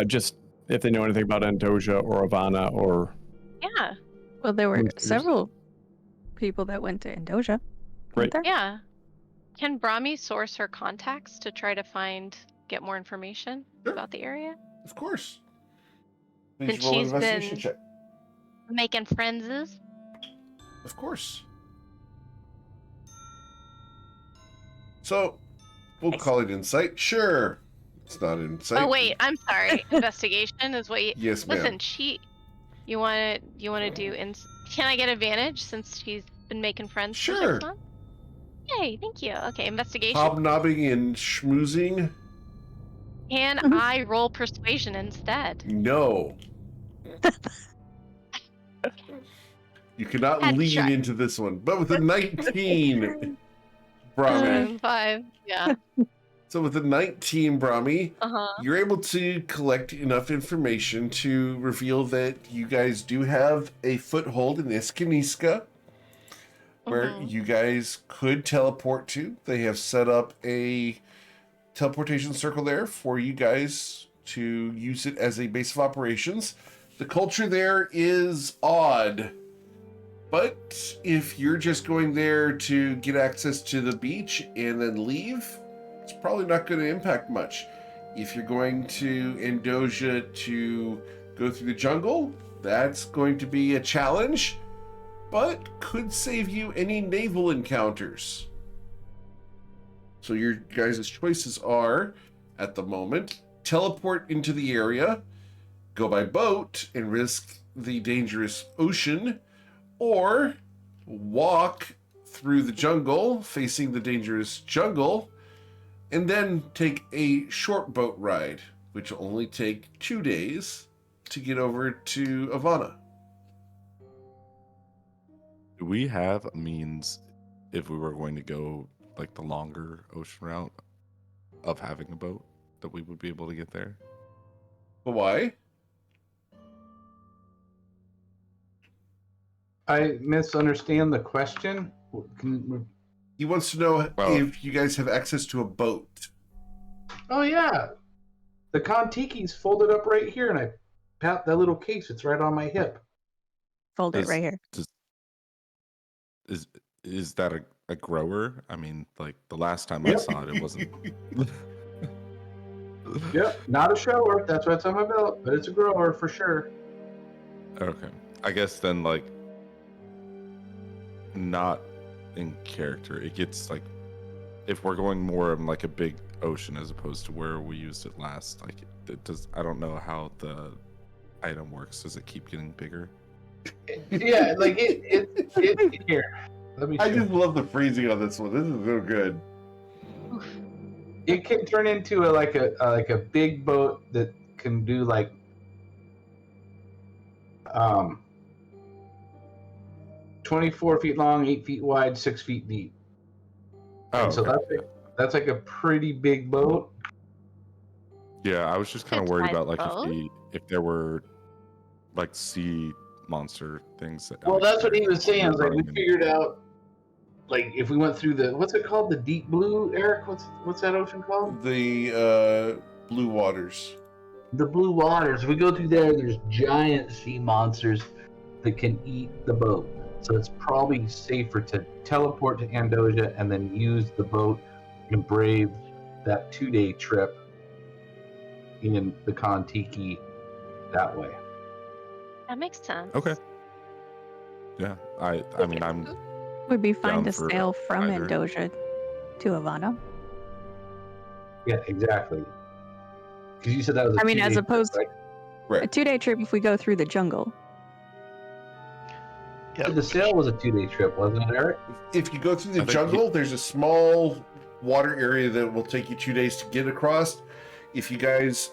Just if they know anything about Andoja or Ivana or... Yeah. Well, there were Gloom Seekers. several people that went to Indoja. Right. weren't there? Yeah. Can Brahmi source her contacts to try to get more information Sure. about the area? Of course. Since Please roll an she's investigation been- check. Making friends? Of course. So, we'll Nice. call it insight. Sure. It's not insight. Oh wait, I'm sorry. Investigation is what you Yes, ma'am. listen, you wanna do can I get advantage since she's been making friends for Sure. 6 months? Yay, thank you. Okay, investigation. Hobnobbing and schmoozing? Can Mhm. I roll persuasion instead? No. You cannot Had to lean try. into this one. But with a 19, Brahmi. 5. Yeah. So with a 19, Brahmi, Uh-huh. you're able to collect enough information to reveal that you guys do have a foothold in Iskaniska, where Mhm. you guys could teleport to. They have set up a teleportation circle there for you guys to use it as a base of operations. The culture there is odd, but if you're just going there to get access to the beach and then leave, it's probably not going to impact much. If you're going to Indoja to go through the jungle, that's going to be a challenge. but could save you any naval encounters. So your guys' choices are, at the moment, teleport into the area, go by boat and risk the dangerous ocean, or walk through the jungle facing the dangerous jungle, and then take a short boat ride, which will only take 2 days to get over to Ivana. Do we have a means, if we were going to go like the longer ocean route, of having a boat that we would be able to get there? Why? I misunderstand the question. He wants to know Well- if you guys have access to a boat. Oh yeah, the Kon-Tiki's folded up right here, and I pat that little case. It's right on my hip. Fold it Does- right here. Is that a grower? I mean, like the last time I Yep. saw it, it wasn't. Yep, not a shower. That's what's on my belt, but it's a grower for sure. Okay. I guess then, like, not in character. It gets like, if we're going more of like a big ocean as opposed to where we used it last, like, it does. I don't know how the item works. Does it keep getting bigger? Yeah, like it here. Let me. I show just you. love the phrasing on this one. This is so good. It can turn into a big boat that can do like 24 feet long, 8 feet wide, 6 feet deep. Oh, And so okay. that's like a pretty big boat. Yeah, I was just kind of Good worried size about like boat. if there were like sea monster things. That, Well, like, that's what he there was saying. Like we running in- figured out, like if we went through the what's it called, the deep blue, Eric? What's that ocean called? The blue waters. The blue waters. If we go through there, there's giant sea monsters that can eat the boat. So it's probably safer to teleport to Andoja and then use the boat and brave that 2-day trip in the Kon-Tiki that way. That makes sense. Okay. Yeah, I mean, I'm Would be fine down to for sail from either. Andoja to Ivana. Yeah, exactly. Because you said that was a I mean, as 2-day opposed trip, a Right. 2-day trip if we go through the jungle. right? The sail was a 2-day trip, wasn't it, Eric? If you go through the I think jungle, there's a small water area that will take you 2 days to get across. If you guys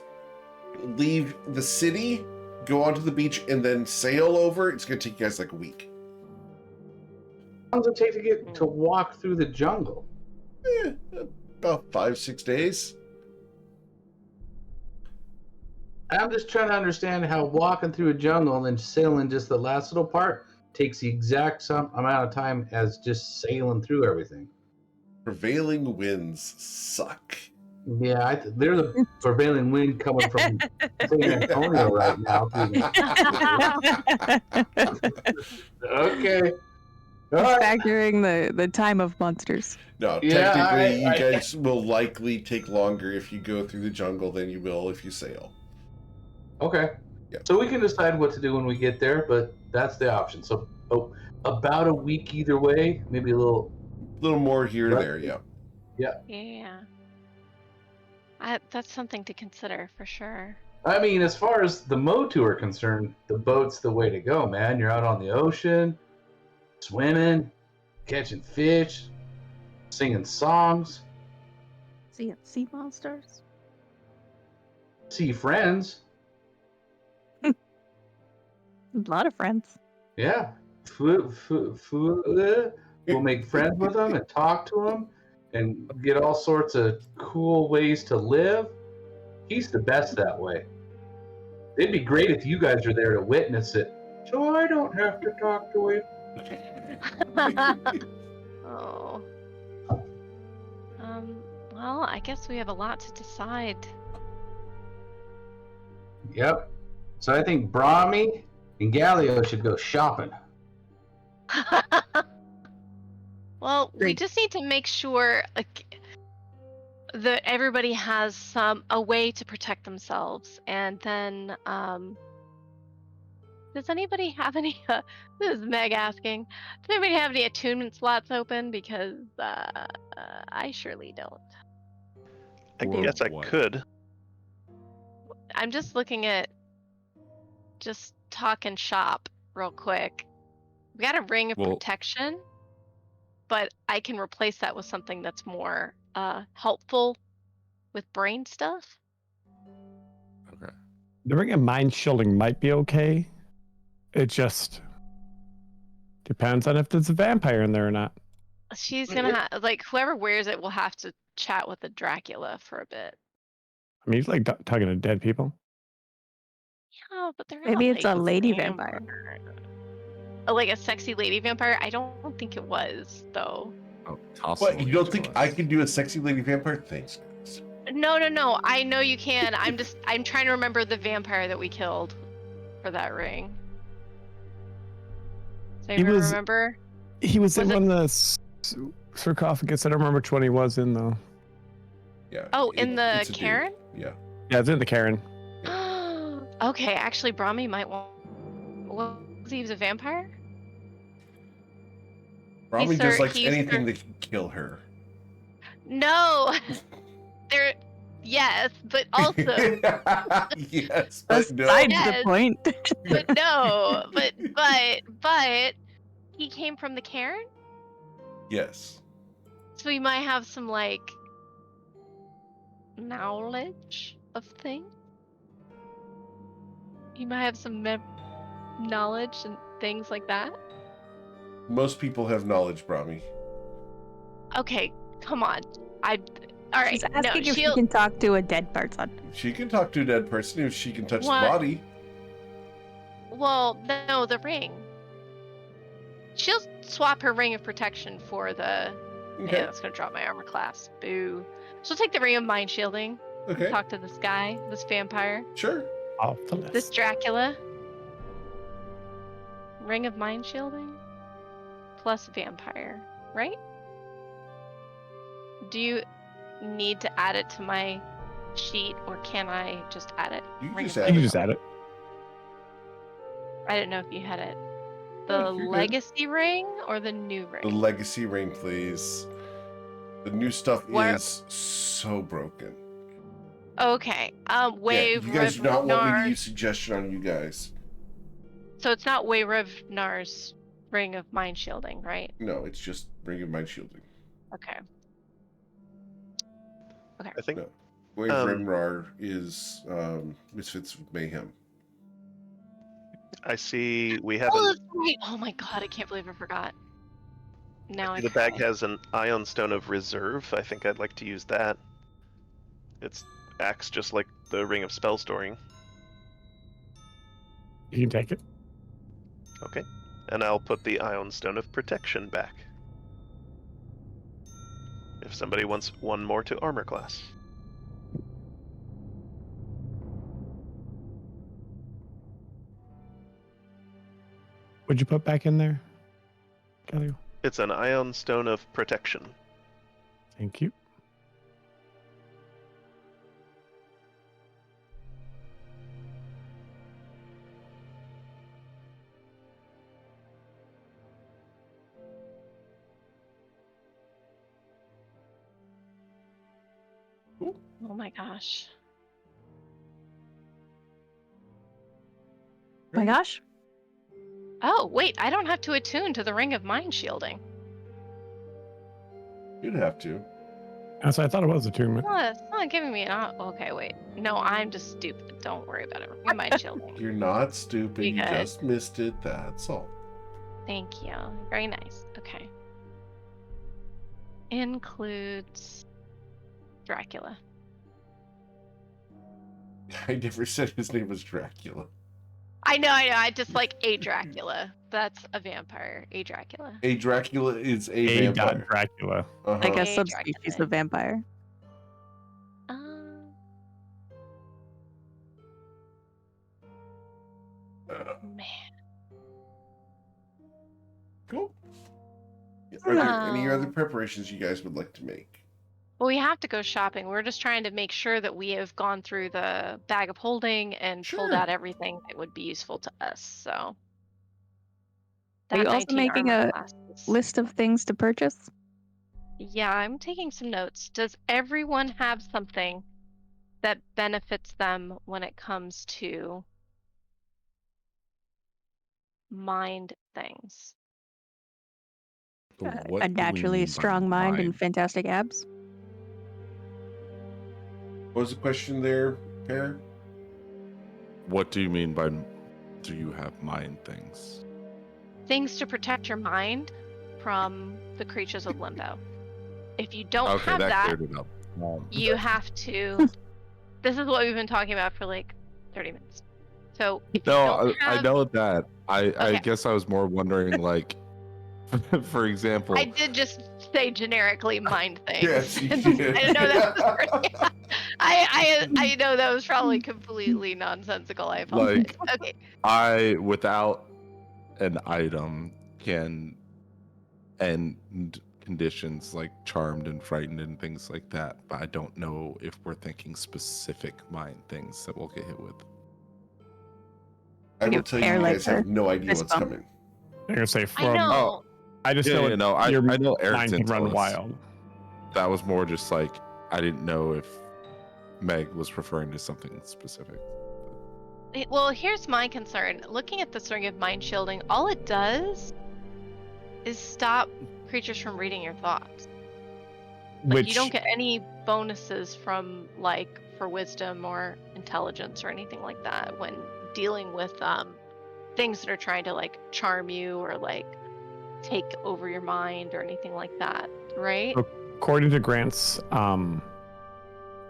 leave the city, go onto the beach, and then sail over, it's going to take you guys like a week. How long does it take to walk through the jungle? About 5-6 days. I'm just trying to understand how walking through a jungle and then sailing just the last little part takes the exact same amount of time as just sailing through everything. Prevailing winds suck. Yeah, there's a prevailing wind coming from San Antonio right now. Okay. All right. Factoring the time of monsters. No, Yeah, technically, you I- guys will likely take longer if you go through the jungle than you will if you sail. Okay. Yeah. So we can decide what to do when we get there, but that's the option. So about a week either way, maybe a little. A little more here or Right. there, yeah. Yeah. That's something to consider for sure. I mean, as far as the Motu are concerned, the boat's the way to go, man. You're out on the ocean, swimming, catching fish, singing songs, Sea monsters. see friends. A lot of friends. Yeah. We'll make friends with them and talk to them and get all sorts of cool ways to live. He's the best that way. It'd be great if you guys are there to witness it, so I don't have to talk to him. Oh. Well, I guess we have a lot to decide. Yep. So I think Brahmi and Galileo should go shopping. Well, we Great. just need to make sure like that everybody has a way to protect themselves, and then Does anybody have any? This is Meg asking. Does anybody have any attunement slots open? Because I surely don't. I Or guess I what? could. I'm just looking at just talking shop real quick. We got a ring of Well- protection, but I can replace that with something that's more helpful with brain stuff. Okay. The ring of mind shielding might be okay. It just depends on if there's a vampire in there or not. She's gonna like whoever wears it will have to chat with the Dracula for a bit. I mean, he's like talking to dead people. Yeah, but they're Maybe not it's a like lady vampire. Like a sexy lady vampire. I don't think it was though. Oh, toss What, him you on don't each think of I us. can do a sexy lady vampire? Thanks, guys. No. I know you can. I'm trying to remember the vampire that we killed for that ring. Does anyone was- remember? He was in Was it- one of the sarcophagus. I don't remember which one he was in though. Yeah. Oh, in the it's a dude. Karen? Yeah. Yeah, it's in the Karen. Okay, actually, Brahmi might want. Was he a vampire? Brahmi just likes he's anything that can kill her. No, there. Yes, but also, Yes, but no. Besides Yes. the point. but no, but he came from the Karen, Yes. so he might have some like knowledge of things. He might have some knowledge and things like that. Most people have knowledge, Brahmi. Okay, come on. All right. She's asking no, if she she'll. can talk to a dead person. She can talk to a dead person if she can touch What? the body. Well, no, the ring. She'll swap her ring of protection for the. Okay. Yeah, that's gonna drop my armor class. Boo. She'll take the ring of mind shielding. Okay. Talk to this guy, this vampire, Sure. Off the list. this Dracula. Ring of mind shielding plus vampire, right? Do you need to add it to my sheet, or can I just add it? You can Ring just of add You mind can just add it. I didn't know if you had it. The Yeah, you're good. legacy ring or the new ring? The legacy ring, please. The new stuff What- is so broken. Okay. Wave yeah, you guys do not want me to Revnar- use suggestion on you guys. So it's not Way Revnar's ring of mind shielding, right? No, it's just ring of mind shielding. Okay. I think No. Wave Remrar is Misfits with Mayhem. I see we have Oh, that's right. Oh my god, I can't believe I forgot. Now I the bag cry. has an Ion Stone of Reserve. I think I'd like to use that. It acts just like the Ring of Spell Storing. You can take it. Okay. And I'll put the Ion Stone of Protection back. If somebody wants one more to armor class. What'd you put back in there? Kelly? It's an Ion Stone of Protection. Thank you. Oh my gosh. Oh my gosh. Oh, wait, I don't have to attune to the ring of mind shielding. You'd have to. That's what I thought it was attunement. It's not giving me an okay, wait. No, I'm just stupid. Don't worry about it. Ring of mind shielding. You're not stupid. You Because- just missed it. That's all. Thank you. Very nice. Okay. Includes Dracula. I never said his name was Dracula. I know. I just like a Dracula. That's a vampire. A Dracula. A Dracula is a A. vampire. Dracula. Uh-huh. Like a Hey, subspecies Dracula. of vampire. Man. Cool. Are there any other Um, preparations you guys would like to make? Well, we have to go shopping. We're just trying to make sure that we have gone through the bag of holding and pulled Sure. out everything that would be useful to us. So Are that you also 19 making armor a class is... list of things to purchase? Yeah, I'm taking some notes. Does everyone have something that benefits them when it comes to mind things? What A do we naturally mean by strong mind and mind? fantastic abs? What was the question there, Pear? What do you mean by do you have mind things? Things to protect your mind from the creatures of limbo. If you don't Okay, have that that, cleared it up. you have to. This is what we've been talking about for like 30 minutes. So if you don't I have, know that. I Okay. guess I was more wondering, like, for example, I did just say generically mind things. Yes, you And did. I know that was I know that was probably completely nonsensical. I apologize. like, Okay. I without an item can end conditions like charmed and frightened and things like that, but I don't know if we're thinking specific mind things that we'll get hit with. I will Give tell you, Pear you like guys have her no idea fist what's bump. coming. I'm gonna say I from. know. Oh, I just yeah, know yeah, no, I your know Eric mind can didn't run tell us. wild. That was more just like I didn't know if Meg was referring to something specific. Well, here's my concern. Looking at this ring of mind shielding, all it does is stop creatures from reading your thoughts. Like, Which you don't get any bonuses from, like, for wisdom or intelligence or anything like that when dealing with things that are trying to, like, charm you or, like, take over your mind or anything like that, right? according to Grant's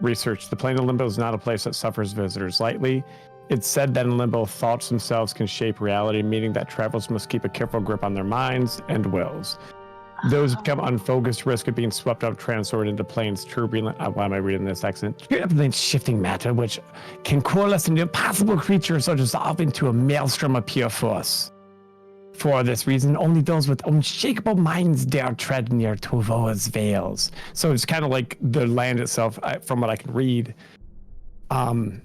research, the plane of limbo is not a place that suffers visitors lightly. It's said that in limbo, thoughts themselves can shape reality, meaning that travelers must keep a careful grip on their minds and wills. Those who become unfocused risk of being swept up, transported into planes turbulent. Why am I reading this accent? Turbulent shifting matter, which can coalesce into impossible creatures or dissolve into a maelstrom of pure force. For this reason, only those with unshakable minds dare tread near Tuvoa's veils. So it's kind of like the land itself, from what I can read, kind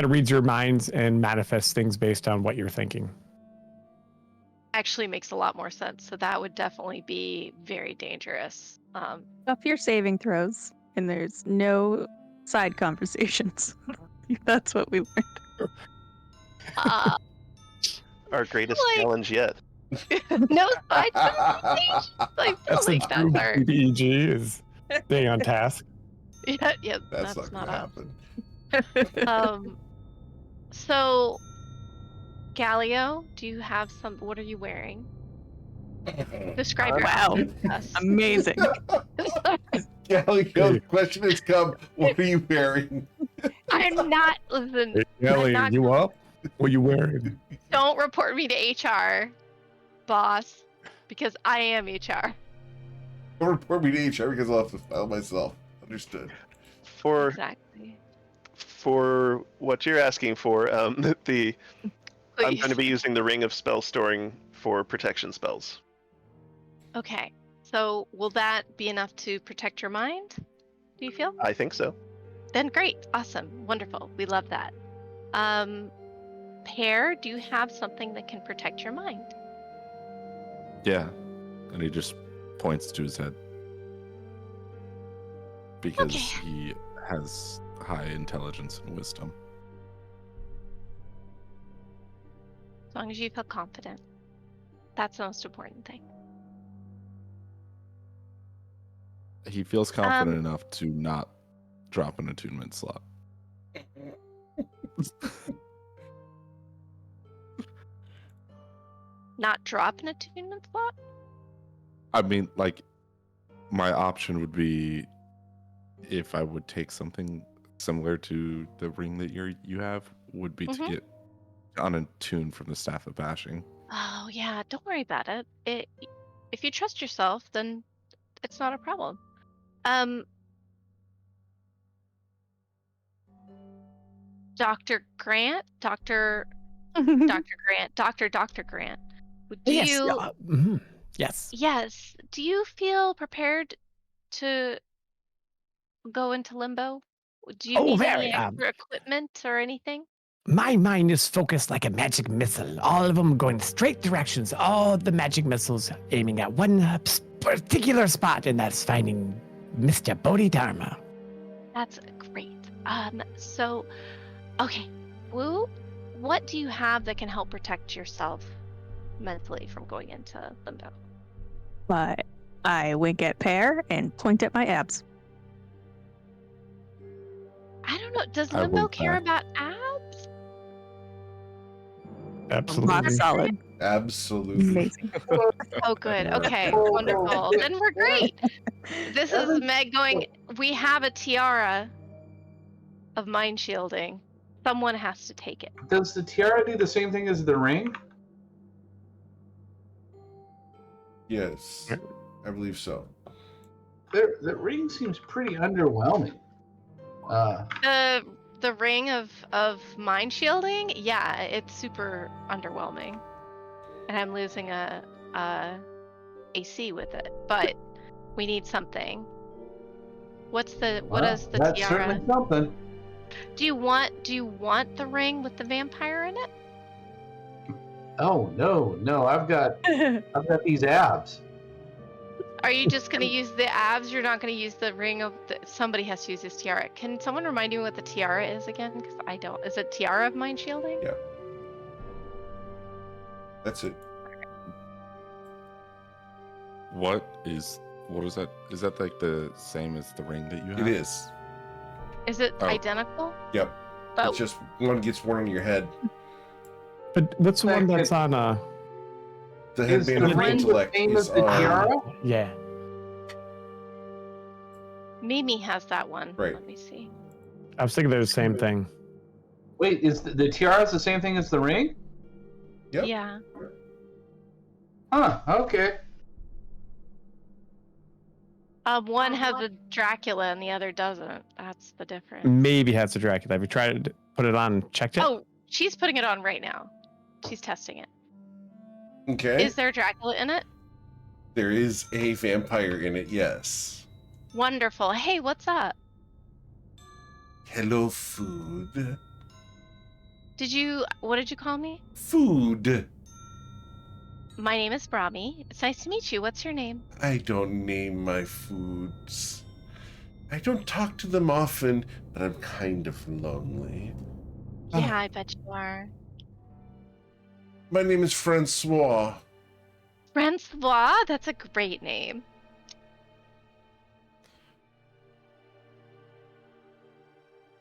of reads your minds and manifests things based on what you're thinking. Actually makes a lot more sense. So that would definitely be very dangerous. Up your saving throws, and there's no side conversations. That's what we learned. Uh, Our greatest Like- challenge yet. no side conversations. I feel That's the like true that's our. BEG is staying on task. Yeah, That's that's not not gonna us. happen. So Galio, do you have some? What are you wearing? Describe your Wow. outfit to us. Amazing. Gallico, the question has come. What are you wearing? I'm not. Listen. Hey, Ellie, not- you up? What are you wearing? Don't report me to HR, boss, because I am HR. Don't report me to HR because I'll have to file myself. Understood. For Exactly. for what you're asking for, I'm Please. going to be using the Ring of Spell Storing for protection spells. Okay. So will that be enough to protect your mind? Do you feel? I think so. Then great. Awesome. Wonderful. We love that. Pear, do you have something that can protect your mind? Yeah, and he just points to his head because Okay. he has high intelligence and wisdom. As long as you feel confident. That's the most important thing. He feels confident enough to not drop an attunement slot. Not drop an attunement slot? I mean, like, my option would be if I would take something similar to the ring that you have, would be to get on a tune from the Staff of Bashing. Oh yeah, don't worry about it. If you trust yourself, then it's not a problem. Dr. Grant, Dr. Grant, Dr. Grant. Do Yes. you Mhm. Yes. Yes, do you feel prepared to go into limbo? Do you Oh, need very, any extra equipment or anything? My mind is focused like a magic missile. All of them going straight directions. All the magic missiles aiming at one particular spot, and that's finding Mr. Bodhidharma. That's great. So, okay, Woo, what do you have that can help protect yourself mentally from going into limbo? But I wink at Pear and point at my abs. I don't know. Does I limbo wink care back. about abs? Absolutely. Rock solid. Absolutely. Amazing. Oh, good. Okay, Oh, wonderful. oh, Then we're great. This is Meg going, we have a tiara of mind shielding. Someone has to take it. Does the tiara do the same thing as the ring? Yes, I believe so. The ring seems pretty underwhelming. The ring of mind shielding, yeah, it's super underwhelming. And I'm losing a AC with it. But we need something. What does the that's tiara? certainly something. Do you want the ring with the vampire in it? Oh no, I've got these abs. Are you just gonna use the abs? You're not gonna use the ring of somebody has to use this tiara. Can someone remind me what the tiara is again? Because I don't. Is it tiara of mind shielding? Yeah. That's it. What is that? Is that like the same as the ring that you have? It is. Is it Oh. identical? Yep. Oh, It's just one gets worn on your head. But what's the one that's on The Is the headband of ring the intellect same is as the on. tiara? Yeah. Mimi has that one. Right. Let me see. I was thinking they're the same thing. Wait, is the tiara the same thing as the ring? Yep. Yeah. Huh. Okay. One has a Dracula and the other doesn't. That's the difference. Maybe has a Dracula. Have you tried to put it on and checked it? Oh, she's putting it on right now. She's testing it. Okay. Is there Dracula in it? There is a vampire in it, yes. Wonderful. Hey, what's up? Hello, food. What did you call me? Food. My name is Brahmi. It's nice to meet you. What's your name? I don't name my foods. I don't talk to them often, but I'm kind of lonely. Yeah, I bet you are. My name is Francois. Francois? That's a great name.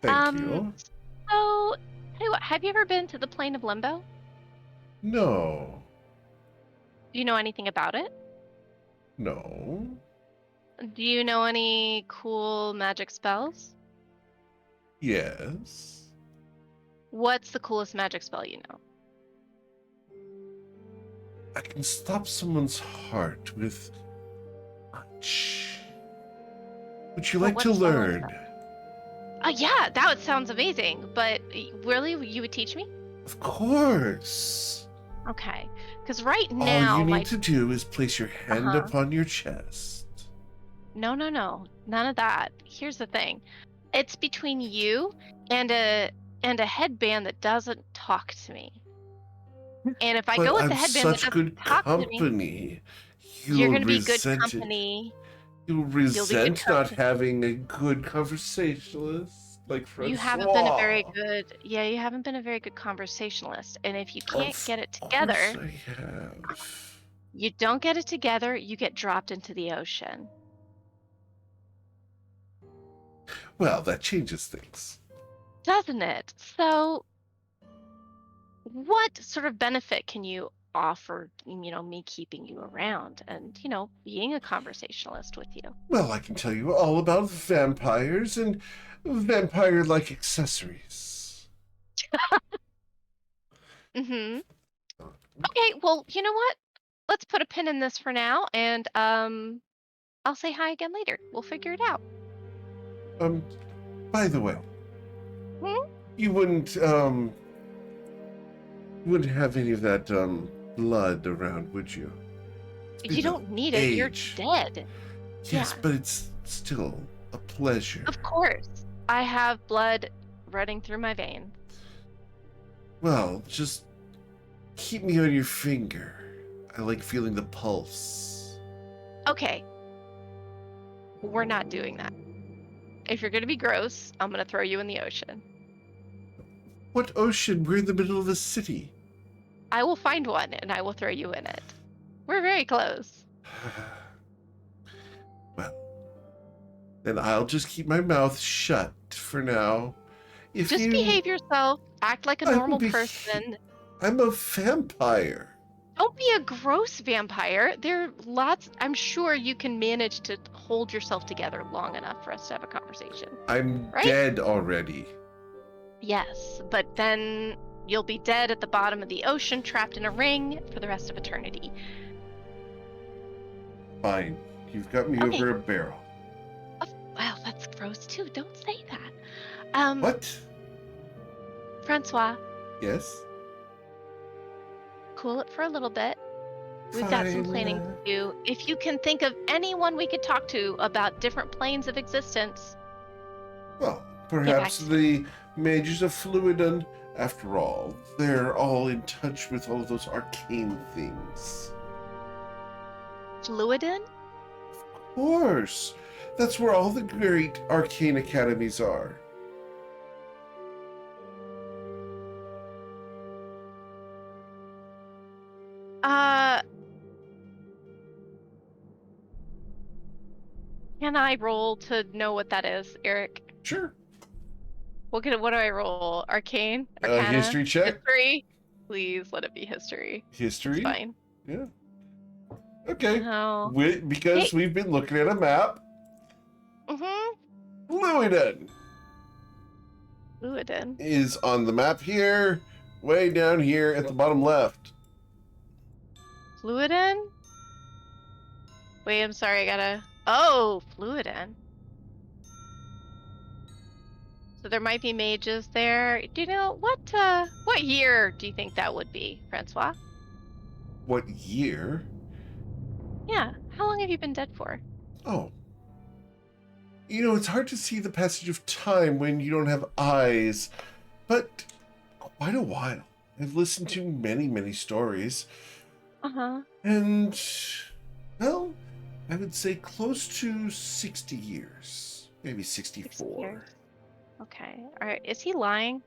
Thank you. So, tell you what, have you ever been to the plane of limbo? No. Do you know anything about it? No. Do you know any cool magic spells? Yes. What's the coolest magic spell you know? I can stop someone's heart with touch. Would you Well, like to what spell is learn? that? Yeah, that sounds amazing. But really, you would teach me? Of course. Okay. Because right All now, you need my to do is place your hand Uh-huh. upon your chest. no, none of that. Here's the thing. It's between you and a headband that doesn't talk to me. And if I But go with I'm the headband that such doesn't good talk to me, company. you're going to be good resent it. company. You'll be good resent not company. having a good conversationalist like Francois. You haven't been a very good, you haven't been a very good conversationalist. And if you can't get it together, Of course I have. you don't get it together, you get dropped into the ocean. Well, that changes things. Doesn't it? So, what sort of benefit can you offer, me keeping you around and, being a conversationalist with you? Well, I can tell you all about vampires and vampire-like accessories. Mm-hmm. Okay, well, you know what? Let's put a pin in this for now, and I'll say hi again later. We'll figure it out. By the way, Hmm? you wouldn't have any of that blood around, would you? You don't need it. You're age. dead. Yes, Yeah. but it's still a pleasure. Of course. I have blood running through my veins. Well, just keep me on your finger. I like feeling the pulse. Okay. We're not doing that. If you're going to be gross, I'm going to throw you in the ocean. What ocean? We're in the middle of a city. I will find one and I will throw you in it. We're very close. Well, then I'll just keep my mouth shut for now. If Just you... behave yourself. Act like a I will normal be- person. I'm a vampire. Don't be a gross vampire. There are lots. I'm sure you can manage to hold yourself together long enough for us to have a conversation. I'm Right? dead already. Yes, but then you'll be dead at the bottom of the ocean, trapped in a ring for the rest of eternity. Fine. You've got me Okay. over a barrel. Wow, that's gross too. Don't say that. What? Francois, Yes? cool it for a little bit. We've got some Fine, planning to do. If you can think of anyone we could talk to about different planes of existence, Well, perhaps to the mages of Fluidon. After all, they're all in touch with all those arcane things. Fluidin? Of course. That's where all the great arcane academies are. Can I roll to know what that is, Eric? Sure. What do I roll? Arcane? Arcana? History check. History? Please let it be history. History. It's fine. Yeah. Okay. No. Because Hey. we've been looking at a map. Mm-hmm. Fluidon Fluidin. is on the map here, way down here at the bottom left. Fluidin? Wait, I'm sorry, I gotta... Oh, Fluidin. So there might be mages there. Do you know, what year do you think that would be, Francois? What year? Yeah, how long have you been dead for? Oh. You know, it's hard to see the passage of time when you don't have eyes, but quite a while. I've listened to many, many stories, Uh-huh. and, well, I would say close to 60 years. Maybe 64. years. Okay. Alright, is he lying?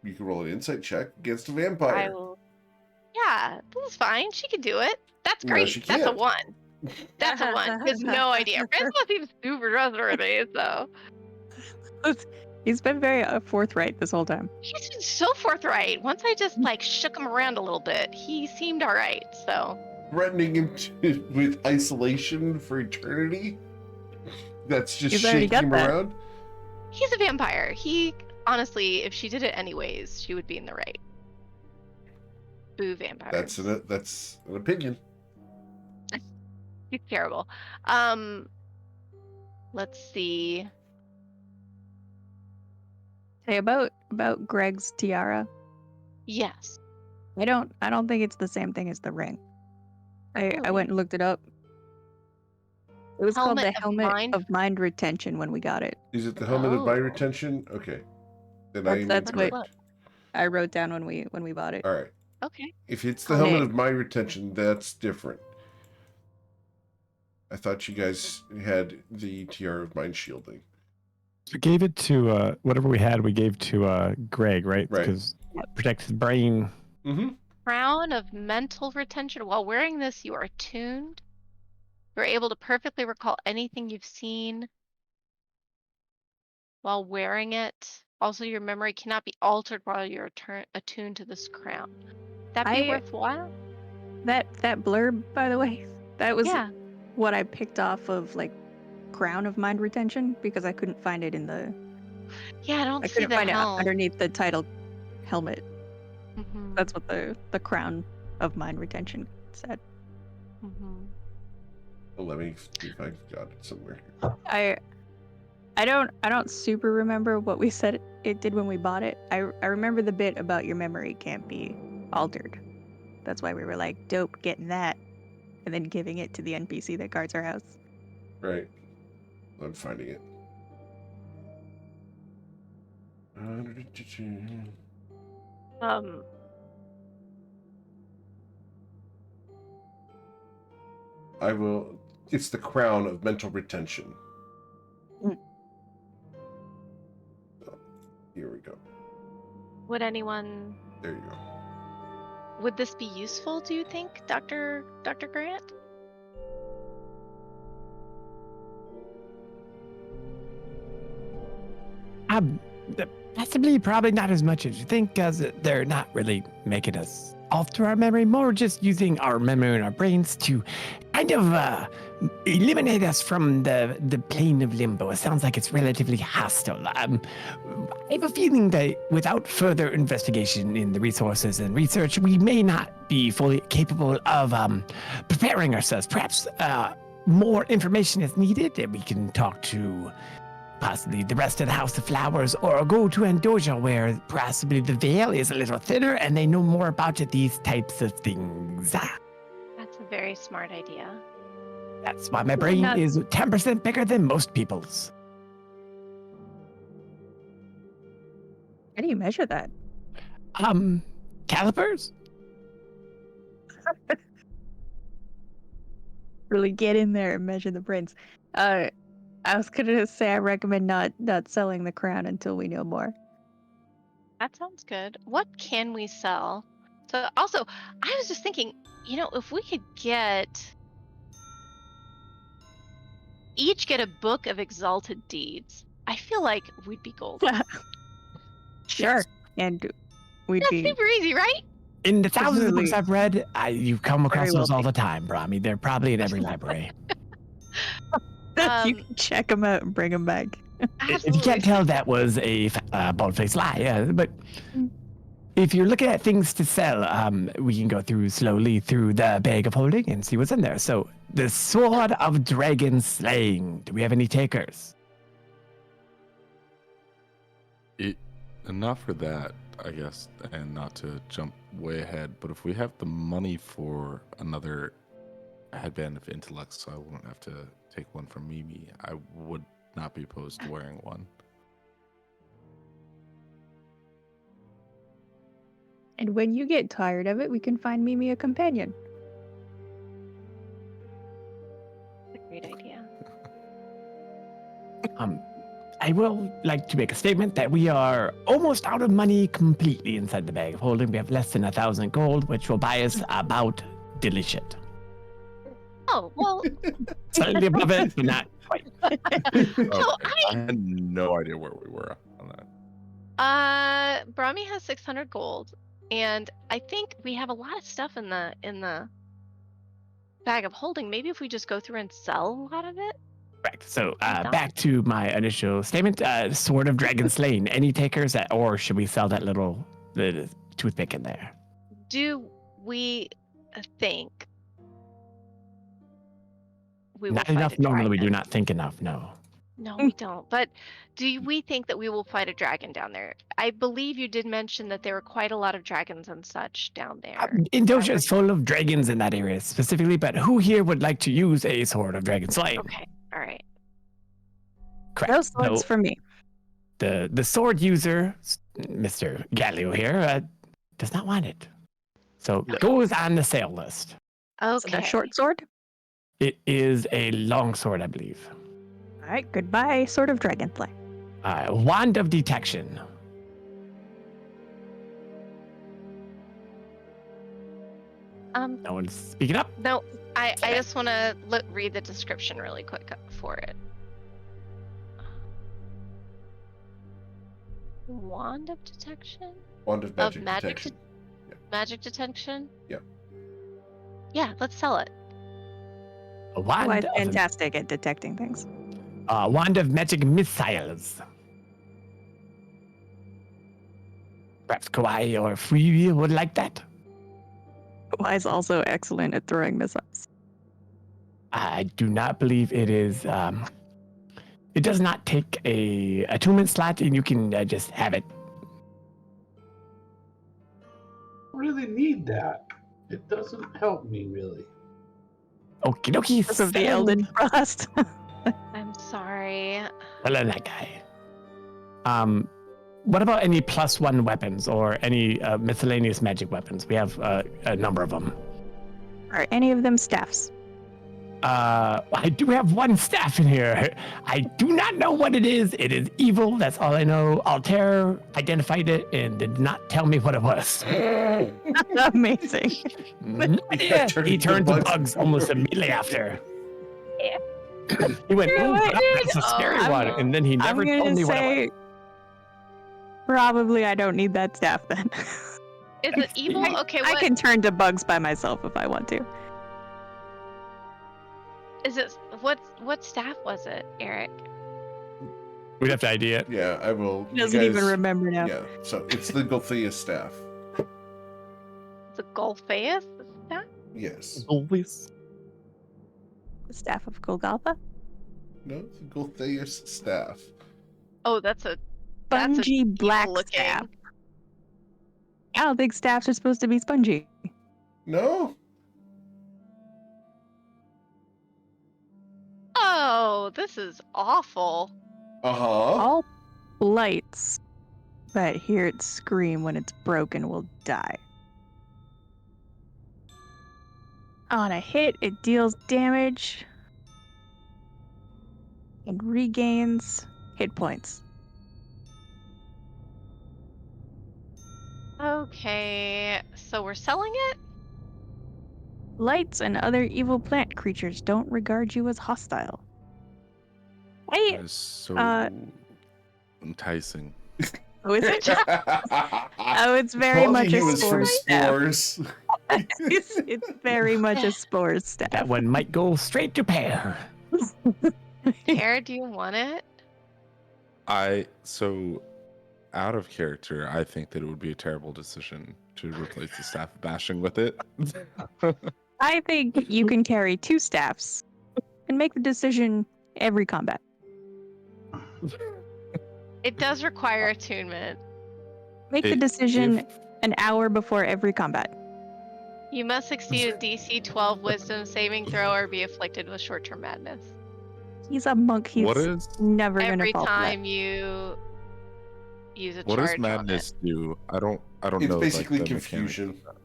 You can roll an insight check against a I vampire. will... Yeah, this is fine. She can do it. That's No, great. she That's a can't. 1. That's a 1. He has no idea. Francois seems super trustworthy, so... He's been very forthright this whole time. He's been so forthright. Once I just, shook him around a little bit, he seemed alright, so... Threatening him with isolation for eternity? That's just He's already shaking him got that. around? He's a vampire. Honestly, if she did it anyways, she would be in the right. Boo vampires. That's an opinion. He's terrible. Let's see. Hey, about Greg's tiara. Yes. I don't think it's the same thing as the ring. I Really? went and looked it up. It was called the Helmet of helmet mind? of mind retention when we got it. Is it the helmet of mind Oh. retention? Okay. Then I am That's what- incorrect. I wrote down when we bought it. All right. Okay. If it's the Oh. helmet Okay. of mind retention, that's different. I thought you guys had the tiara of mind shielding. We gave it to whatever we had. We gave to Greg, right? Right. Because it protects his brain. Mm-hmm. Crown of mental retention. While wearing this, you are attuned. You're able to perfectly recall anything you've seen while wearing it. Also, your memory cannot be altered while you're attuned to this crown. That be I- worthwhile? That blurb, by the way, that was Yeah. what I picked off of crown of mind retention because I couldn't find it in the. Yeah, I don't I see couldn't the find it helm. underneath the title helmet. Mhm, That's what the crown of mind retention said. mhm. Well, let me see if I got it somewhere. I don't super remember what we said it did when we bought it. I remember the bit about your memory can't be altered. That's why we were like, dope, getting that, and then giving it to the NPC that guards our house. Right. I'm finding it. I will. It's the crown of mental retention. Mm. So, here we go. Would anyone? There you go. Would this be useful? Do you think, Dr. Grant? Possibly, probably not as much as you think, because they're not really making us alter our memory, more just using our memory and our brains to kind of eliminate us from the plane of limbo. It sounds like it's relatively hostile. I have a feeling that without further investigation in the resources and research, we may not be fully capable of preparing ourselves. Perhaps more information is needed, and we can talk to possibly the rest of the House of Flowers, or go to Andoja, where possibly the veil is a little thinner and they know more about these types of things. That's a very smart idea. That's why my brain is 10% bigger than most people's. How do you measure that? Calipers? Really get in there and measure the brains. I was gonna say I recommend not selling the crown until we know more. That sounds good. What can we sell? So also, I was just thinking, if we could each get a book of exalted deeds, I feel like we'd be golden. Sure. And we'd That's be super easy, right? In the thousands of Presumably books I've read, you come across very those all wealthy. the time, Brahmi. They're probably in every library. you can check them out and bring them back. If you can't tell, that was a bald-faced lie. Yeah, but if you're looking at things to sell, we can go slowly through the bag of holding and see what's in there. So, the Sword of Dragon Slaying. Do we have any takers? Enough for that, I guess, and not to jump way ahead. But if we have the money for another headband of intellect, so I won't have to take one from Mimi, I would not be opposed to wearing one. And when you get tired of it, we can find Mimi a companion. That's a great idea. I will like to make a statement that we are almost out of money completely inside the bag of holding. We have less than 1,000 gold, which will buy us about diddly shit. Oh, well, Slightly above it, but not quite. I had no idea where we were on that. Brahmi has 600 gold, and I think we have a lot of stuff in the bag of holding. Maybe if we just go through and sell a lot of it. Correct. So back to my initial statement, Sword of Dragon Slaying. Any takers, or should we sell that little toothpick in there? Do we think we will Not fight enough. a Normally, we do dragon? not think enough. No. No, we don't. But do we think that we will fight a dragon down there? I believe you did mention that there were quite a lot of dragons and such down there. Indoja is full of dragons in that area specifically, but who here would like to use a Sword of Dragon Slaying? Okay, all right. Correct. No swords for me. The sword user, Mr. Galileo here, does not want it. So goes on the sale list. Okay. Is it a short sword? It is a long sword, I believe. All right, goodbye, Sword of Dragonfly. Wand of Detection. No one's speaking up. No, I just want to read the description really quick for it. Wand of detection? Wand of magic, magic detection. Magic detection? Yep. Yeah, let's sell it. A wand Why of, fantastic at detecting things. Wand of Magic Missiles. Perhaps Kawaii or Freebie would like that. Why is also excellent at throwing missiles. I do not believe it is. It does not take a attunement slot, and you can just have it. Really need that. It doesn't help me really. Okie dokie. Because of the Elden Frost. I'm sorry. Well, that guy. what about any +1 weapons or any miscellaneous magic weapons? We have a number of them. Are any of them staffs? I do have one staff in here. I do not know what it is. It is evil. That's all I know. Altair identified it and did not tell me what it was. Amazing. Yeah, he turned to bugs almost immediately after. Yeah. He went, You know "Ooh, what, that's a dude? scary I'm- one," and then he I'm never gonna told me what it say, probably I don't need that staff then. Is it evil? Okay, I what can turn to bugs by myself if I want to. is it? What staff was it, Eric? We'd have to ID it. Yeah, I will. He you doesn't even guys- remember now. Yeah, so it's the Golthea staff. Is it Golpheus staff? Yes. Always. The staff of Golgotha? No, it's the Goltheus staff. Oh, that's a Spongy black looking. staff. I don't think staffs are supposed to be spongy. No? Oh, this is awful. Uh-huh. All blights that hear it scream when it's broken will die. On a hit, it deals damage and regains hit points. Okay, so we're selling it? Blights and other evil plant creatures don't regard you as hostile. That Hey, is so enticing. oh, is it? Oh, it's very Told much you a he was from spores staff. spores. It's very much a spores staff. That one might go straight to pear. Tara, do you want it? So out of character, I think that it would be a terrible decision to replace the staff of bashing with it. I think you can carry 2 staffs and make the decision every combat. It does require attunement. Make the It- decision if- an hour before every combat. You must succeed a DC 12 Wisdom saving throw or be afflicted with short-term madness. He's a monk. He's What is never gonna Every fall for that. time you use a what charge does on madness do? I don't It's know. basically like, the mechanics confusion. of that.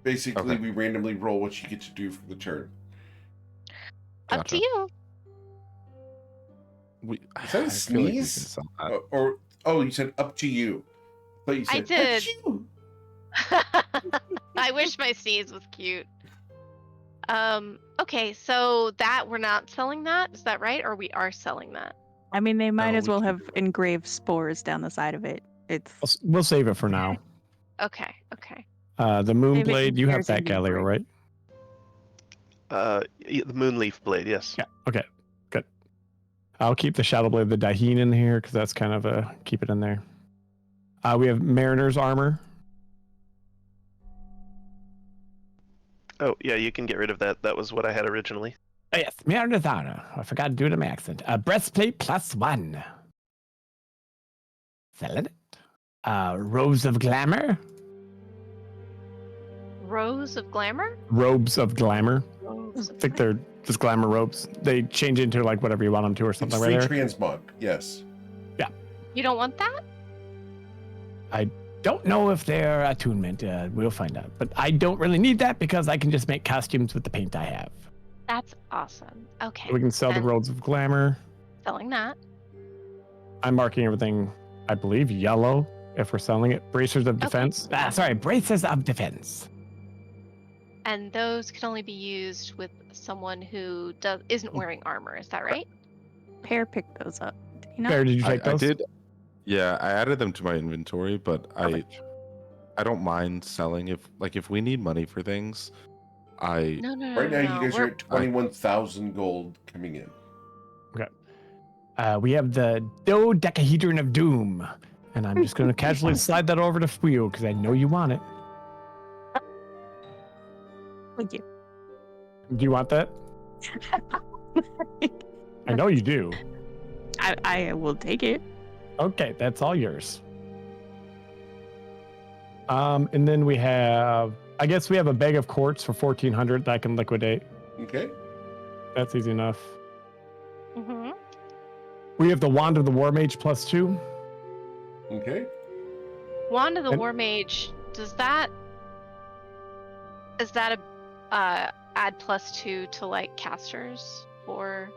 Basically, Okay. we randomly roll what you get to do for the turn. it. Up Gotcha. to you. Is that a I feel like we can sneeze? sell that. Oh, you said up to you. But you I said did. "Achoo." I wish my sneeze was cute. Okay, so that we're not selling that, is that right? Or we are selling that? I mean, they might No, as we well can have do it. engraved spores down the side of it. It's We'll save it for now. Okay, okay. The Save it Moonblade, you have compares that, inventory. Galileo, right? The Moonleaf Blade, yes. Yeah. Okay. Good. I'll keep the Shadow Blade, the Daheen in here because that's kind of a keep it in there. We have Mariner's armor. Oh, yeah, you can get rid of that. That was what I had originally. Oh, yes, Mariner's armor. I forgot to do it in my accent. Breastplate +1. Selling it. Robes of Glamour. Rose of Glamour? Robes of Glamour. Rose I of think they're just glamour robes. They change into like whatever you want them to or It's something free right there. transmog. Yes. You don't want that? Don't know if they're attunement. We'll find out. But I don't really need that because I can just make costumes with the paint I have. That's awesome. Okay. We can sell the then Robes of Glamour. selling that. I'm marking everything, I believe, yellow if we're selling it. Bracers of Okay. Defense. Bracers of Defense. And those can only be used with someone who isn't wearing armor, is that right? Pear picked those up. Did he not? Bear, did you I take those? did. Yeah, I added them to my inventory, but Perfect. I don't mind selling if we need money for things. I No, no, no. Right now, no, you guys we're- are at 21,000 gold coming in. We have the Dodecahedron of Doom. And I'm just going to casually slide that over to Wheel because I know you want it. Thank you. Do you want that? I know you do. I will take it. Okay, that's all yours. And then we have, I guess we have a bag of quartz for 1,400 that I can liquidate. Okay. That's easy enough. Mhm. We have the Wand of the War Mage +2. Okay. Wand of the And- War Mage, is that a add +2 to like casters, or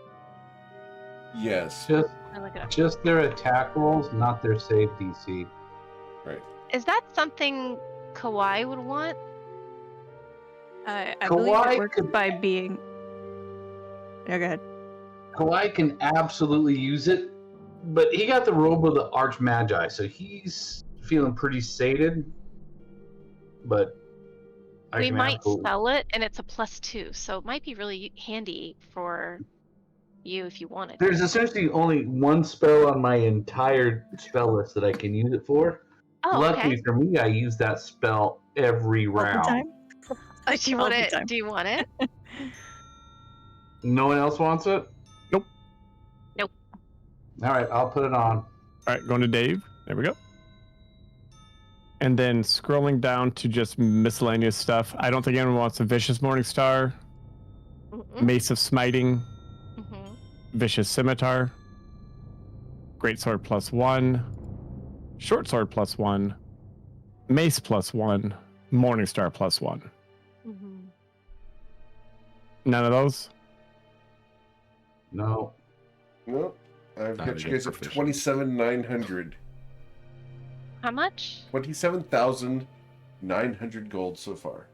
Yes. Just I look it up? just their attack rolls, not their save DC. Right. Is that something Kawhi would want? I believe Kawhi it works could- by being. Yeah, go ahead. Kawhi can absolutely use it, but he got the robe of the Arch Magi, so he's feeling pretty sated. But I We can might absolutely- sell it, and it's a +2, so it might be really handy for you if you wanted. There's essentially only one spell on my entire spell list that I can use it for. Oh, Luckily okay. for me, I use that spell every All the round. time. Do you all want the it? time. Do you want it? No one else wants it? Nope. Nope. All right, I'll put it on. All right, going to Dave. There we go. And then scrolling down to just miscellaneous stuff. I don't think anyone wants a Vicious Morning Star, Mm-mm. Mace of Smiting, Mhm. Vicious Scimitar, Great Sword +1, Short Sword +1, Mace +1, Morning Star +1. Mhm. None of those? No. Well, I've Not got you even guys at proficient. 27,900. How much? 27,900 gold so far.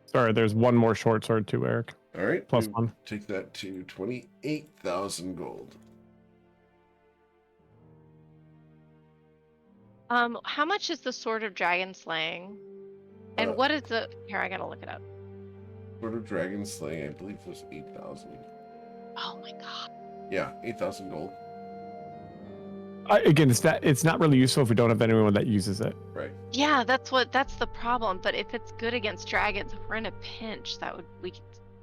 Sorry, there's one more Short Sword too, Eric. All right. Plus we one. Take that to 28,000 gold. How much is the Sword of Dragon Slaying? And Uh, what is the? Here, I gotta look it up. Sword of Dragon Slaying, I believe it was 8,000. Oh my god. Yeah, 8,000 gold. Again, it's not really useful if we don't have anyone that uses it. Right. Yeah, that's the problem. But if it's good against dragons, if we're in a pinch, we could.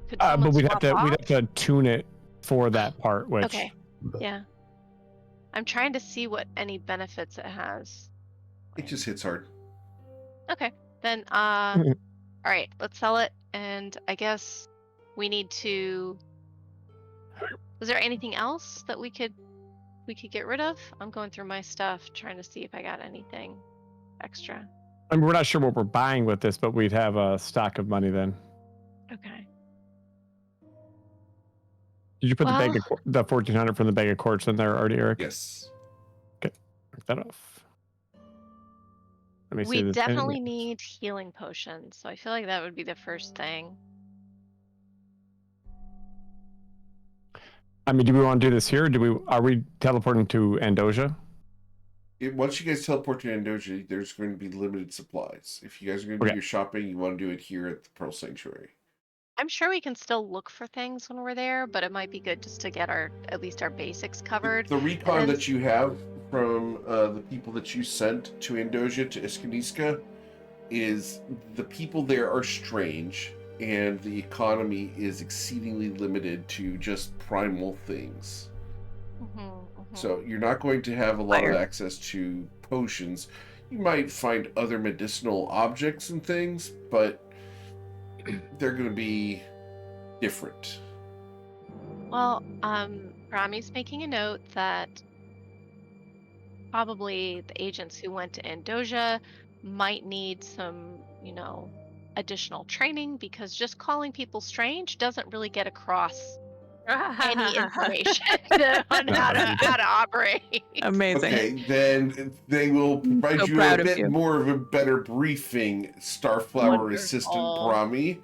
Could someone But we'd have swap to off? tune it for that part, which Okay. Yeah. I'm trying to see what any benefits it has. It just hits hard. Okay. Then all right, let's sell it, and I guess we need to. Is there anything else that we could get rid of? I'm going through my stuff trying to see if I got anything extra. I mean, we're not sure what we're buying with this, but we'd have a stock of money then. Okay. Did you put Well- the 1,400 from the bag of quartz in there already, Eric? Yes. Mark that off. Let me see. We this definitely thing. need healing potions, so I feel like that would be the first thing. I mean, do we want to do this here? Or are we teleporting to Andoja? Once you guys teleport to Andoja, there's going to be limited supplies. If you guys are going to do Okay. your shopping, you want to do it here at the Pearl Sanctuary. I'm sure we can still look for things when we're there, but it might be good just to get at least our basics covered. The recon And- that you have from the people that you sent to Andoja, to Iskaniska, is the people there are strange, and the economy is exceedingly limited to just primal things. So you're not going to have a lot Fire. of access to potions. You might find other medicinal objects and things, but they're going to be different. Well, Rami's making a note that probably the agents who went to Andoja might need some, additional training, because just calling people strange doesn't really get across any information on how to operate. Amazing. Okay, then they will provide So you proud a of bit you. more of a better briefing, Starflower Assistant Wonderful.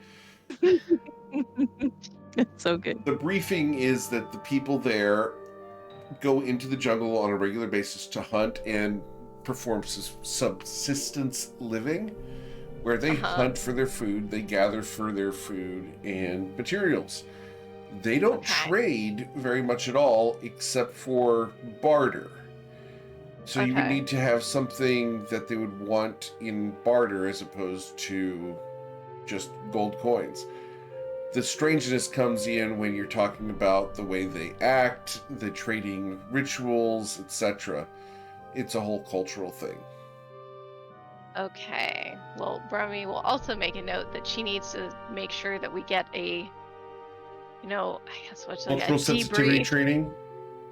Brahmi. It's so good. The briefing is that the people there go into the jungle on a regular basis to hunt and perform subsistence living, where they hunt for their food, they gather for their food and materials. They don't Okay. trade very much at all except for barter. So you would Okay. need to have something that they would want in barter as opposed to just gold coins. The strangeness comes in when you're talking about the way they act, the trading rituals, etc. It's a whole cultural thing. Okay. Well, Brahmi will also make a note that she needs to make sure that we get I guess what's like a Cultural sensitivity debrief. training.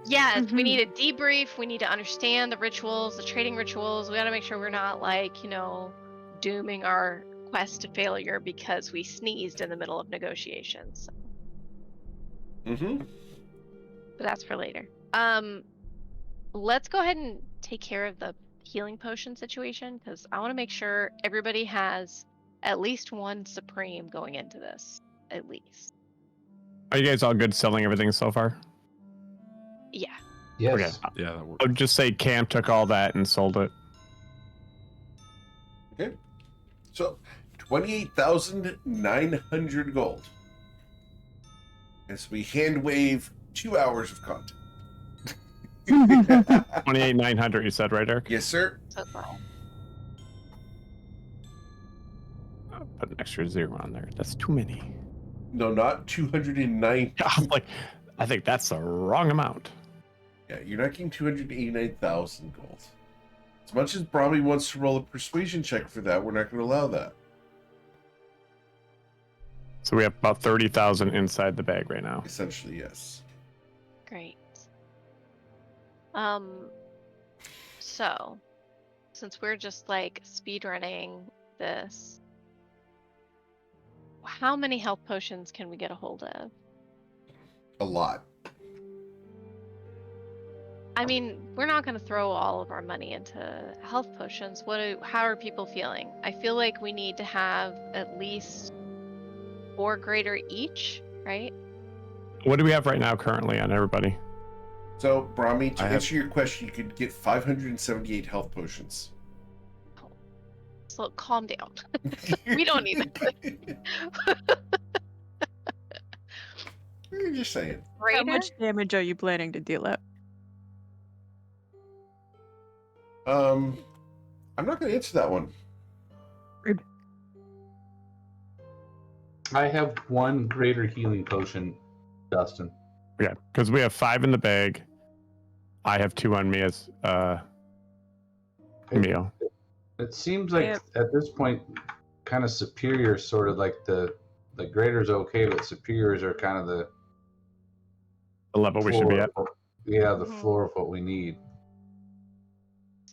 Yes, we Mhm. need a debrief. We need to understand the rituals, the trading rituals. We got to make sure we're not like, dooming our quest to failure because we sneezed in the middle of negotiations. Mm-hmm. But that's for later. Let's go ahead and take care of the healing potion situation because I want to make sure everybody has at least one supreme going into this. At least. Are you guys all good selling everything so far? Yeah. Yes. Yeah, that works. I would just say Cam took all that and sold it. Okay. So 28,900 gold. As we hand wave 2 hours of content. 28,900, you said, right, Eric? Yes, sir. So far. I'll put an extra 0 on there. That's too many. No, not 209. I was like, I think that's the wrong amount. Yeah, you're not getting 289,000 gold. As much as Brahmi wants to roll a persuasion check for that, we're not going to allow that. So we have about 30,000 inside the bag right now. Essentially, yes. Great. So since we're just like speedrunning this, how many health potions can we get a hold of? A lot. I mean, we're not going to throw all of our money into health potions. How are people feeling? I feel like we need to have at least 4 greater each, right? What do we have right now currently on everybody? So, Brahmi, to I have- answer your question, you could get 578 health potions. So calm down. We don't need that. You're just saying. How Greater? much damage are you planning to deal out? I'm not going to answer that one. I have 1 greater healing potion, Dustin. Yeah, because we have 5 in the bag. I have 2 on me as meal. It seems like Yep. at this point, kind of superior, sort of like the greater's okay, but superiors are kind of the The level we should be at. Yeah, the Mhm. floor of what we need.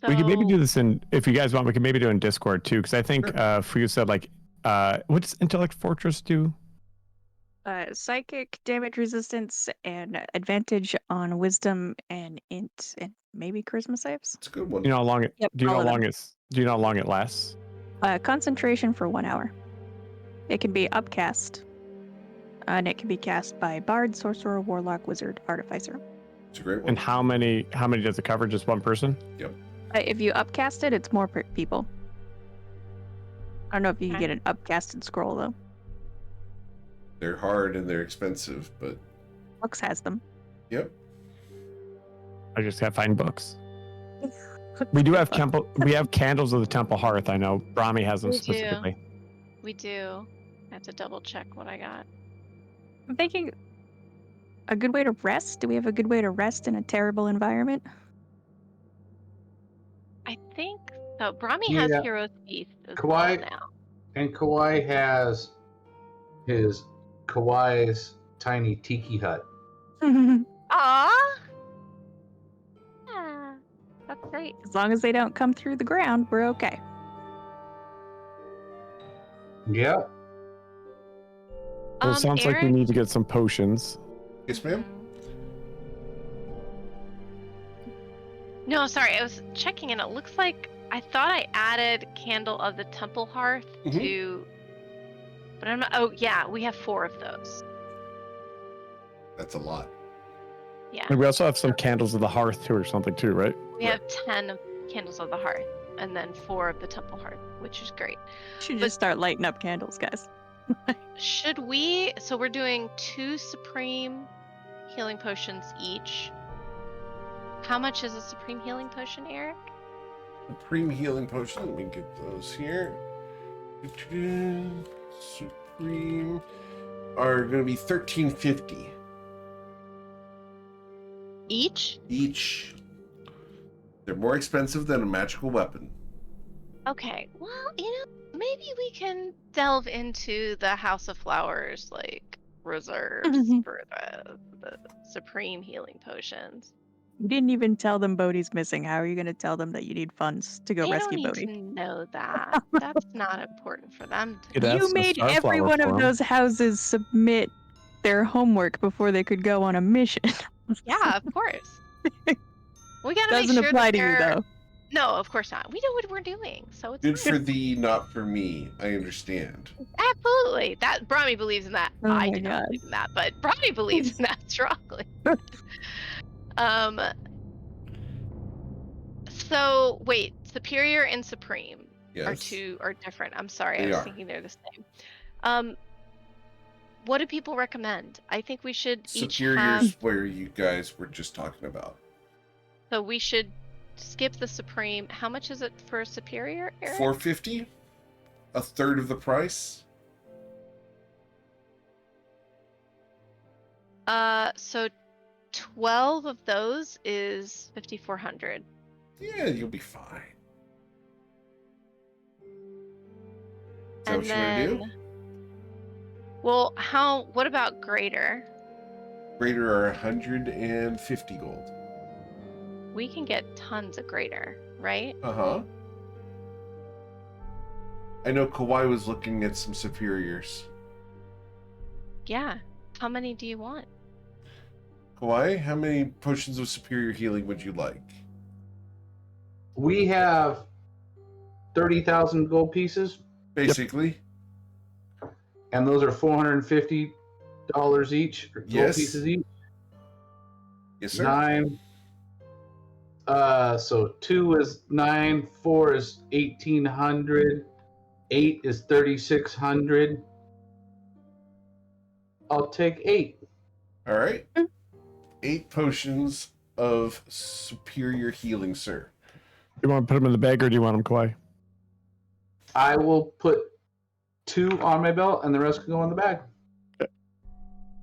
We could maybe do So- this if you guys want, we can maybe do it in Discord too, because I think Fuyu said like, what does Intellect Fortress do? Psychic damage resistance and advantage on wisdom and int and maybe charisma saves. It's a good one. You know how long it? Yep, Do you know all how of them. long it's? Do you know how long it lasts? Concentration for 1 hour. It can be upcast, and it can be cast by bard, sorcerer, warlock, wizard, artificer. It's a great one. And how many does it cover? Just one person? If you upcast it, it's more people. I don't know if you can Okay. get an upcasted scroll though. They're hard and they're expensive, but Lux has them. yep. I just gotta find books. We do have temple. We have candles of the temple hearth. I know Brahmi has them We do. specifically. We do. I have to double check what I got. I'm thinking a good way to rest. Do we have a good way to rest in a terrible environment? I think so. Brahmi has Yeah. Hero's Feast as Kawhi- well now. And Kawhi has his Kawhi's tiny tiki hut. Aw! Yeah, that's great. As long as they don't come through the ground, we're okay. Yeah. Well, it sounds like we Eric? need to get some potions. Yes, ma'am. No, sorry. I was checking and it looks like I thought I added Candle of the Temple Hearth Mhm. to. But I'm not. Oh, yeah. We have 4 of those. That's a lot. Yeah. And we also have some candles of the hearth too, or something too, right? We have 10 of Candles of the Hearth and then 4 of the Temple Hearth, which is great. Should But- just start lighting up candles, guys. Should we? So we're doing 2 Supreme Healing Potions each. How much is a Supreme Healing Potion, Eric? Supreme healing potion. Let me get those here. Supreme are going to be 1350 Each? each. They're more expensive than a magical weapon. Okay. Well, maybe we can delve into the House of Flowers, like, reserves Mhm. for the Supreme Healing Potions. You didn't even tell them Bodhi's missing. How are you going to tell them that you need funds to go They rescue don't Bodhi? need to know that. That's not important for them to Could know. ask You the made every Starflower one for of 'em. those houses submit their homework before they could go on a mission. Yeah, of course. We gotta Doesn't make sure apply that to you, they're. though. No, of course not. We know what we're doing, so it's Good for fine. thee, not for me. I understand. Absolutely. That Brahmi believes in that. Oh I my do not God. believe in that, but Brahmi believes in that strongly. So wait, superior and supreme Yes. are different. I'm sorry, I They was are. thinking they're the same. What do people recommend? I think we should each have. Superior's where you guys were just talking about. So we should skip the supreme. How much is it for superior, Eric? $450, a third of the price. So 12 of those is 5,400. Yeah, you'll be fine. Is that And what you want to do? Well, what about greater? Greater are 150 gold. We can get tons of greater, right? Uh-huh. I know Kawhi was looking at some superiors. Yeah. How many do you want? Kawhi, how many potions of superior healing would you like? We have 30,000 gold pieces, Basically. and those are $450 each, or gold Yes. pieces each. Yes, sir. 9. So 2 is 9, 4 is 1,800, 8 is 3,600. I'll take 8. All right. 8 potions of superior healing, sir. You want to put them in the bag or do you want them, Kawhi? I will put 2 on my belt, and the rest can go in the bag.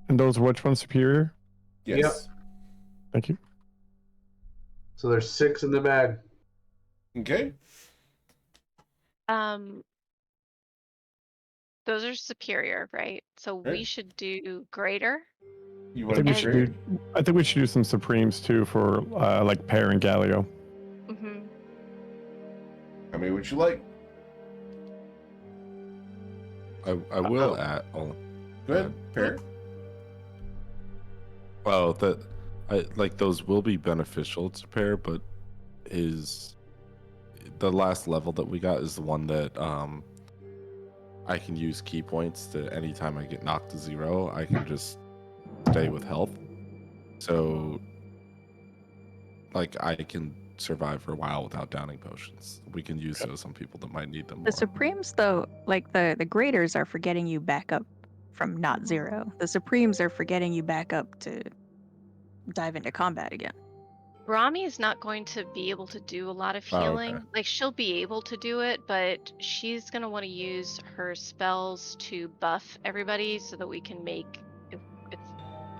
And those are which one's superior? Yes. Yep. Thank you. So there's 6 in the bag. Okay. Those are superior, right? So we Right. should do greater. You I want think to we should do. I think we should do some Supremes too for like Pear and Galio. Mm-hmm. How many would you like? I will add. Oh, Go ahead, Pear. well, like those will be beneficial to Pear, but the last level that we got is the one that I can use key points to anytime I get knocked to 0, I can just stay with health. So, like, I can survive for a while without downing potions. We can use those on people that might need them more. The Supremes, though, like the graders are for getting you back up from not 0. The Supremes are for getting you back up to dive into combat again. Brahmi is not going to be able to do a lot of healing. okay. Like, she'll be able to do it, but she's going to want to use her spells to buff everybody so that we can make, if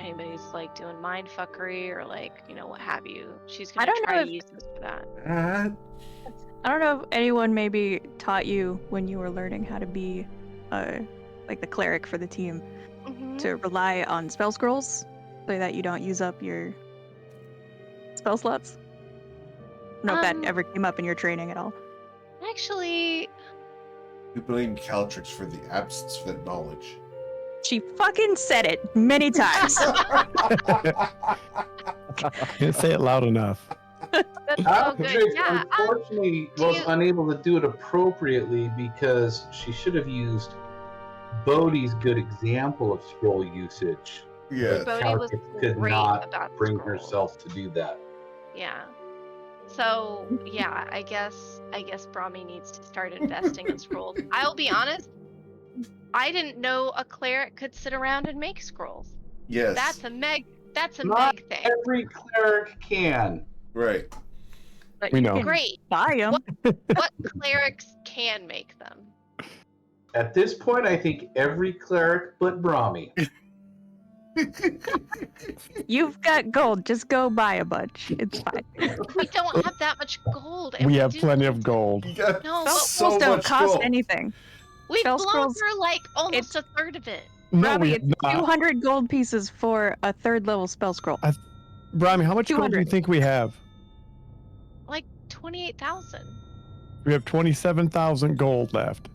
anybody's like doing mind fuckery or like, what have you, she's going I to don't try know to if- use this for that. I don't know if anyone maybe taught you when you were learning how to be like the cleric for the team Mhm. to rely on spell scrolls so that you don't use up your spell slots. I don't know if that ever came up in your training at all. Actually, You blame Caltrix for the absence of that knowledge. She fucking said it many times. Can't say it loud enough. that's so good. Caltrix, Yeah. unfortunately, do was you- unable to do it appropriately because she should have used Bodhi's good example of scroll usage. Yeah. Bodhi was Caltrix could great not about bring scrolls. herself to do that. Yeah. So yeah, I guess Brahmi needs to start investing in scrolls. I'll be honest, I didn't know a cleric could sit around and make scrolls. Yes. That's a meg Not thing. every cleric can. Right. But We you know. can Great. buy them. What clerics can make them? At this point, I think every cleric but Brahmi. You've got gold. Just go buy a bunch. It's fine. We don't have that much gold. And We have do plenty need of to- gold. You got No, Spell but so scrolls don't much cost gold. anything. We've spell blown scrolls- through like almost it's- a third of it. No, Robbie, we it's 200 gold pieces for a 3rd level spell scroll. Brahmi, how much gold do you 200. think we have? Like 28,000. We have 27,000 gold left.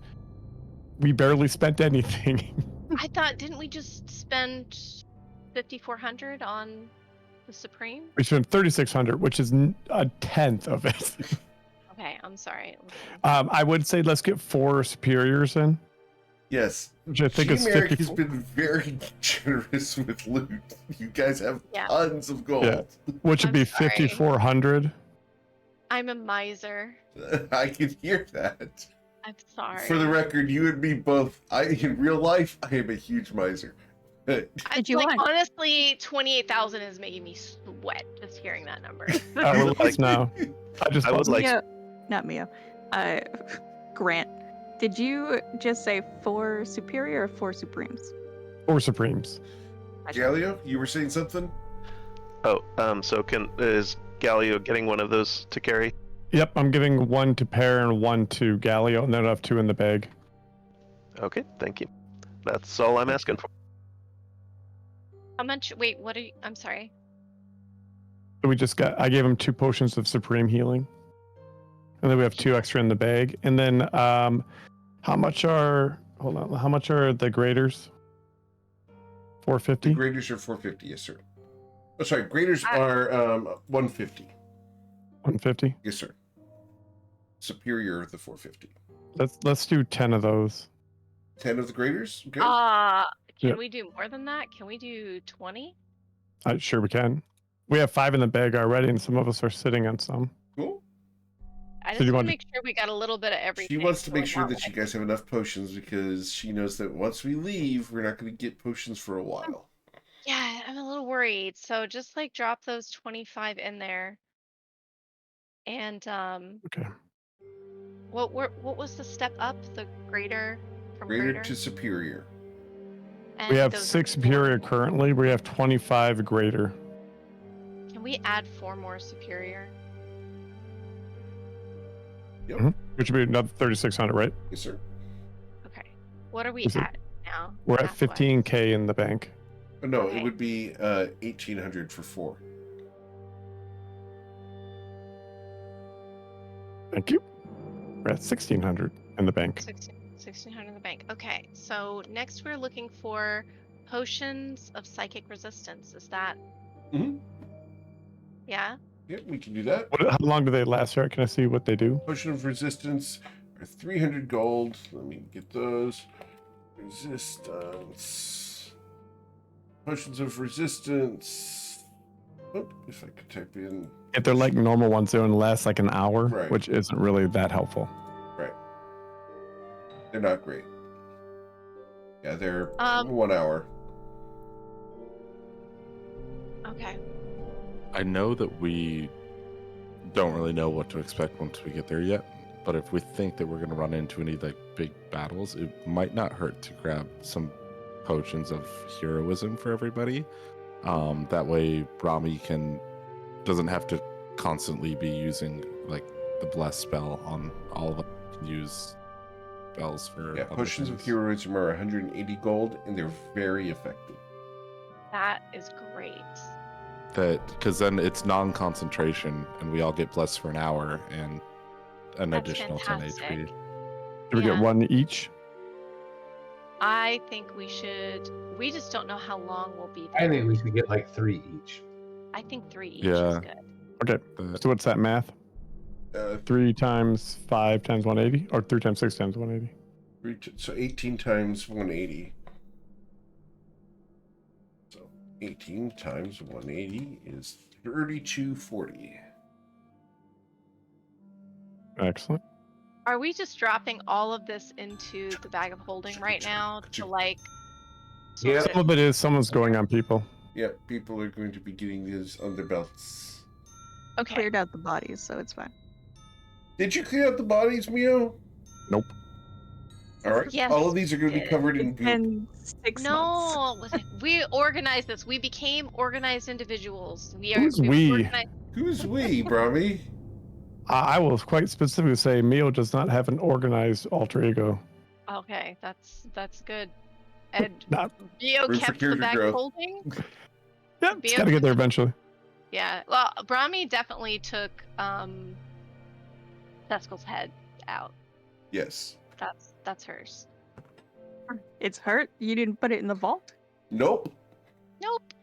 We barely spent anything. I thought, didn't we just spend 5,400 on the Supreme? We spent 3,600, which is a tenth of it. Okay, I'm sorry. I would say let's get 4 superiors in, Yes. which I think is G-Merrick has 54, been very generous with loot. You guys have Yeah. tons of gold. Yeah. which would I'm be sorry. 5,400. I'm a miser. I can hear that. I'm sorry. For the record, you and me both. In real life, I am a huge miser. Did you want? Honestly, 28,000 is making me sweat just hearing that number. Well, let's now. I would like. Mio, not Mio. Grant, did you just say 4 superior or 4 supremes? 4 supremes. Galio, you were saying something? Oh, so is Galio getting one of those to carry? Yep, I'm giving 1 to Pear and 1 to Galio, and then I'll have 2 in the bag. Okay, thank you. That's all I'm asking for. How much? Wait, what are you? I'm sorry. So I gave him 2 potions of supreme healing. And then we have 2 extra in the bag. And then how much are the graders? 450? The graders are 450, yes, sir. Oh, sorry, graders are 150. 150? Yes, sir. Superior of the 450. Let's do 10 of those. 10 of the graders? Okay. Can Yep. we do more than that? Can we do 20? Sure we can. We have 5 in the bag already, and some of us are sitting on some. Cool. I So just you want want to make sure we got a little bit of everything. She wants to so make we're sure not that you guys have enough potions because she knows that once we leave, we're not going to get potions for a while. Yeah, I'm a little worried. So just like drop those 25 in there. And Okay. what was the step up? The greater from Greater greater? to superior. And We have those are 6 4. superior currently. We have 25 greater. Can we add 4 more superior? Which would be another 3,600, right? Yes, sir. Okay. What are we Is it- at now? We're at math-wise? 15k in the bank. Oh, no, Okay. it would be 1,800 for 4. Thank you. We're at 1,600 in the bank. 1,600 in the bank. Okay, so next we're looking for potions of psychic resistance. Is that? Mhm. Yeah. Yeah, we can do that. How long do they last, Eric? Can I see what they do? Potion of resistance are 300 gold. Let me get those. Resistance. Potions of resistance. Oh, if I could type in. If they're like normal ones, they only last like an hour, Right. which isn't really that helpful. Right. They're not great. Yeah, they're 1 hour. Okay. I know that we don't really know what to expect once we get there yet, but if we think that we're going to run into any like big battles, it might not hurt to grab some potions of heroism for everybody. That way, Brahmi doesn't have to constantly be using like the bless spell on all of them. Can use spells for Yeah, other potions of things. heroism are 180 gold, and they're very effective. That is great. Because then it's non-concentration, and we all get blessed for an hour and an That's additional fantastic. 10 HP. Do we get Yeah. 1 each? I think we should. We just don't know how long we'll be there. I think we should get like 3 each. I think 3 each Yeah. is good. Okay. But So what's that math? 3 times 5 times 180, or 3 times 6 times 180? So 18 times 180. So 18 times 180 is 3240. Excellent. Are we just dropping all of this into the bag of holding right now to like? Yeah. sort Some of it is someone's going on people. Yeah, people are going to be getting these on their belts. Okay. Cleared out the bodies, so it's fine. Did you clear out the bodies, Mio? Nope. All right. Yes, All of these are going to be did. covered in It's goop. been 6 months. No, we organized this. We became organized individuals. Who's we've we? organized- Who's we, Brahmi? I will quite specifically say Mio does not have an organized alter ego. Okay, that's good. And Not. Bio Room for kept the character bag growth. holding. Yeah, it's Bio got to get there eventually. Yeah. Well, Brahmi definitely took Theskel's head out. Yes. That's hers. It's hurt. You didn't put it in the vault. Nope. Nope.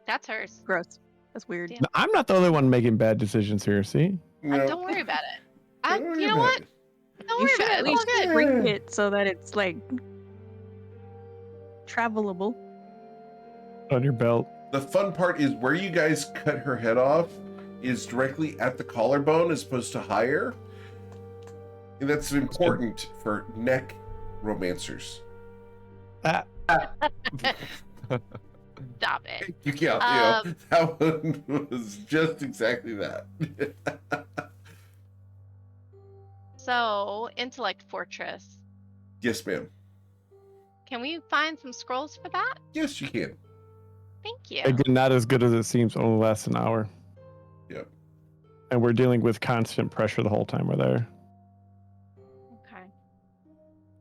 That's hers. Gross. That's weird. Yeah. I'm not the only one making bad decisions here. See, No. Don't worry about it. Don't worry You know about what? it. Don't You worry should about at it. It's all least good. bring it so that it's like travelable. on your belt. The fun part is where you guys cut her head off is directly at the collarbone as opposed to higher. And that's important for neck romancers. Ah, Stop it. You can't, that one was just exactly that. So, Intellect Fortress. Yes, ma'am. Can we find some scrolls for that? Yes, you can. Thank you. again, not as good as it seems. Only lasts an hour. Yep. And we're dealing with constant pressure the whole time we're there. Okay.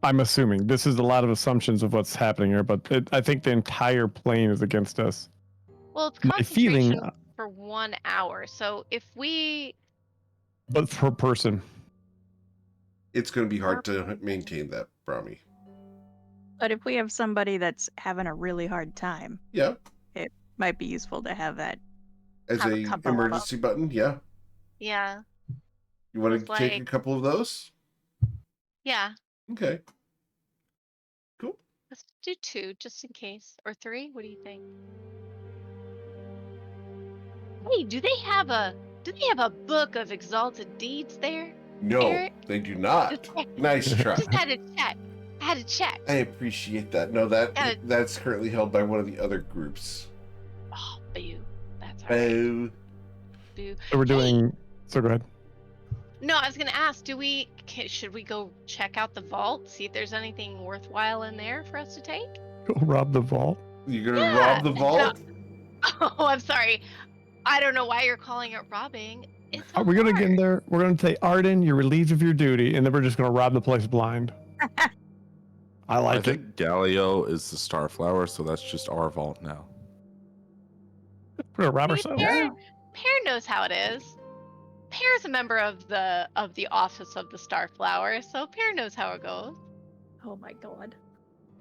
I'm assuming this is a lot of assumptions of what's happening here, but I think the entire plane is against us. Well, it's My feeling, concentration for 1 hour. So if we but per person. It's going to be hard to maintain that, Brahmi. But if we have somebody that's having a really hard time, Yeah. it might be useful to have that. As Have a a couple of emergency button, yeah. yeah. You want It's to take a like- couple of those? Yeah. Okay. Cool. Let's do 2 just in case. Or 3? What do you think? Hey, do they have a book of exalted deeds there? No, Eric? they do not. Just check. Nice try. Just had to check. I had to check. I appreciate that. No, Yeah. that's currently held by one of the other groups. Oh, boo. That's all right. Oh, Boo. So we're Hey, doing. So go ahead. No, I was gonna ask. Should we go check out the vault? See if there's anything worthwhile in there for us to take? Go rob the vault. you're gonna Yeah, rob the vault? Oh, I'm sorry. I don't know why you're calling it robbing. It's We're gonna get in hard. there. We're gonna say, Arden, you're relieved of your duty, and then we're just gonna rob the place blind. I I like it. think Galileo is the Starflower, so that's just our vault now. We're gonna rob Hey, ourselves. Pear knows how it is. Pear's a member of the office of the Starflower, so Pear knows how it goes. Oh my god.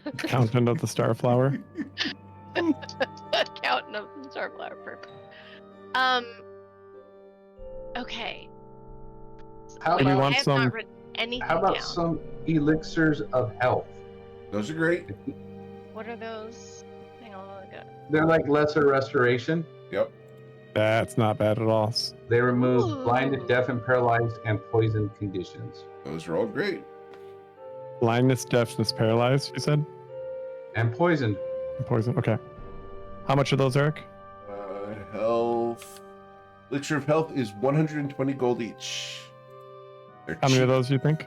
Accountant of the Starflower. Accountant of the Starflower. Perfect. Okay. How And you about- want I have some- not written anything How about down. some elixirs of health? Those are great. What are those? Hang on, let me look up. They're like lesser restoration. Yep. That's not bad at all. They remove Ooh. blinded, deaf, and paralyzed and poisoned conditions. Those are all great. Blindness, deafness, paralyzed. You said. And poisoned. And poison. Okay. How much are those, Eric? Health. Elixir of health is 120 gold each. They're How many of cheap. those do you think?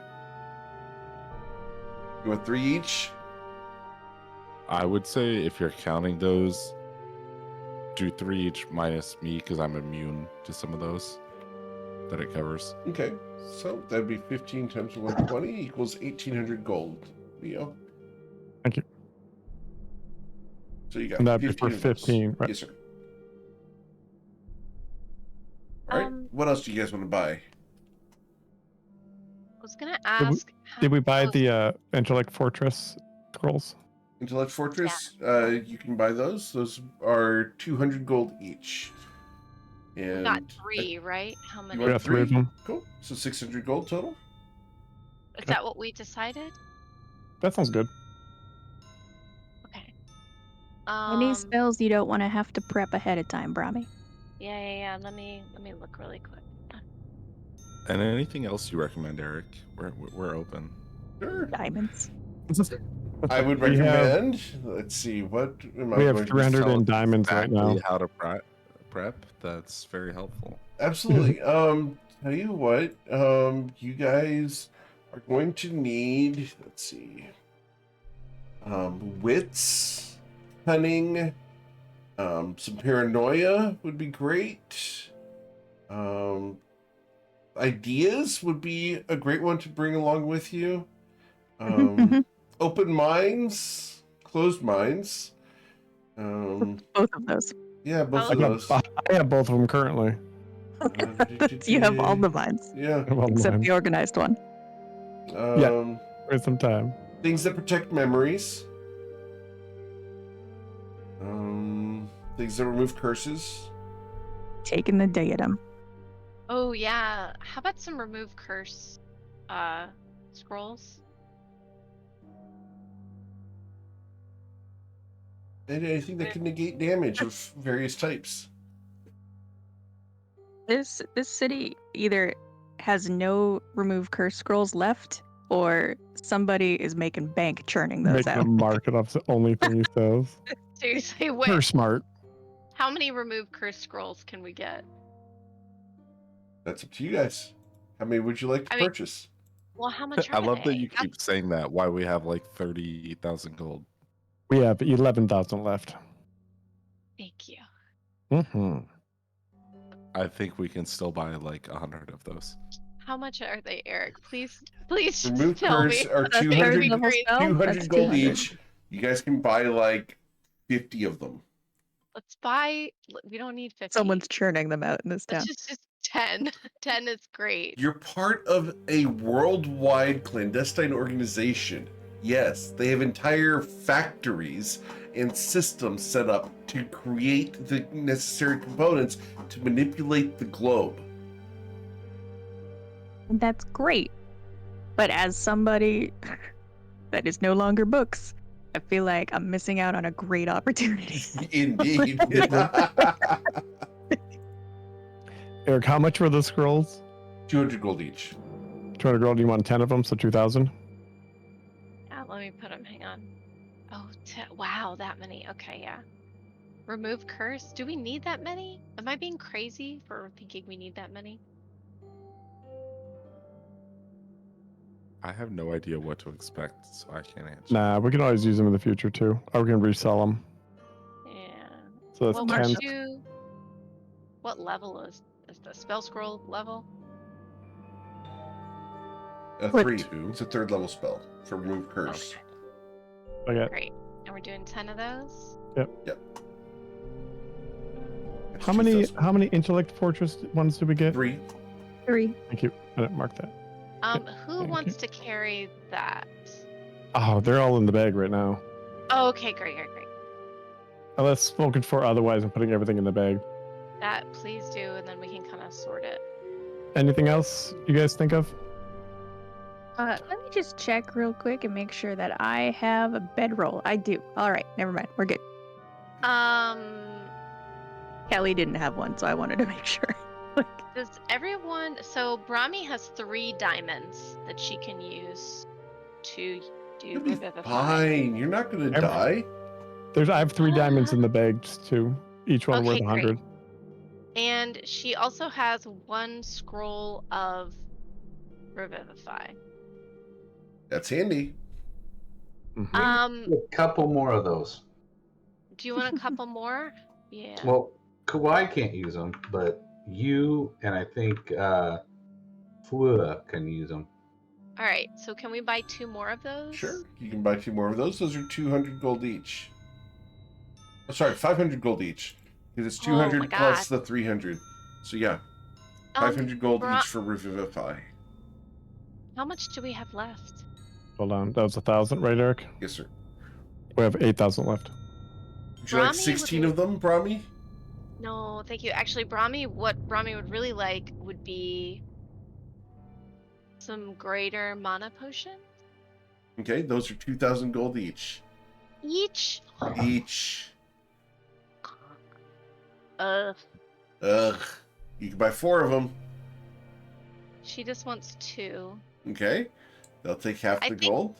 You want 3 each? I would say if you're counting those, do 3 each minus me because I'm immune to some of those that it covers. Okay. So that'd be 15 times 120 equals 1,800 gold. Leo. Thank you. So you got And that'd be for 15 of those. 15, right? Yes, sir. All right. What else do you guys want to buy? I was gonna Did we- ask. Did we buy how- the Intellect Fortress scrolls? Intellect Fortress, you can buy those. Those are 200 gold each. We And got 3, right? How many? We got 3 of them. Cool. So 600 gold total. Is that what we decided? That sounds good. Okay. Any spells you don't want to have to prep ahead of time, Brahmi. Yeah. Let me look really quick. And anything else you recommend, Eric? We're open. Sure. Diamonds. I would We have- recommend. Let's see. What am I We have going to 300 tell in diamonds right now. Exactly how to prep. That's very helpful. Absolutely. Tell you what. You guys are going to need. Let's see. Wits, cunning, some paranoia would be great. Ideas would be a great one to bring along with you. Open minds, closed minds. Both of those. Yeah, both Oh. of those. I have both of them currently. You have all the mines, Yeah. Well, except mine. the organized one. With some time. Things that protect memories. Things that remove curses. Taking the diadem. Oh yeah. How about some remove curse scrolls? And anything that can negate damage of various types. This city either has no remove curse scrolls left, or somebody is making bank churning those Making a out. market off the only thing he sells. Seriously, They're wait. smart. How many remove curse scrolls can we get? That's up to you guys. How many would you like to I mean- purchase? Well, how much are I love they? that you keep saying that. Why we have like 30,000 gold. We have 11,000 left. Thank you. Mm-hmm. I think we can still buy like 100 of those. How much are they, Eric? Please just Remove tell curse me. are That's 200, third level spell? 200 That's gold 200. each. You guys can buy like 50 of them. Let's buy. We don't need 50. Someone's churning them out in this town. Let's just 10. 10 is great. You're part of a worldwide clandestine organization. Yes, they have entire factories and systems set up to create the necessary components to manipulate the globe. And that's great. But as somebody that is no longer books, I feel like I'm missing out on a great opportunity. Indeed. Eric, how much were the scrolls? 200 gold each. 200 gold. You want 10 of them, so 2,000. Yeah, let me put them. Hang on. Oh, wow, that many. Okay, yeah. Remove curse. Do we need that many? Am I being crazy for thinking we need that many? I have no idea what to expect, so I can't answer. Nah, we can always use them in the future too, or we can resell them. Yeah. So that's Well, 10. weren't you... What level is the spell scroll level? A What? 3. It's a 3rd level spell for remove curse. Okay, Okay. great. And we're doing 10 of those? That's How many 2,000. intellect fortress ones did we get? 3. 3. Thank you. I didn't mark that. Who thank wants you. to carry that? Oh, they're all in the bag right now. Oh, okay, great. Unless spoken for otherwise, I'm putting everything in the bag. That please do, and then we can kind of sort it. Anything else you guys think of? Let me just check real quick and make sure that I have a bedroll. I do. All right, never mind. We're good. Kelly didn't have one, so I wanted to make sure. Does everyone... So, Brahmi has 3 diamonds that she can use to do You'll be Revivify. fine. You're not going to Every- die. I have 3 diamonds in the bag too. Each one worth Okay, 100. And she also has 1 scroll of Revivify. That's handy. Mhm. A couple more of those. Do you want a couple more? Yeah. Well, Kawhi can't use them, but you and I think Flua can use them. All right. So can we buy 2 more of those? Sure. You can buy 2 more of those. Those are 200 gold each. Oh, sorry, 500 gold each. Because it's Oh my 200 plus the 300. So yeah, 500 gold each for Revivify. How much do we have left? Hold on. That was 1,000, right, Eric? Yes, sir. We have 8,000 left. Would you like Brahmi 16 would- of them, Brahmi? No, thank you. Actually, what Brahmi would really like would be some greater mana potions. Okay, those are 2,000 gold each. Each? Each. Ugh. Ugh. You can buy 4 of them. She just wants 2. Okay. They'll take half I the think- gold.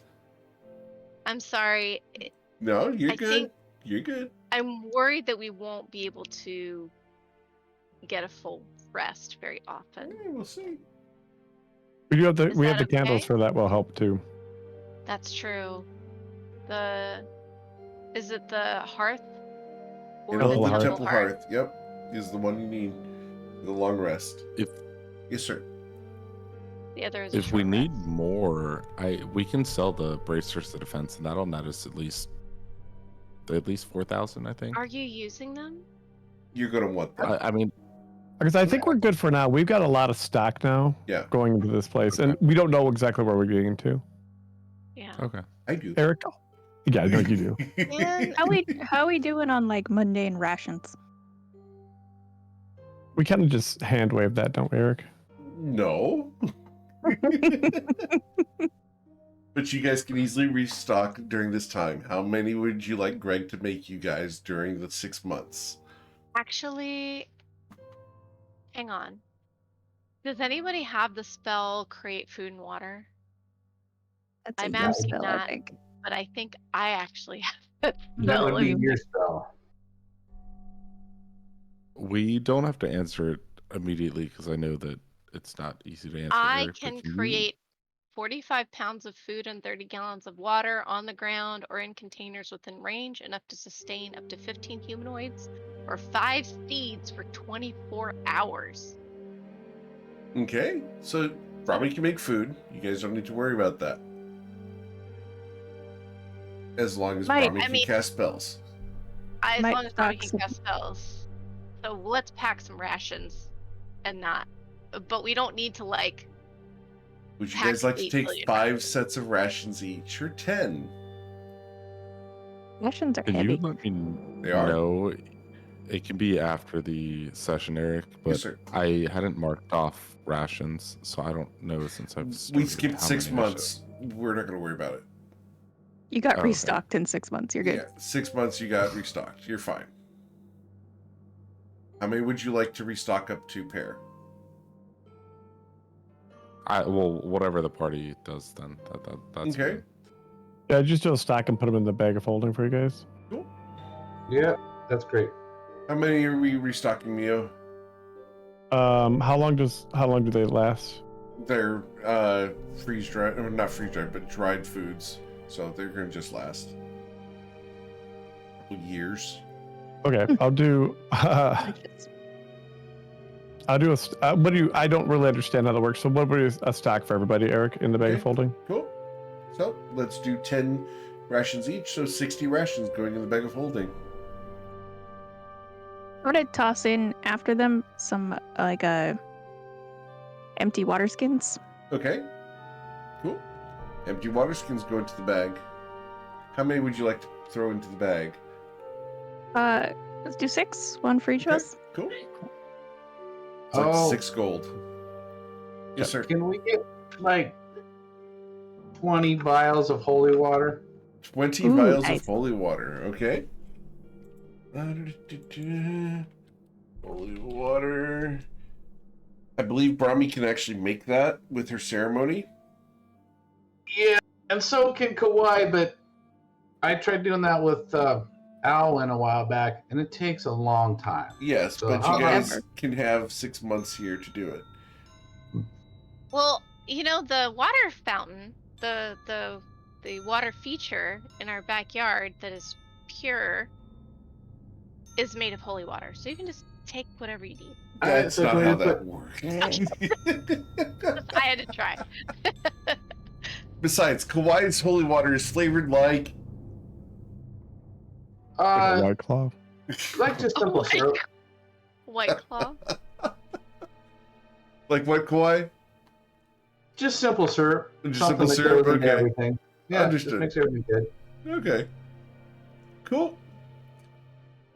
I'm sorry. No, you're I good. think- You're good. I'm worried that we won't be able to get a full rest very often. Yeah, we'll see. We do have the Is we have that the candles okay? for that will help too. That's true. Is it the hearth? Or It'll the Temple the Hearth. Temple Hearth. Yep. Is the one you need. The long rest. If Yes, sir. The other is a if we short need rest. more, we can sell the bracers to defense, and that'll net us at least 4,000, I think. Are you using them? You're gonna want them. I mean, Because I think we're good for now. We've got a lot of stock now Yeah. going into this place, and Okay. we don't know exactly where we're getting to. Yeah. okay. I do. Eric? Yeah, I know you do. And How we doing on like mundane rations? We kind of just hand wave that, don't we, Eric? No. But you guys can easily restock during this time. How many would you like Greg to make you guys during the 6 months? actually, hang on. Does anybody have the spell create food and water? That's a I'm yes asking spell, I that, think. but I think I actually have that That spell. would be you- your spell. We don't have to answer it immediately because I know that it's not easy to answer. I Eric, but can you- create 45 pounds of food and 30 gallons of water on the ground or in containers within range, enough to sustain up to 15 humanoids or 5 seeds for 24 hours. Okay, so Robbie can make food. You guys don't need to worry about that. As long as Mike, Robbie I can mean- cast spells. As Might long as Bobby stock can cast spells. So let's pack some rations and not. But we don't need to like. Would you Pack guys like to 8 take billion 5 rations. sets of rations each or 10? Rations are Can heavy. you let me They are. know? It can be after the session, Eric, but Yes, sir. I hadn't marked off rations, so I don't know since I've We started skipped how 6 many I should- months. We're not going to worry about it. You got okay. restocked in 6 months. You're good. Yeah, 6 months you got restocked. You're fine. How many would you like to restock up to, pair? Well, whatever the party does, then that's Okay. fine. Yeah, just do a stock and put them in the bag of holding for you guys. Cool. Yeah, that's great. How many are we restocking, Mio? How long do they last? They're freeze dried, or not freeze dried, but dried foods. So they're going to just last a couple years. Okay, I'll do. I'll do what do you? I don't really understand how that works. So what would be a stock for everybody, Eric, in the bag of Okay. holding? Cool. So let's do 10 rations each. So 60 rations going in the bag of holding. I'm gonna toss in after them some like empty water skins. Okay. Cool. Empty water skins go into the bag. How many would you like to throw into the bag? Let's do 6, one for each of Okay. us. Cool. It's like Oh. 6 gold. Yes, sir. Can we get like 20 vials of holy water? 20 Ooh, vials nice. of holy water. Okay. Holy water. I believe Brahmi can actually make that with her ceremony. Yeah, and so can Kawhi, but I tried doing that with Alwyn a while back, and it takes a long time. Yes, So but how you guys about- can have 6 months here to do it. Well, you know, the water fountain, the water feature in our backyard that is pure is made of holy water. So you can just take whatever you need. That's so not can how we that works. I had to try. Besides, Kawaii's holy water is flavored like White Claw. like just simple Oh my syrup. White Claw. what, Kawhi? Just simple syrup. Just Something simple that syrup, goes into okay. everything. Yeah, Understood. just makes everything good. Okay. Cool.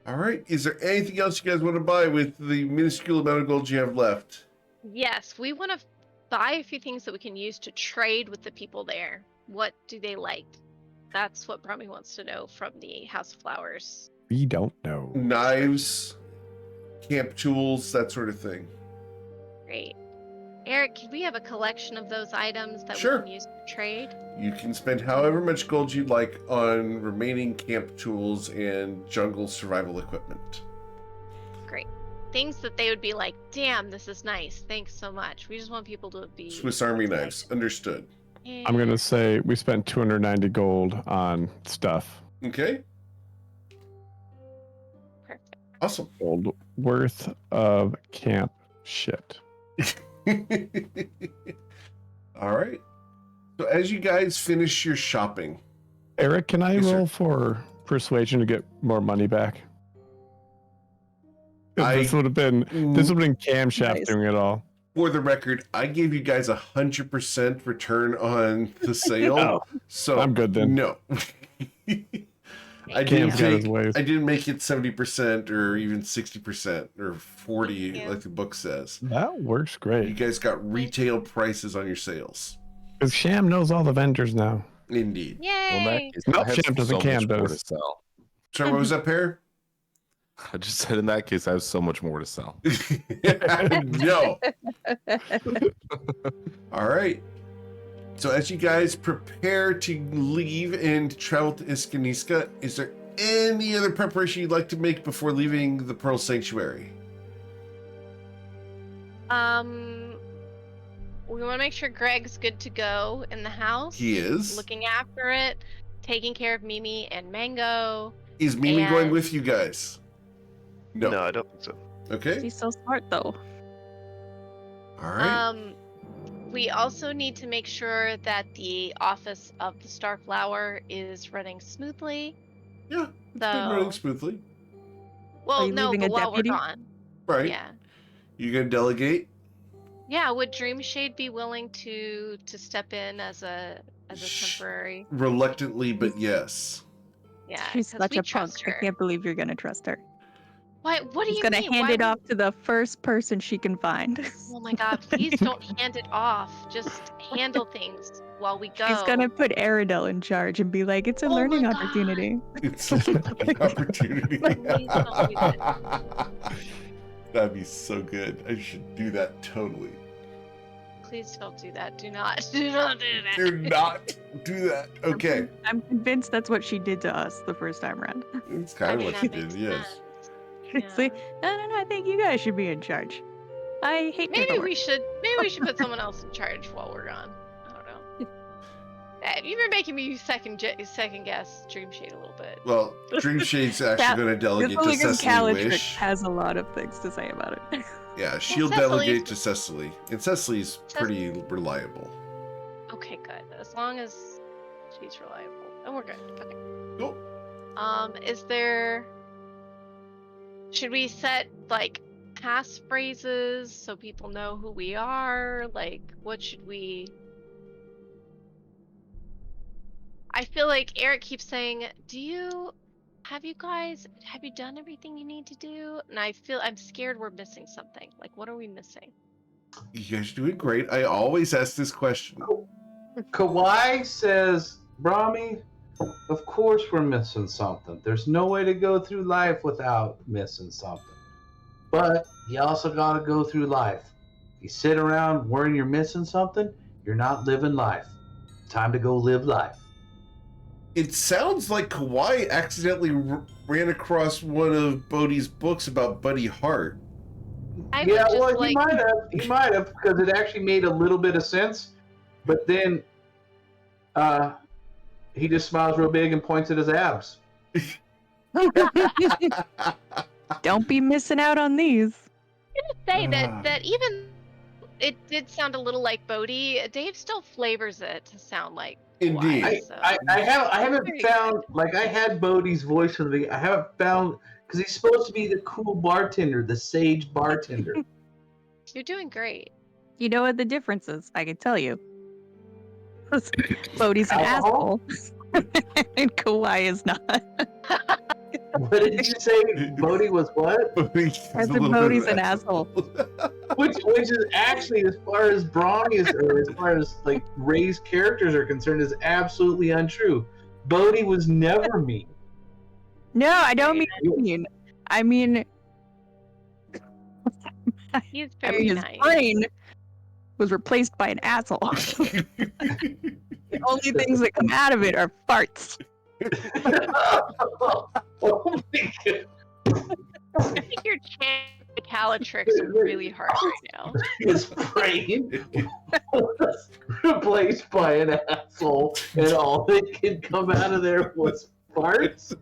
All right. Is there anything else you guys want to buy with the minuscule amount of gold you have left? Yes, we want to buy a few things that we can use to trade with the people there. What do they like? That's what Brahmi wants to know from the House of Flowers. We don't know. Knives, camp tools, that sort of thing. Great. Eric, can we have a collection of those items that Sure. we can use to trade? You can spend however much gold you'd like on remaining camp tools and jungle survival equipment. Great. Things that they would be like, damn, this is nice. Thanks so much. We just want people to be. Swiss Army knives. Understood. I'm gonna say we spent 290 gold on stuff. Okay. Perfect. Awesome. Gold worth of camp shit. All right. So as you guys finish your shopping, Eric, can I Yes, sir. roll for persuasion to get more money back? This would have been camshaft Nice. doing it all. For the record, I gave you guys 100% return on the sale, Oh, so I'm good then. No, I Cam's got his ways. didn't make it 70% or even 60% or 40 Thank you. like the book says. That works You great. guys got retail prices on your sales. Because Sham knows all the vendors now. Indeed. Well, in that Yay! case, Nope, I have Champ doesn't, so Cam much more to does. sell. Sorry, what was that, Pear? I just said in that case, I have so much more to sell. No. All right. So as you guys prepare to leave and travel to Iskaniska, is there any other preparation you'd like to make before leaving the Pearl Sanctuary? We want to make sure Greg's good to go in the house. He is. Looking after it, taking care of Mimi and Mango. Is Mimi going And- with you guys? No. No, I don't think so. Okay. She's so smart, though. All right. We also need to make sure that the office of the Starflower is running smoothly. Yeah, it's been running So, smoothly. well, you no, leaving but a while deputy? we're gone. Right. Yeah. You gonna delegate? Yeah, would Dreamshade be willing to step in as a temporary? Reluctantly, but yes. Yeah, She's 'cause such we a punk. trust I her. can't believe you're gonna trust her. What do She's you gonna mean? hand Why it would- off to the first person she can find. Oh my god, please don't hand it off. Just handle things while we go. She's gonna put Aridel in charge and be like, "It's a Oh my learning God. opportunity." It's a learning opportunity. Please don't do that. That'd be so good. I should do that totally. Please don't do that. Do not. Do not do that. Do not do that. Okay. I'm convinced that's what she did to us the first time around. It's I kind of mean, what that she makes did, yes. sense. It's like, no, I think you guys should be in charge. I hate Maybe paperwork. we should put someone else in charge while we're gone. I don't know. You've been making me second guess Dreamshade a little bit. Well, Dreamshade's actually That- going to delegate It's to only because Cecily Calatrix Wish. has a lot of things to say about it. Yeah, she'll Cecily's- delegate to Cecily. And Cecily's pretty reliable. Okay, good. As long as she's reliable, then we're good. Okay. Cool. Is there? Should we set like passphrases so people know who we are? Like, what should we? I feel like Eric keeps saying, have you done everything you need to do? And I'm scared we're missing something. Like, what are we missing? You guys are doing great. I always ask this question. Kawhi says, Brahmi, of course we're missing something. There's no way to go through life without missing something. But you also got to go through life. You sit around worrying you're missing something, you're not living life. Time to go live life. It sounds like Kawhi accidentally ran across one of Bodhi's books about Buddy Hart. I would Yeah, just well, like. he might have, because it actually made a little bit of sense. But then he just smiles real big and points at his abs. Don't be missing out on these. Say that even it did sound a little like Bodhi. Dave still flavors it to sound like Indeed. Kawhi, so. I haven't Very found, like, I had Bodhi's voice from the, I haven't found, because he's supposed to be the cool bartender, the sage bartender. You're doing great. You know what the difference is? I can tell you. Bodhi's an Alcohol? asshole, and Kawhi is not. What did you say? Bodhi was what? I said Bodhi's an asshole. Which is actually, as far as Brahmi or as far as like Ray's characters are concerned, is absolutely untrue. Bodhi was never mean. No, I don't mean. I mean, He's very his nice. brain was replaced by an asshole. The only things that come out of it are farts. Oh my God. I think you're chanting the Calatrix really hard right now. His brain was replaced by an asshole, and all that could come out of there was farts.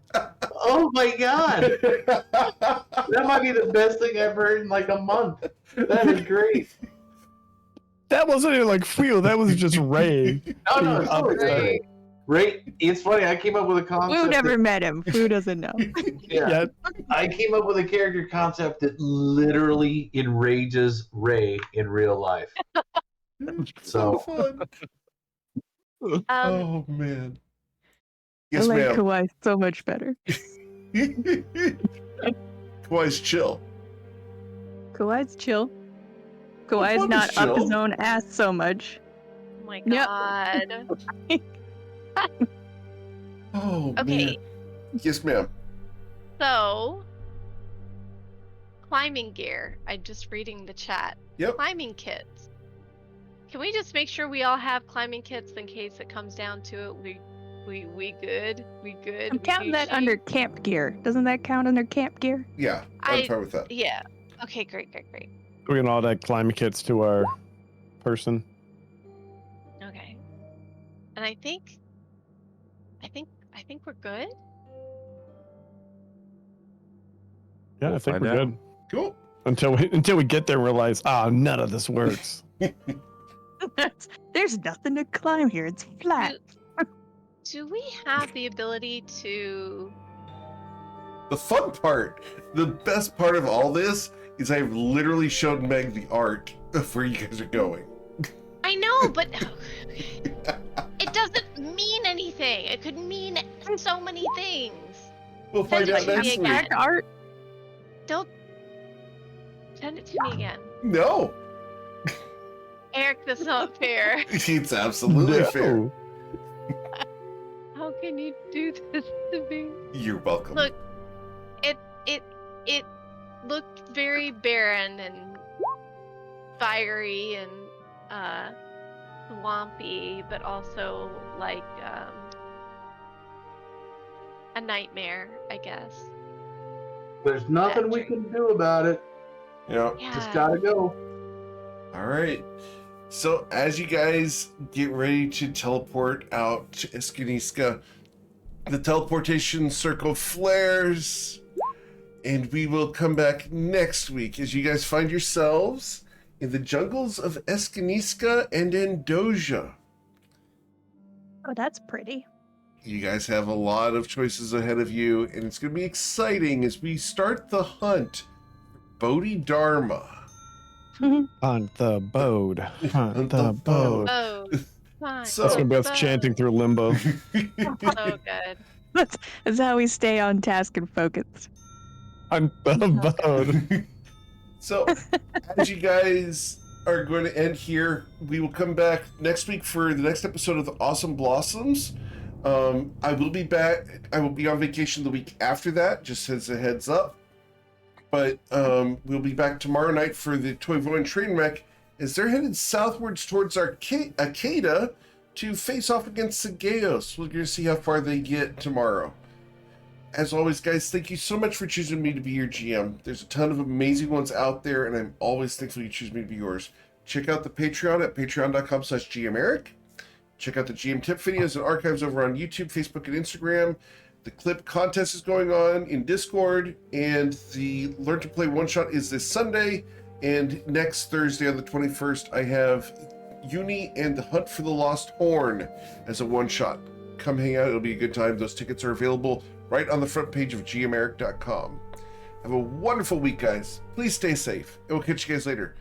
Oh my God. That might be the best thing I've heard in like a month. That is great. That wasn't even like Feel, that was just Ray. No, it's Up totally there. great. Right? It's funny. I came up with a concept. Fu never that- met him. Fu doesn't know. yeah. I came up with a character concept that literally enrages Ray in real life. So So fun. Oh man. I Yes, like ma'am. Kawhi so much better. Kawhi's chill. Kawhi's chill. Fun Kawhi's is not up his chill. own ass so much. Oh my Yep. god. Oh Okay, man. Yes, ma'am. so climbing gear. I'm just reading the chat. Yep. Climbing kits. Can we just make sure we all have climbing kits in case it comes down to it? We good? We good? I'm We counting that Gucci? under camp gear. Doesn't that count under camp gear? Yeah, I'm fine with that. Yeah. Okay, great. We can all add climbing kits to our person. Okay. And I think we're good. Yeah, We'll I think find we're out. good. Cool. Until we get there and realize, none of this works. There's nothing to climb here. It's flat. Do we have the ability to? The fun part, the best part of all this is I've literally showed Meg the art of where you guys are going. I know, but it doesn't mean anything. It could mean so many things. We'll find Send it out to me next week. again. Abstract art. Don't send it to me again, No, Eric. That's not fair. it's absolutely fair. How can you do this to me? You're welcome. Look, it looked very barren and fiery and swampy, but also like a nightmare, I guess. there's nothing we can do about it. Yeah. Yeah. Just gotta go. All right. So as you guys get ready to teleport out to Eskiniska, the teleportation circle flares, and we will come back next week as you guys find yourselves in the jungles of Eskiniska and Endosia. Oh, that's pretty. You guys have a lot of choices ahead of you, and it's going to be exciting as we start the hunt for Bodhidharma. Hunt the bode. Hunt Hunt the the bode. Oh, fine. So- That's gonna be us chanting through limbo. So good. That's how we stay on task and focused. Hunt the bode. So, as you guys are going to end here, we will come back next week for the next episode of the Awesome Blossoms. I will be back. I will be on vacation the week after that, just as a heads up. But we'll be back tomorrow night for the Toivoan train wreck as they're headed southwards towards Arcada to face off against Segeos. We're going to see how far they get tomorrow. As always, guys, thank you so much for choosing me to be your GM. There's a ton of amazing ones out there, and I'm always thankful you choose me to be yours. Check out the Patreon at patreon.com/GMEric. Check out the GM tip videos and archives over on YouTube, Facebook, and Instagram. The clip contest is going on in Discord, and the Learn to Play one-shot is this Sunday. And next Thursday on the 21st, I have Uni and the Hunt for the Lost Horn as a one-shot. Come hang out. It'll be a good time. Those tickets are available right on the front page of gmeric.com. Have a wonderful week, guys. Please stay safe, and we'll catch you guys later.